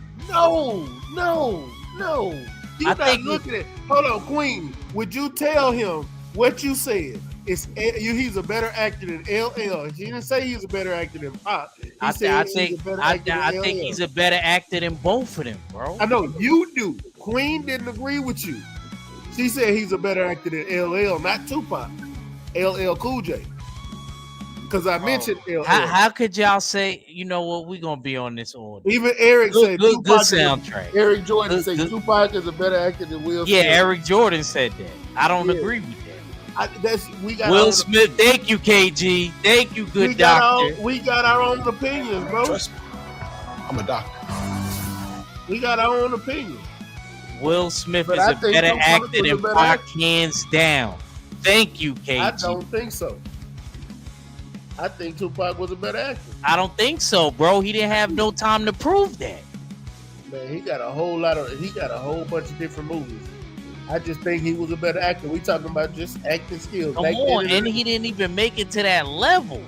You're not looking at. Hold on, Queen. Would you tell him what you said? He's a better actor than LL. He didn't say he's a better actor than Pac. I think he's a better actor than both of them, bro. I know you do. Queen didn't agree with you. She said he's a better actor than LL, not Tupac. LL Cool J. Because I mentioned LL. How could y'all say, you know what, we're going to be on this order? Even Eric said good Tupac. soundtrack. Eric Jordan said Tupac is a better actor than Will Smith. Yeah, Eric Jordan said that. I don't agree with that. Will Smith, thank you, KG. Thank you, good doctor. We got our own opinions, bro. Trust me. I'm a doctor. We got our own opinions. Will Smith is a better actor than Pac, hands down. Thank you, I KG. don't think so. I think Tupac was a better actor. I don't think so, bro. He didn't have no time to prove that. Man, he got a whole bunch of different movies. I just think he was a better actor. We talking about just acting skills. Come Back on, then, and he didn't even make it to that level.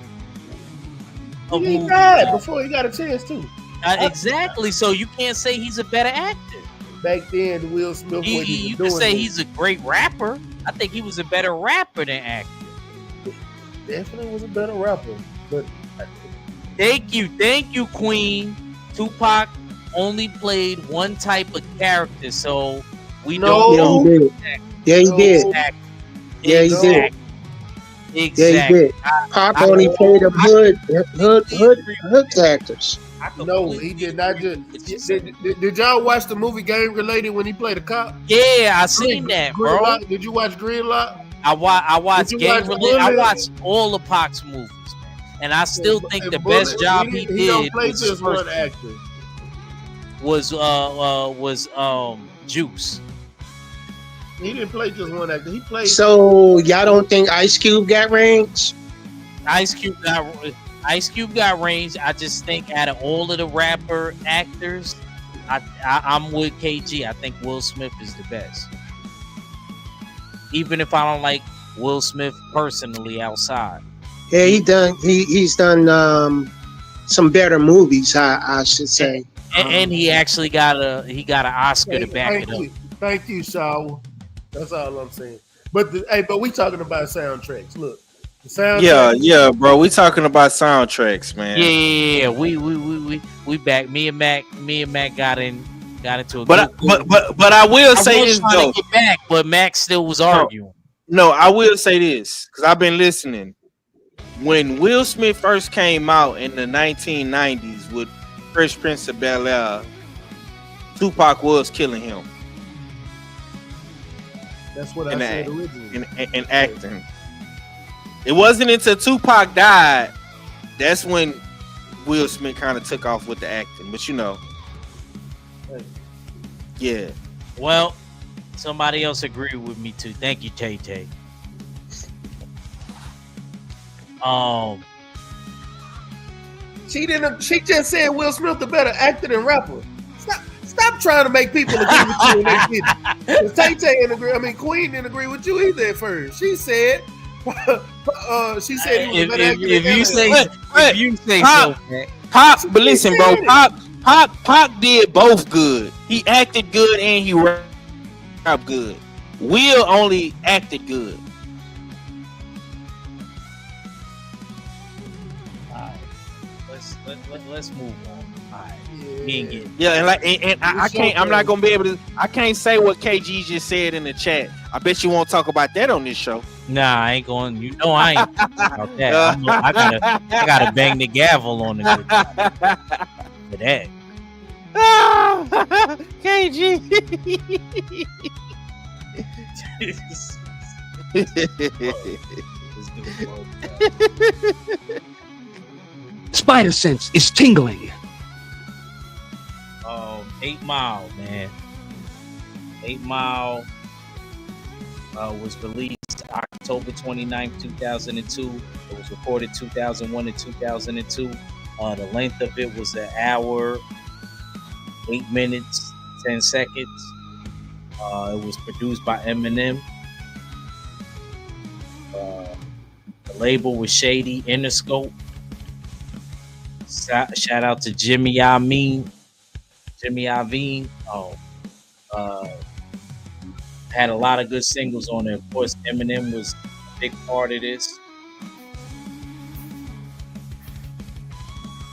Of he movie. died before he got a chance to. Exactly. So you can't say he's a better actor. Back then, Will Smith wasn't even You doing can say it. he's a great rapper. I think he was a better rapper than actor. Definitely was a better rapper, but Thank you, Queen. Tupac only played one type of character, so we No. don't Yeah, he know. did. Yeah, he did. Exactly. Yeah, he did. Exactly. Yeah, he did. Pop only played them hood actors. no, he did not. Did y'all watch the movie Game Related when he played a cop? Yeah, I seen that, bro. Gridlock? Did you watch Gridlock? I watched Did you Game watch Related. I Bullet? watched all of Pac's movies, man, and I still think the best job he He don't did play was his just one first actor. was Juice. He didn't play just one actor. He played. So y'all don't think Ice Cube got range? Ice Cube got range. I just think out of all of the rapper actors, I'm with KG. I think Will Smith is the best. Even if I don't like Will Smith personally outside. Yeah, he's done some better movies, I should say. And he actually got an Oscar to back it up. Thank you, Shaw. That's all I'm saying. But we talking about soundtracks. Look, the soundtrack. Yeah, bro. We talking about soundtracks, man. Yeah. We back. Me and Mac got into a. But I will say this though. To get back, but Mac still was arguing. No, I will say this because I've been listening. When Will Smith first came out in the 1990s with Fresh Prince of Bel-Air, Tupac was killing him. That's what I said originally. In acting. It wasn't until Tupac died that's when Will Smith kind of took off with the acting. But you know, yeah. Well, somebody else agreed with me too. Thank you, Tay Tay. She just said Will Smith the better actor than rapper. Stop trying to make people agree with you when they did. Tay-Tay didn't agree. I mean, Queen didn't agree with you either at first. She said he was a better actor. If you say Pop, so, man. Pop, but listen, bro, Pop did both good. He acted good and he rapped good. Will only acted good. Let's move on. All right. Yeah, and I can't. I'm not gonna be able to. I can't say what KG just said in the chat. I bet you won't talk about that on this show. Nah, I ain't going. You know I ain't about that. I gotta bang the gavel on it for that. KG. Spider sense is tingling. 8 Mile, man. 8 Mile was released October 29th, 2002. It was recorded 2001 and 2002. The length of it was 1 hour, 8 minutes, 10 seconds. It was produced by Eminem. The label was Shady Interscope. Shout out to Jimmy Iovine. Had a lot of good singles on it. Of course, Eminem was a big part of this.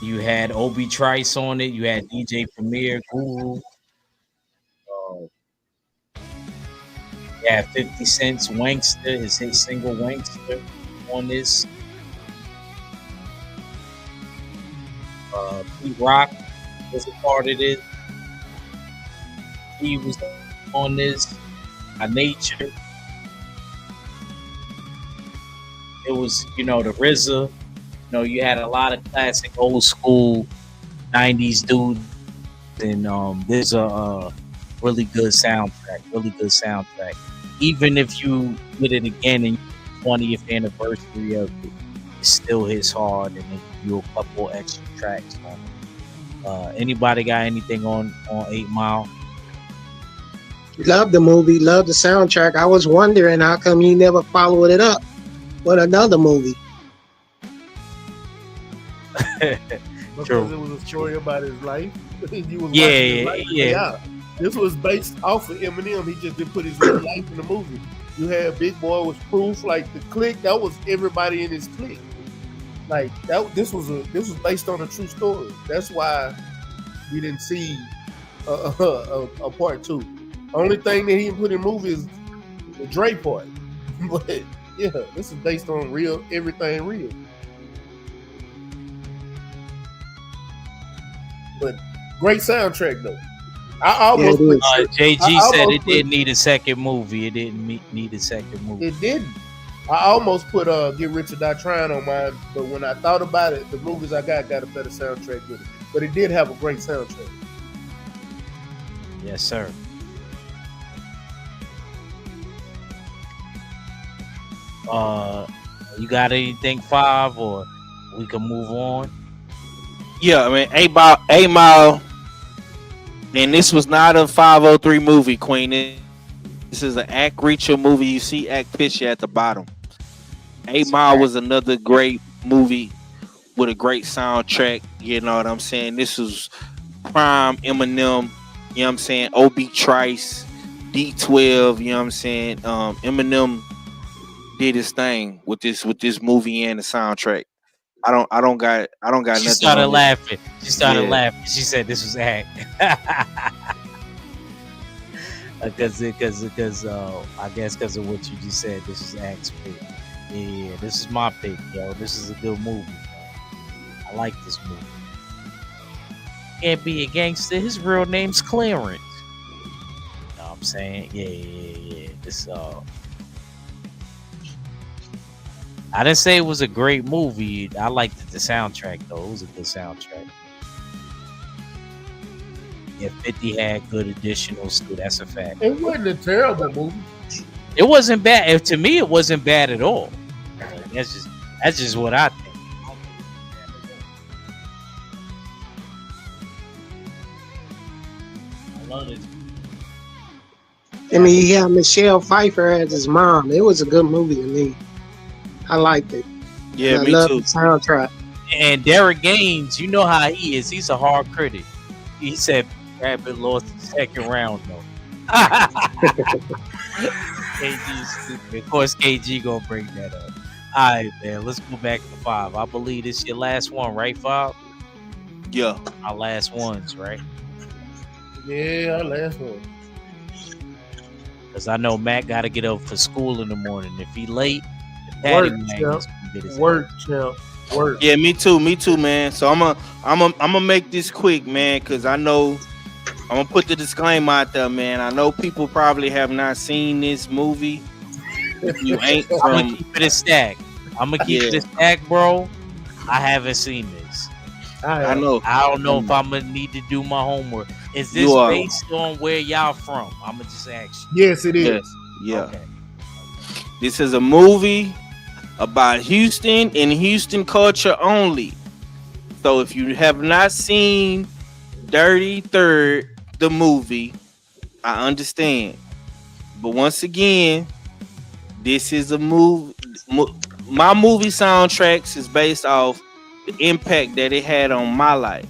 You had Obi Trice on it. You had DJ Premier, Guru. You had 50 Cent's Wankster, his hit single Wankster on this. Pete Rock was a part of it. He was on this. Nature. It was, the RZA. You had a lot of classic old school 90s dudes. And there's a really good soundtrack. Even if you did it again and 20th anniversary of it. It still hits hard, and they do a couple extra tracks on it. Anybody got anything on 8 Mile? Love the movie, love the soundtrack. I was wondering how come you never followed it up with another movie. Because it was a story about his life. You was watching his Yeah, life play yeah. out. This was based off of Eminem. He just didn't put his real life in the movie. You had Big Boy was proof, like the clique. That was everybody in his clique. Like that. This was based on a true story. That's why we didn't see a part 2. Only thing that he didn't put in the movie is the Dre part. But yeah, this is based on real, everything real. But great soundtrack though. I almost Yeah, it put, JG I said almost it didn't need a second movie. It didn't need a second movie. it didn't. I almost put Get Rich or Die Trying on mine, but when I thought about it, the movies I got a better soundtrack with it. But it did have a great soundtrack. Yes, sir. You got anything, Five, or we can move on? Yeah, I mean, 8 Mile, and this was not a 503 movie, Queen. This is an Act Reacher movie. You see Act Picture at the bottom. 8 Mile was another great movie with a great soundtrack. You know what I'm saying? This was prime Eminem. You know what I'm saying? OB Trice, D12. You know what I'm saying? Eminem did his thing with this movie and the soundtrack. I don't got She nothing. started on it. laughing. She started Yeah. laughing. She said this was act. Because I guess because of what you just said, this is Act's pick. Yeah, this is my pick, yo. This is a good movie, man. I like this movie. Can't be a gangster. His real name's Clarence. You know what I'm saying? Yeah. This I didn't say it was a great movie. I liked the soundtrack though. It was a good soundtrack. Yeah, 50 had good additionals too. That's a fact. It wasn't a terrible movie. It wasn't bad. To me, it wasn't bad at all. Like, that's just what I think. I love this. I mean, he had Michelle Pfeiffer as his mom. It was a good movie to me. I liked it. Yeah, And I me love too. the soundtrack. And Derek Gaines, you know how he is. He's a hard critic. He said Rabbit lost the second round though. KG's stupid. Of course, KG gonna bring that up. All right, man. Let's go back to 5. I believe this your last one, right, 5? Yeah. Our last ones, right? Yeah, last one. Because I know Matt got to get up for school in the morning. If he late, the Patty Work, man champ. is gonna get his Work, champ. Work. Yeah, me too, man. So I'm gonna make this quick, man, because I know I'm gonna put the disclaimer out there, man. I know people probably have not seen this movie. If you ain't I'm gonna from, keep it a stack. I'm gonna keep it a stack, bro. I haven't seen this. I know. I don't know if I'm gonna need to do my homework. Is this You are. based on where y'all from? I'm gonna just ask you. Yes, it is. Yeah. Okay. This is a movie about Houston and Houston culture only. So if you have not seen Dirty Third, the movie, I understand. But once again, this is a movie. My movie soundtracks is based off the impact that it had on my life.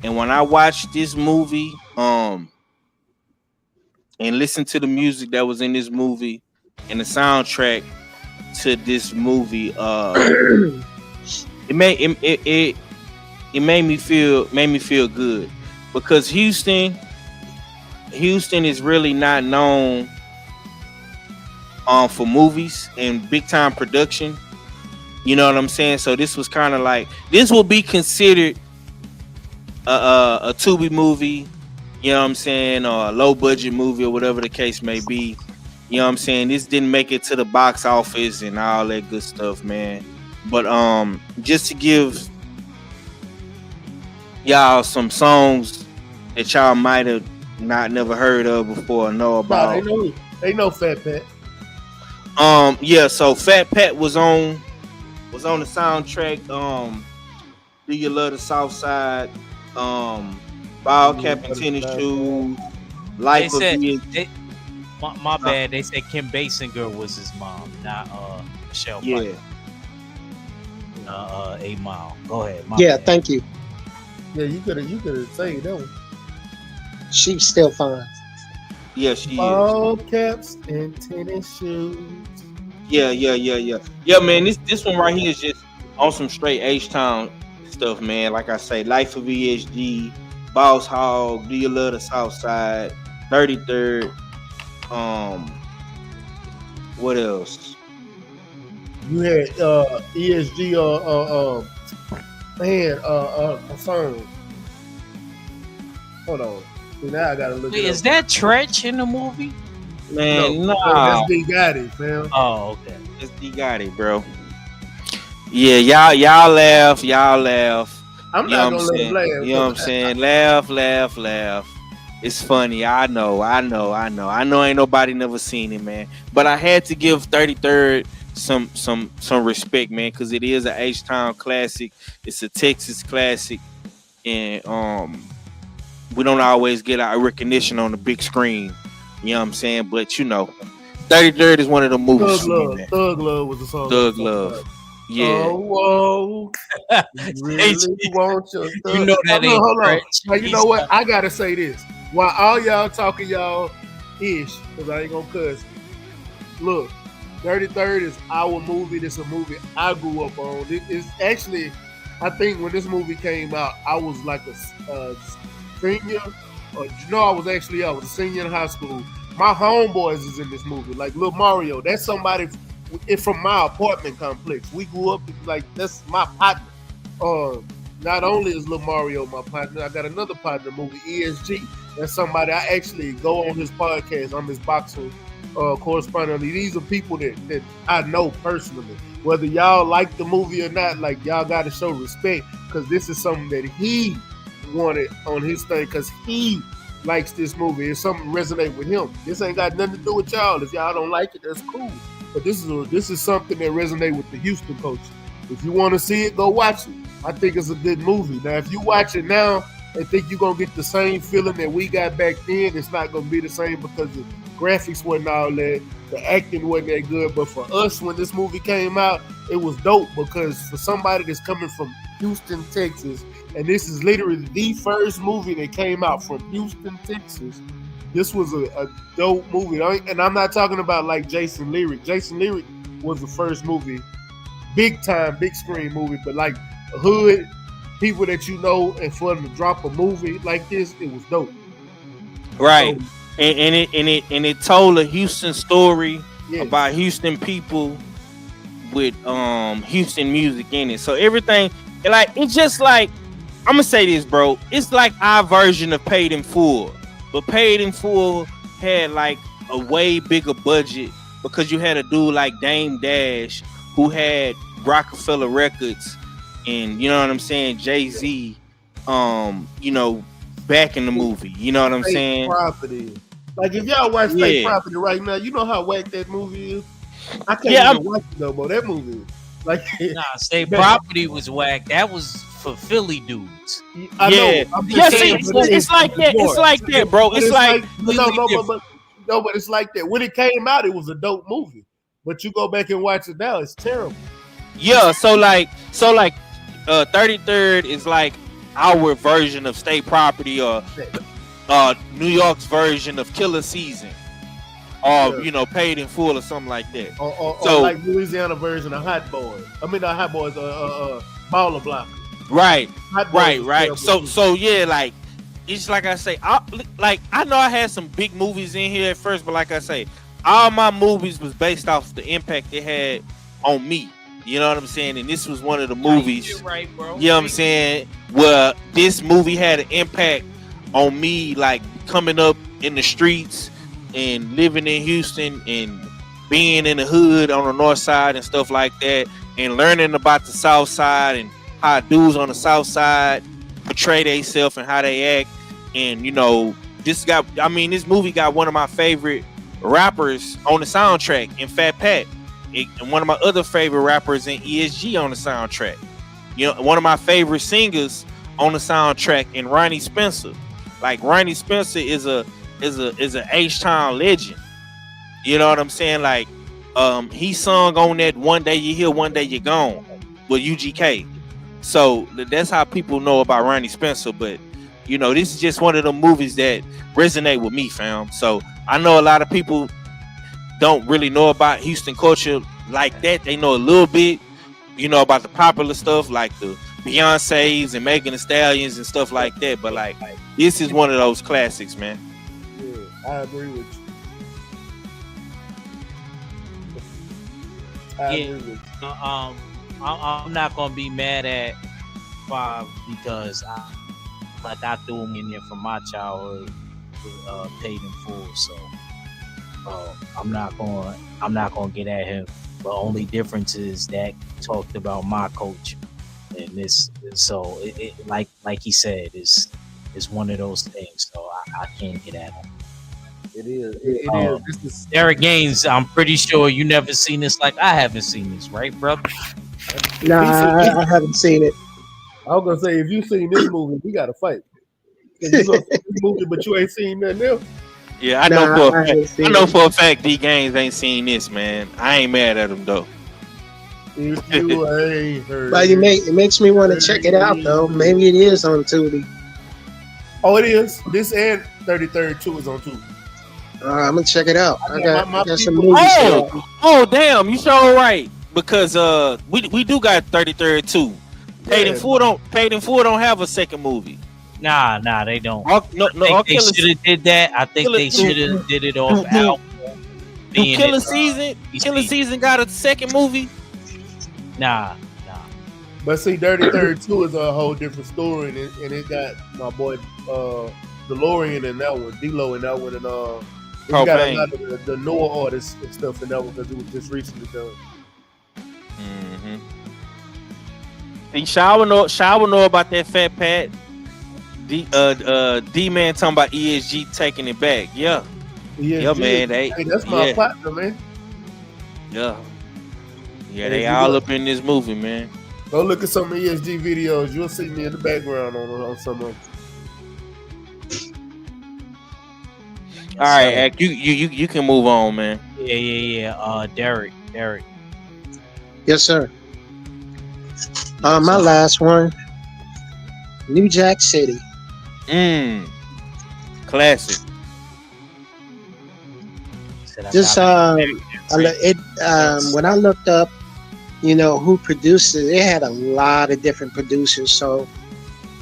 And when I watched this movie, and listened to the music that was in this movie and the soundtrack to this movie, it made me feel good, because Houston is really not known for movies and big time production. You know what I'm saying? So this was kind of like, this will be considered a Tubi movie, you know what I'm saying, or a low budget movie, or whatever the case may be. You know what I'm saying? This didn't make it to the box office and all that good stuff, man. But just to give y'all some songs that y'all might have never heard of before or know about. They know Fat Pat. Yeah, so Fat Pat was on the soundtrack. Do You Love the South Side? Ball cap and tennis shoes. They Life of said VH. my bad. They said Kim Basinger was his mom, not Michelle Yeah. Pfeiffer. A Mile. Go ahead. My Yeah, bad. thank you. Yeah, you could have saved that one. She's still fine. Yeah, she is. Ball caps and tennis shoes. Yeah. Yeah, man, this one right here is just on some straight H-Town stuff, man. Like I say, Life of VHG, Boss Hog, Do You Love the South Side, 33rd. What else? You had ESG concern. Hold on. See, now I gotta look Wait, it is up. that Tretch in the movie? Man, No, nah. that's D Gotti, fam. Oh, okay. It's D Gotti, bro. Yeah, y'all laugh. I'm You not know gonna what I'm let him saying? laugh. You know what I'm saying? Laugh. It's funny. I know. Ain't nobody never seen it, man. But I had to give 33rd some respect, man, because it is an H-Town classic. It's a Texas classic, and we don't always get our recognition on the big screen. You know what I'm saying? But 33rd is one of the movies Thug for me, Love. man. Thug Love was the song. Thug Love. Yeah. Oh, whoa. You really want your thug. You know that ain't hold on. Tretch. Now, you know what? I gotta say this. While all y'all talking y'all ish, because I ain't gonna cuss. Look, 33rd is our movie. This is a movie I grew up on. It's actually, I think when this movie came out, I was like a senior. I was a senior in high school. My homeboys is in this movie, like Lil Mario. That's somebody from my apartment complex. We grew up like that's my partner. Not only is Lil Mario my partner, I got another partner movie, ESG. That's somebody I actually go on his podcast. I'm his boxing correspondent. These are people that I know personally. Whether y'all like the movie or not, like y'all got to show respect because this is something that he wanted on his thing because he likes this movie. It's something resonate with him. This ain't got nothing to do with y'all. If y'all don't like it, that's cool. But this is something that resonate with the Houston culture. If you want to see it, go watch it. I think it's a good movie. Now, if you watch it now and think you're going to get the same feeling that we got back then, it's not going to be the same because the graphics wasn't all that, the acting wasn't that good. But for us, when this movie came out, it was dope because for somebody that's coming from Houston, Texas, and this is literally the first movie that came out from Houston, Texas, this was a dope movie. And I'm not talking about like Jason Lyric. Jason Lyric was the first movie, big time, big screen movie, but like hood people that you know, and for them to drop a movie like this, it was dope. Right. So, And it told a Houston story yes. about Houston people with Houston music in it. So everything, it's just like, I'm gonna say this, bro. It's like our version of Paid in Full, but Paid in Full had like a way bigger budget because you had a dude like Dame Dash who had Rockefeller Records and you know what I'm saying, Jay-Z, back in the movie. You know what I'm State saying? Property. Like if y'all watch State Property right now, you know how whack that movie is. I can't even watch it no more. That movie, like, State Property was whack. That was for Philly dudes. I know. I'm just saying, it's like that. It's like that, bro. It's like but it's like that. When it came out, it was a dope movie. But you go back and watch it now, it's terrible. Yeah. So 33rd is like our version of State Property or New York's version of Killer Season. Or Paid in Full or something like that. Or like Louisiana version of Hot Boys. I mean, not Hot Boys, Baller Blocker. Right. Right. So yeah, like it's like I say, I know I had some big movies in here at first, but like I say, all my movies was based off the impact it had on me. You know what I'm saying? And this was one of the movies. Right, bro. You know what I'm saying? Where this movie had an impact on me, like coming up in the streets and living in Houston and being in the hood on the north side and stuff like that, and learning about the south side and how dudes on the south side portray themselves and how they act. And this movie got one of my favorite rappers on the soundtrack in Fat Pat. And one of my other favorite rappers in ESG on the soundtrack. You know, one of my favorite singers on the soundtrack in Ronnie Spencer. Like Ronnie Spencer is a H-Town legend. You know what I'm saying? Like he sung on that One Day You Here, One Day You're Gone with UGK. So that's how people know about Ronnie Spencer. But you know, this is just one of the movies that resonate with me, fam. So I know a lot of people don't really know about Houston culture like that. They know a little bit, you know, about the popular stuff like the Beyonce's and Megan Thee Stallions and stuff like that. But like, this is one of those classics, man. Yeah, I agree with you. I agree with you. I'm not gonna be mad at 5 because I threw him in there from my childhood, Paid in Full. So I'm not gonna get at him. The only difference is that talked about my coach, and this. So it like he said, is one of those things. So I can't get at him. It is. It is. This is Derek Gaines, I'm pretty sure you never seen this like I haven't seen this, right, brother? Nah, I haven't seen it. I was gonna say, if you seen this movie, we gotta fight. If you gonna see this movie, but you ain't seen nothing else. Yeah, I know for a fact D Gaines ain't seen this, man. I ain't mad at him though. If you ain't heard, But it makes me want to check it out though. Maybe it is on Tubi. Oh, it is. This and 33rd 2 is on Tubi. I'm gonna check it out. I got some people- movies. Oh, damn! You sure right because we do got 33rd too. Paid in Full don't have a second movie. Nah, they don't. No, I think they should have did that. I think they should have did it off album. Killer Season got a second movie. Nah. But see, 33rd 2 is a whole different story, and it got my boy DeLorean in that one, D-Lo in that one, and it's got a lot of the newer artists and stuff in that one because it was just recently done. Mm-hmm. See, Shaw know about that Fat Pat. D-Man talking about ESG taking it back. Yeah, man. That's my partner, man. Yeah, they all up in this movie, man. Go look at some ESG videos. You'll see me in the background on some of them. All right, Ak, you can move on, man. Yeah. Derek. Yes, sir. My last one, New Jack City. Classic. Just when I looked up, you know, who produced it, it had a lot of different producers. So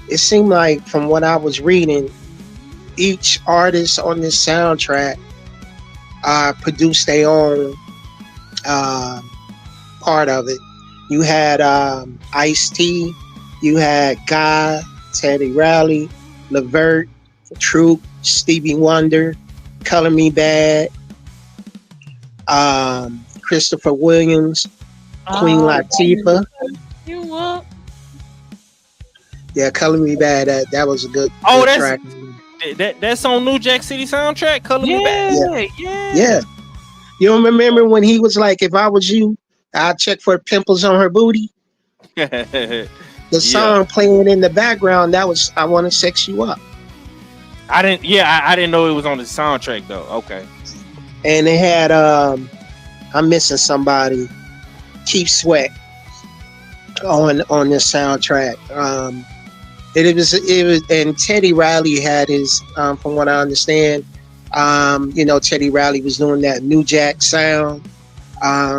it seemed like, from what I was reading, each artist on this soundtrack produced their own part of it. You had Ice-T, you had Guy, Teddy Riley, Levert, Troop, Stevie Wonder, Color Me Bad, Christopher Williams, Queen Latifah. Yeah, Color Me Bad. That was a good track. That's on New Jack City soundtrack. Color Me Bad. Yeah. You don't remember when he was like, "If I was you, I'd check for pimples on her booty." The song playing in the background, that was "I Want to Sex You Up." I didn't know it was on the soundtrack though. Okay. And it had I'm missing somebody, Keith Sweat on this soundtrack. It was and Teddy Riley had his from what I understand, you know, Teddy Riley was doing that New Jack sound.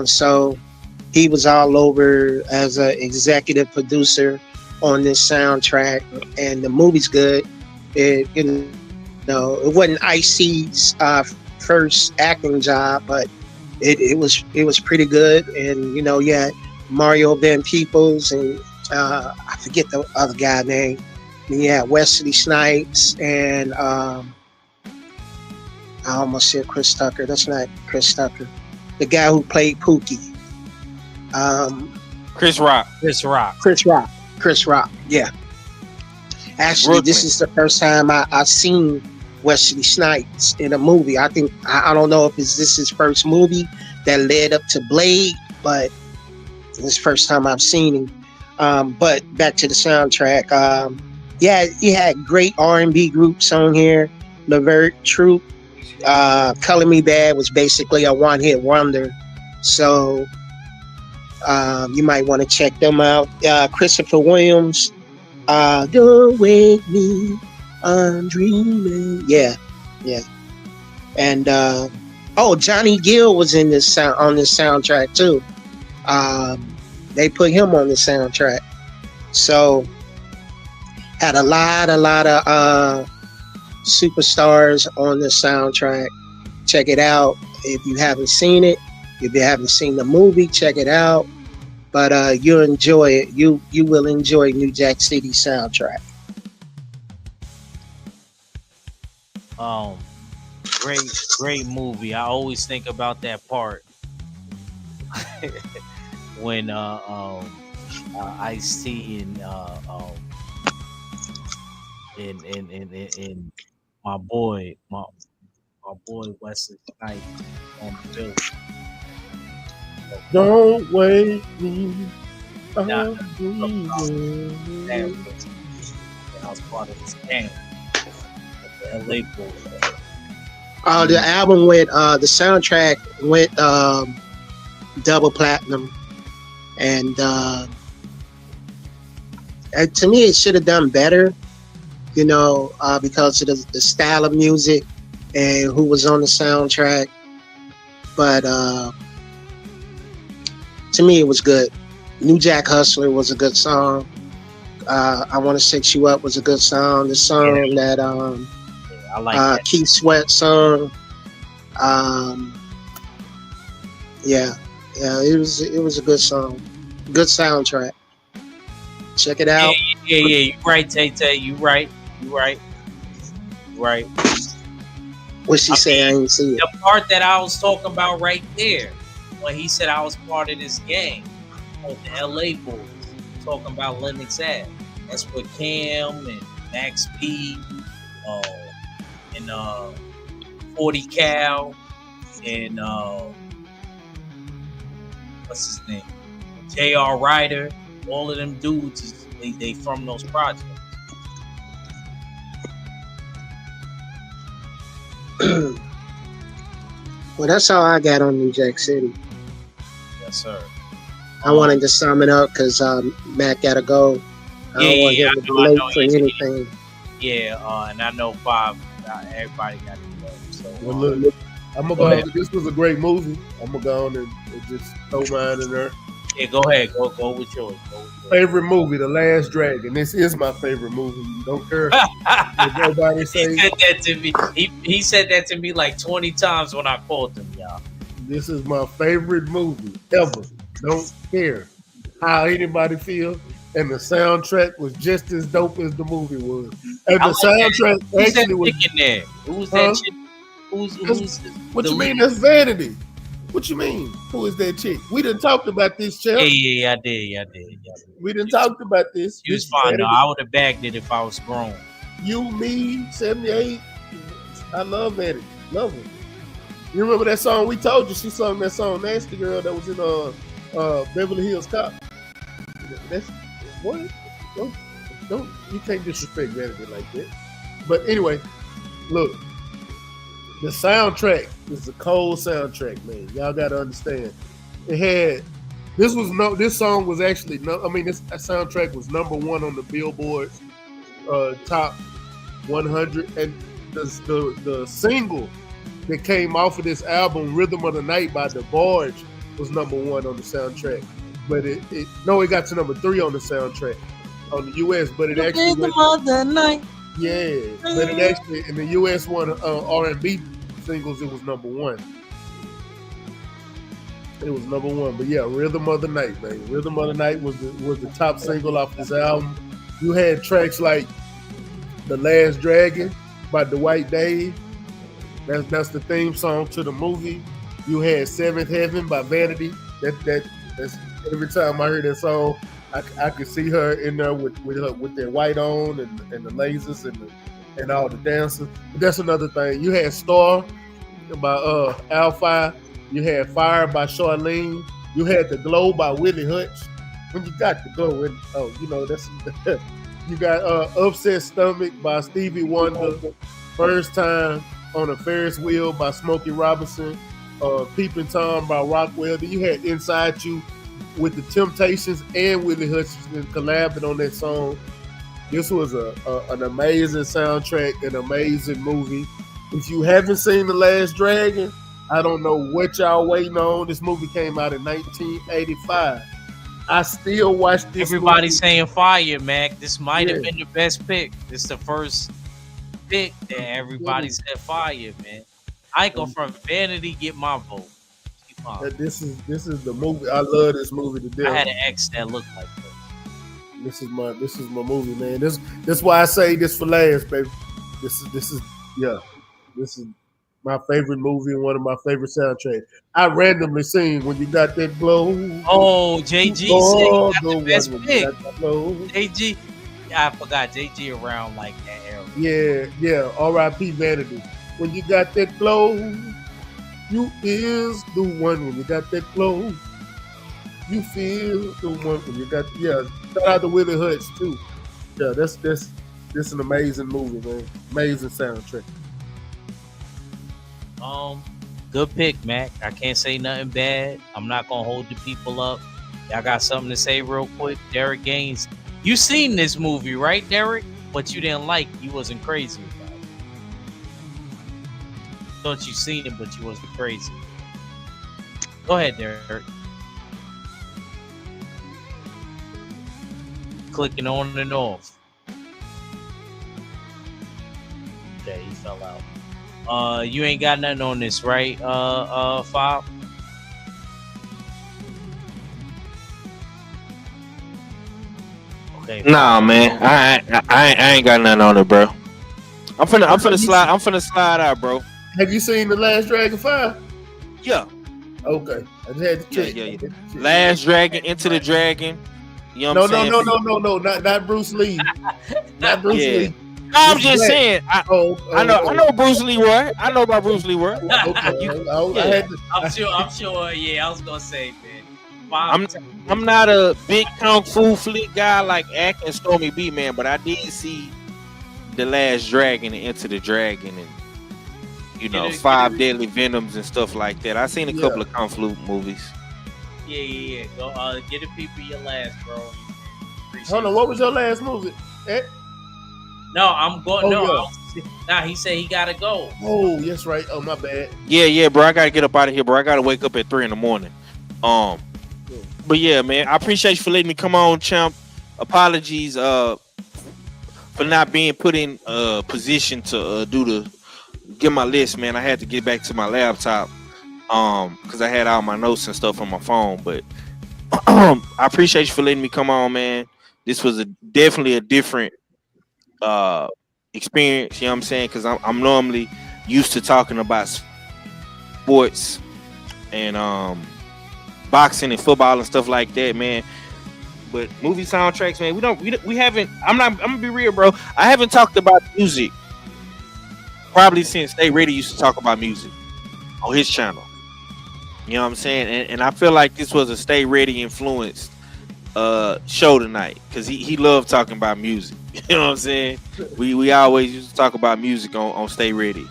So he was all over as an executive producer on this soundtrack, and the movie's good. It wasn't Ice-T's first acting job, but it was pretty good. And you know, yeah, Mario Van Peebles and I forget the other guy name. Yeah, Wesley Snipes and I almost said Chris Tucker. That's not Chris Tucker. The guy who played Pookie. Chris Rock. Yeah. Actually, This is the first time I seen Wesley Snipes in a movie. I don't know if this his first movie that led up to Blade, but it's the first time I've seen him. But back to the soundtrack. Yeah, you had great R&B groups on here. Levert, Troop, Color Me Bad was basically a one-hit wonder. So you might want to check them out. Christopher Williams, Don't Wake Me, I'm Dreaming. Yeah, yeah. And Johnny Gill was in this on this soundtrack too. They put him on the soundtrack. So had a lot of superstars on the soundtrack. Check it out if you haven't seen it. If you haven't seen the movie, check it out. But you'll enjoy it. You will enjoy New Jack City soundtrack. Great movie. I always think about that part when Ice-T and my boy Wesley Snipes on the building. Don't wake me. Nah, I'm dreaming. I was part of this band, the LA Boys. The album went, the soundtrack went double platinum, and to me, it should have done better, because of the style of music and who was on the soundtrack. But to me, it was good. New Jack Hustler was a good song. I Want to Sex You Up was a good song. The song that I like that. Keith Sweat song. It was a good song. Good soundtrack. Check it out. Yeah, you right, Tay. You right. What she say? I ain't see it. The part that I was talking about right there, when he said I was part of this gang, of the LA Boys, talking about Lennox Ave. That's what Cam and Max P, and 40 Cal, and what's his name? J.R. Ryder. All of them dudes, they from those projects. Well, that's all I got on New Jack City. Yes, sir. I wanted to sum it up because Matt got to go. I don't want him to be late for anything. And I know Bob, everybody got to go. So, well, look, I'm gonna go. This was a great movie. I'm gonna go on and just throw mine in there. Yeah, go ahead. Go with yours. Favorite movie, The Last Dragon. This is my favorite movie. Don't care if nobody says. He said that to me. He said that to me like 20 times when I called him, y'all. This is my favorite movie ever. Don't care how anybody feels. And the soundtrack was just as dope as the movie was. And the soundtrack actually was. In there? Who's that chick? Who's what you mean? That's Vanity. What you mean? Who is that chick? We done talked about this, Chef. Yeah, I did. We done talked about this. She was fine. No, I would have bagged it if I was grown. You, me, 78. I love Vanity. Love her. You remember that song we told you? She sung that song Nasty Girl that was in Beverly Hills Cop. That's what? Don't you can't disrespect Vanity like that. But anyway, look. The soundtrack is a cold soundtrack, man. Y'all gotta understand. This song was actually this soundtrack was number one on the Billboard top 100, and the single that came off of this album, Rhythm of the Night by DeBarge, was number one on the soundtrack. But it got to number 3 on the soundtrack on the US, but it actually Rhythm of the Night. Yeah, but it actually in the US one R&B singles, it was number 1. It was number 1. But yeah, Rhythm of the Night, man. Rhythm of the Night was the top single off this album. You had tracks like The Last Dragon by Dwight Dave. That's the theme song to the movie. You had Seventh Heaven by Vanity. That's every time I hear that song, I could see her in there with that white on and the lasers and all the dancers. But that's another thing. You had Star by Alpha. You had Fire by Charlene. You had The Glow by Willie Hutch. When you got The Glow, that's you got Upset Stomach by Stevie Wonder. First Time on a Ferris Wheel by Smokey Robinson. Peeping Tom by Rockwell. Then you had Inside You with the Temptations and Willie Hutchinson collabing on that song. This was an amazing soundtrack, an amazing movie. If you haven't seen The Last Dragon, I don't know what y'all waiting on. This movie came out in 1985. I still watch this. Everybody's saying fire, Mac. This might have been the best pick. This is the first pick that everybody said fire, man. I ain't gonna from vanity get my vote. This is the movie. I love this movie to death. I had an ex that looked like that. This is my movie, man. This why I say this for last, baby. This is my favorite movie and one of my favorite soundtracks. I randomly sing When You Got That Glow. Oh, JG said the best pick. JG, I forgot JG around like that era. Yeah. R.I.P. Vanity. When you got that glow, you is the one. When you got that glow, you feel the one. When you got shout out to Willie Hutch too. Yeah, that's an amazing movie, man. Amazing soundtrack. Good pick, Mac. I can't say nothing bad. I'm not gonna hold the people up. Y'all got something to say real quick? Derek Gaines, you seen this movie, right, Derek? But you didn't like it. You wasn't crazy about it. Thought you seen it, but you wasn't crazy. Go ahead, Derek. Clicking on and off. Okay, he fell out. You ain't got nothing on this, right? Fob? Okay. Nah, man, I ain't got nothing on it, bro. I'm finna slide out, bro. Have you seen The Last Dragon 5? Yeah. Okay. I just had to check. Yeah. Last Dragon, Into the Dragon. You know what I'm saying? No, not Bruce Lee. Not Bruce Lee. I'm just saying. I know Bruce Lee what. I know about Bruce Lee what. I'm sure. Yeah, I was gonna say, man. I'm not a big kung fu flick guy like Ack and Stormy B, man, but I did see The Last Dragon and Into the Dragon and Five Deadly Venoms and stuff like that. I seen a couple of kung fu movies. Yeah. Go get the people your last, bro. Hold on, what was your last movie? No, I'm going. Nah, he said he gotta go. Oh, yes, right. Oh, my bad. Yeah, bro. I gotta get up out of here, bro. I gotta wake up at 3 a.m. But yeah, man, I appreciate you for letting me come on, champ. Apologies for not being put in position to get my list, man. I had to get back to my laptop because I had all my notes and stuff on my phone. But I appreciate you for letting me come on, man. This was definitely a different experience, you know what I'm saying? Because I'm normally used to talking about sports and boxing and football and stuff like that, man. But movie soundtracks, man, we haven't. I'm gonna be real, bro. I haven't talked about music probably since Stay Ready used to talk about music on his channel. You know what I'm saying? And I feel like this was a Stay Ready influenced show tonight because he loved talking about music. You know what I'm saying? We always used to talk about music on Stay Ready.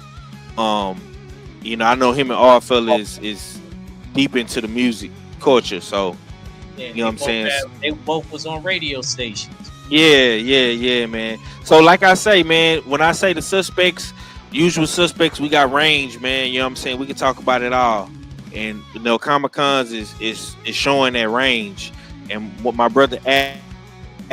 I know him and R fella is deep into the music culture, so you know what I'm saying? They both was on radio stations. Yeah, man. So like I say, man, when I say the suspects, usual suspects, we got range, man. You know what I'm saying? We can talk about it all. And Comic-Cons is showing that range. And what my brother Ack,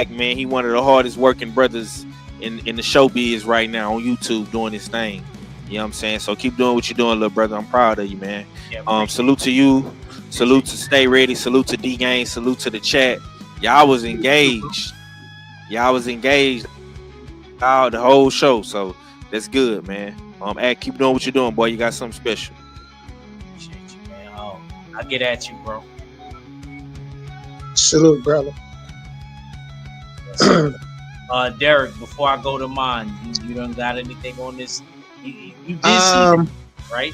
man, he one of the hardest working brothers in the showbiz right now on YouTube doing his thing. You know what I'm saying? So keep doing what you're doing, little brother. I'm proud of you, man. Yeah, salute to you. Salute to Stay Ready. Salute to D Game. Salute to the chat. Y'all was engaged. All the whole show. So that's good, man. Ack, keep doing what you're doing, boy. You got something special. Appreciate you, man. I'll get at you, bro. Salute, brother. Derek, before I go to mine, you don't got anything on this? You did see it, Um, right?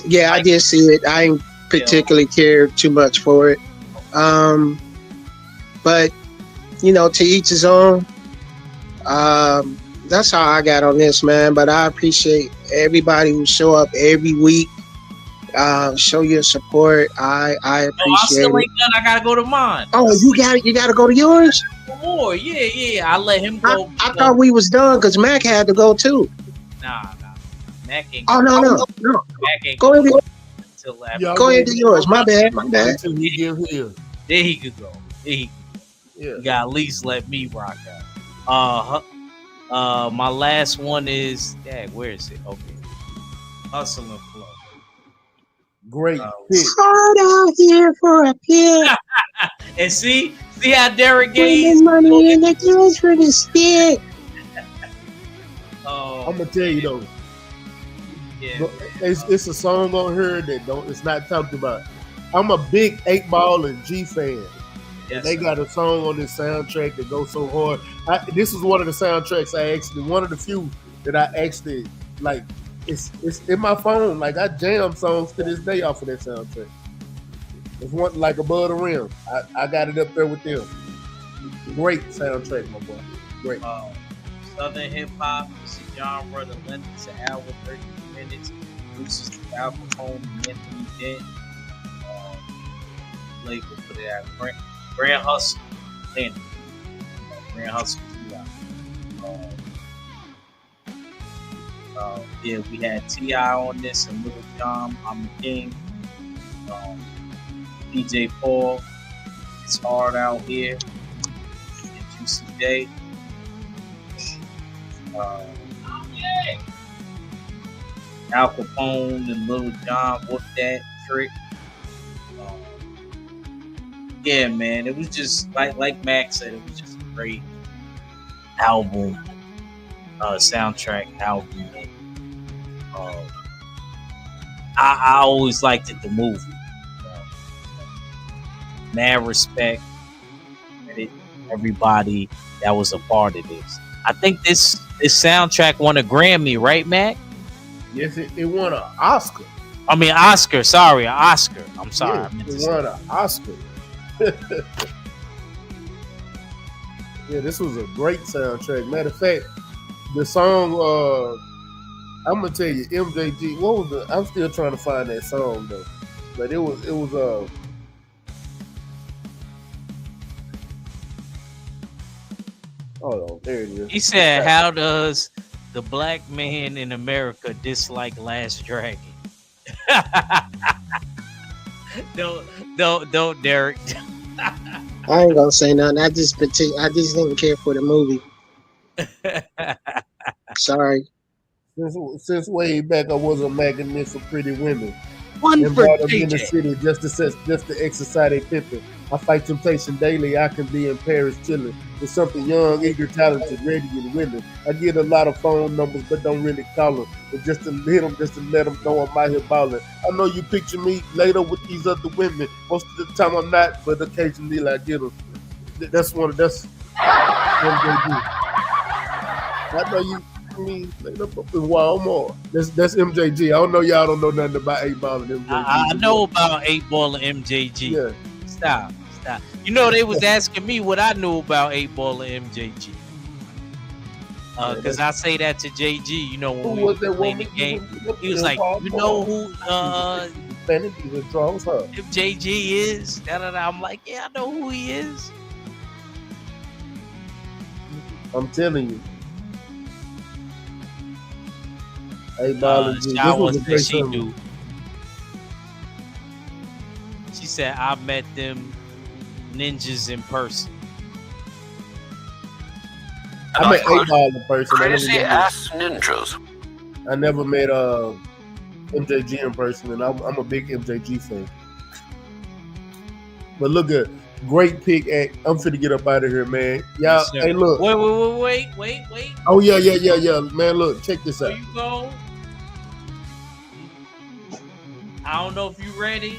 yeah, I did see it. I ain't particularly cared too much for it. But to each his own. That's how I got on this, man. But I appreciate everybody who show up every week. Show your support. I I appreciate still it. ain't done. I gotta go to mine. Oh, you got to go to yours. More, yeah. I let him go. I thought we was done because Mac had to go too. Nah. Mac ain't. Oh no. Mac ain't Go ahead. until after. Yeah, Go ahead to yours. My bad. Until he give his. There he could go. Yeah. You gotta at least let me rock out. My last one is where is it? Okay. Hustle and Flow. Great pick. Hard out here for a pick. And see how Derek Bringing Gaines money in the kids for the stick. I'm gonna tell you though, Yeah. it's a song on here that it's not talked about. I'm a big 8 Ball and G fan. Yes, They sir. got a song on this soundtrack that goes so hard. This is one of the soundtracks one of the few that I actually like. It's in my phone. Like I jam songs to this day off of that soundtrack. It's one like Above the Rim. I got it up there with them. Great soundtrack, my boy. Great. Southern hip hop, it's a genre that lends to hour 30 minutes. Produces the Al Capone and Anthony Dent. Label put it out. Grand Hustle, Landon. Grand Hustle, yeah, we had T.I. on this and Little John, I'm the King. DJ Paul, It's Hard Out Here. And Juicy J. Al Capone and Little John, Whoop That Trick. Yeah, man, it was just like Max said, it was just a great album, soundtrack album. I always liked it, the movie. Mad respect, everybody that was a part of this. I think this soundtrack won a Grammy, right, Mac? Yes, it won an Oscar. I mean Oscar. Sorry, an Oscar. I'm sorry. Yeah, it won an Oscar. Yeah, this was a great soundtrack. Matter of fact, the song I'm gonna tell you, MJG. What was I'm still trying to find that song though, but it was hold on, there it is. He said, "How does the black man in America dislike Last Dragon?" Don't, Derek. I ain't gonna say nothing. I just didn't care for the movie. Sorry. Since way back, I was a magnet for pretty women. One and for brought them in the JJ. city just to exercise their pimping. I fight temptation daily. I can be in Paris chilling with something young, eager, talented, ready and willing. I get a lot of phone numbers, but don't really call them. But just to hit them, just to let them know I'm out here balling. I know you picture me later with these other women. Most of the time I'm not, but occasionally I get them. That's MJG. I know you. Me later up in Walmart. That's MJG. I don't know, y'all don't know nothing about 8 Ball and MJG. I know about 8 Ball and MJG. Yeah. Stop. You know they was asking me what I knew about 8 Ball and MJG. Because I say that to JG. You know when we were playing the game, he was like, "You know who MJG is?" I'm like, "Yeah, I know who he is." I'm telling you. 8 Ball and G. This was a great song. She said, "I met them ninjas in person." I met 8 Ball in person. Crazy ass ninjas. I never met MJG in person, and I'm a big MJG fan. But look at great pick. I'm finna get up out of here, man. Y'all, Yes, hey, look. Wait. Oh yeah, man. Look, check this out. Before you go, I don't know if you ready.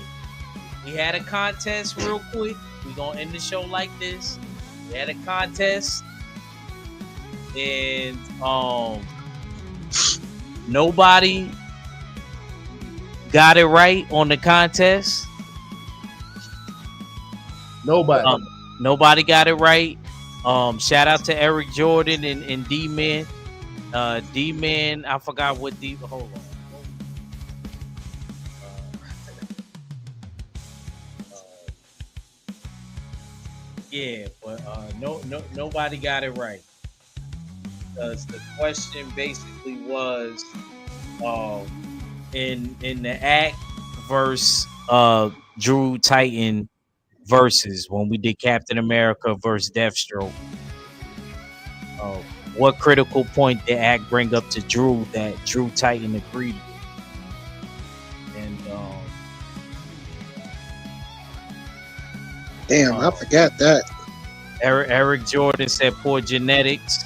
We had a contest real quick. We gonna end the show like this. We had a contest. And nobody got it right on the contest. Nobody. Nobody got it right. Shout out to Eric Jordan and D-Man. D-Man, I forgot what D. Hold on. Yeah, but nobody got it right because the question basically was, in the Act verse Drew Titan versus when we did Captain America versus Deathstroke. What critical point did Act bring up to Drew that Drew Titan agreed with? And Damn, I forgot that. Eric Jordan said poor genetics.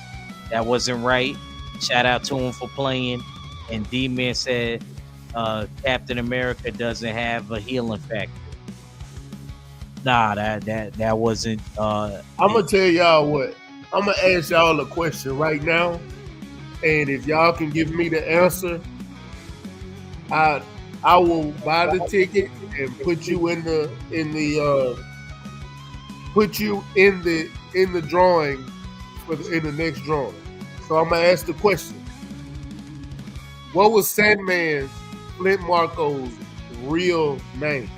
That wasn't right. Shout out to him for playing. And D-Man said Captain America doesn't have a healing factor. Nah, that wasn't. I'm gonna tell y'all what. I'm gonna ask y'all a question right now, and if y'all can give me the answer, I will buy the ticket and put you in the drawing in the next drawing. So I'm gonna ask the question: what was Sandman Flint Marco's real name?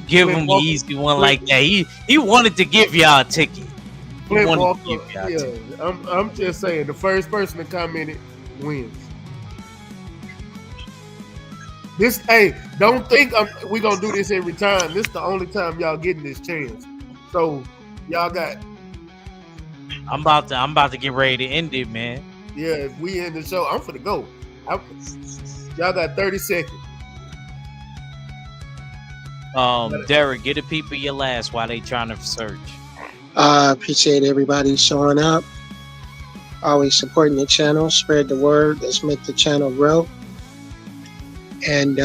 Give him the easy one like that. He wanted to give y'all a ticket. Flint Marco, yeah. I'm just saying, the first person to comment it wins. Don't think we gonna do this every time. This is the only time y'all getting this chance. So y'all got. I'm about to get ready to end it, man. Yeah, if we end the show, I'm finna go. Y'all got 30 seconds. Derek, get the people your last while they trying to search. Appreciate everybody showing up. Always supporting the channel. Spread the word. Let's make the channel grow. And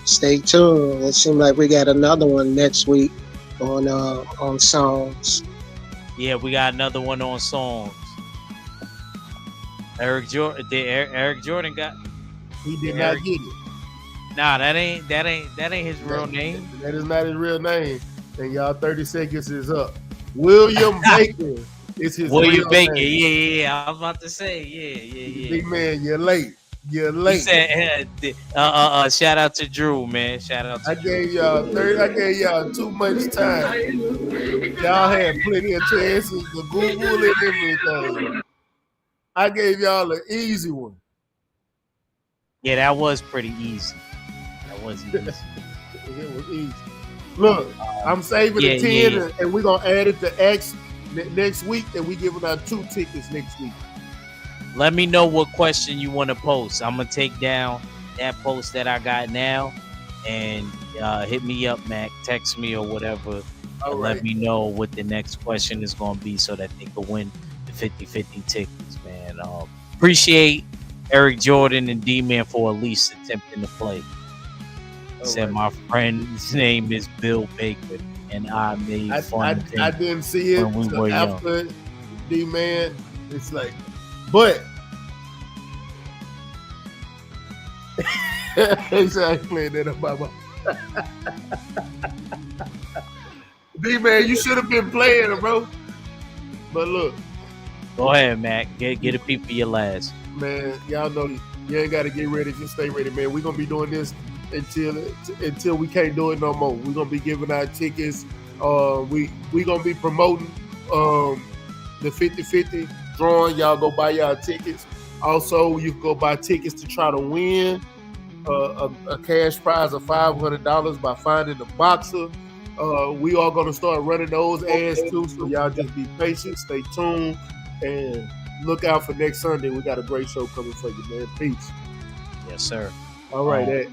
stay tuned. It seems like we got another one next week on songs. Yeah, we got another one on songs. Eric Jordan got. He did not get it. Nah, that ain't his real name. That is not his real name. And y'all 30 seconds is up. William Baker is his William real Baker. name. Yeah. I was about to say, yeah. Big man, you're late. He said, shout out to Drew, man. Shout out to Drew. I gave y'all too much time. Y'all had plenty of chances to Google and everything. I gave y'all an easy one. Yeah, that was pretty easy. That was easy. It was easy. Look, I'm saving the 10 and we're going to add it to X next week, and we giving out 2 tickets next week. Let me know what question you want to post. I'm going to take down that post that I got now and hit me up, Mac. Text me or whatever. And let me know what the next question is going to be so that they can win the 50-50 tickets, man. Appreciate Eric Jordan and D-Man for at least attempting to play. Said my friend's name is Bill Baker, and I made fun. I didn't see it when we were after D-Man. It's like, but exactly playing that about D-Man. You should have been playing it, bro. But look, go ahead, Mac. Get the people your last. Man, y'all know you ain't got to get ready. Just stay ready, man. We're gonna be doing this until we can't do it no more. We're gonna be giving out tickets. We gonna be promoting the 50-50 drawing. Y'all go buy y'all tickets. Also, you can go buy tickets to try to win a cash prize of $500 by finding the boxer. We are gonna start running those ads too. So y'all just be patient, stay tuned, and look out for next Sunday. We got a great show coming for you, man. Peace. Yes, sir. All right,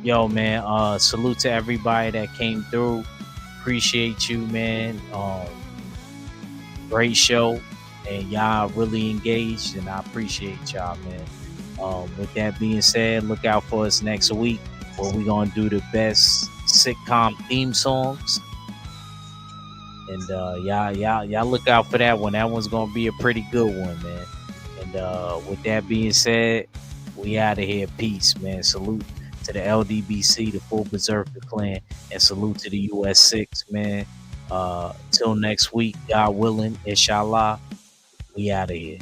yo, man. Salute to everybody that came through. Appreciate you, man. Great show, and y'all really engaged, and I appreciate y'all, man. With that being said, look out for us next week, where we're gonna do the best sitcom theme songs. And y'all look out for that one. That one's gonna be a pretty good one, man. And with that being said, we out of here. Peace, man. Salute to the LDBC, the Full Berserker Clan, and salute to the US 6, man. Till next week, God willing, inshallah, we out of here.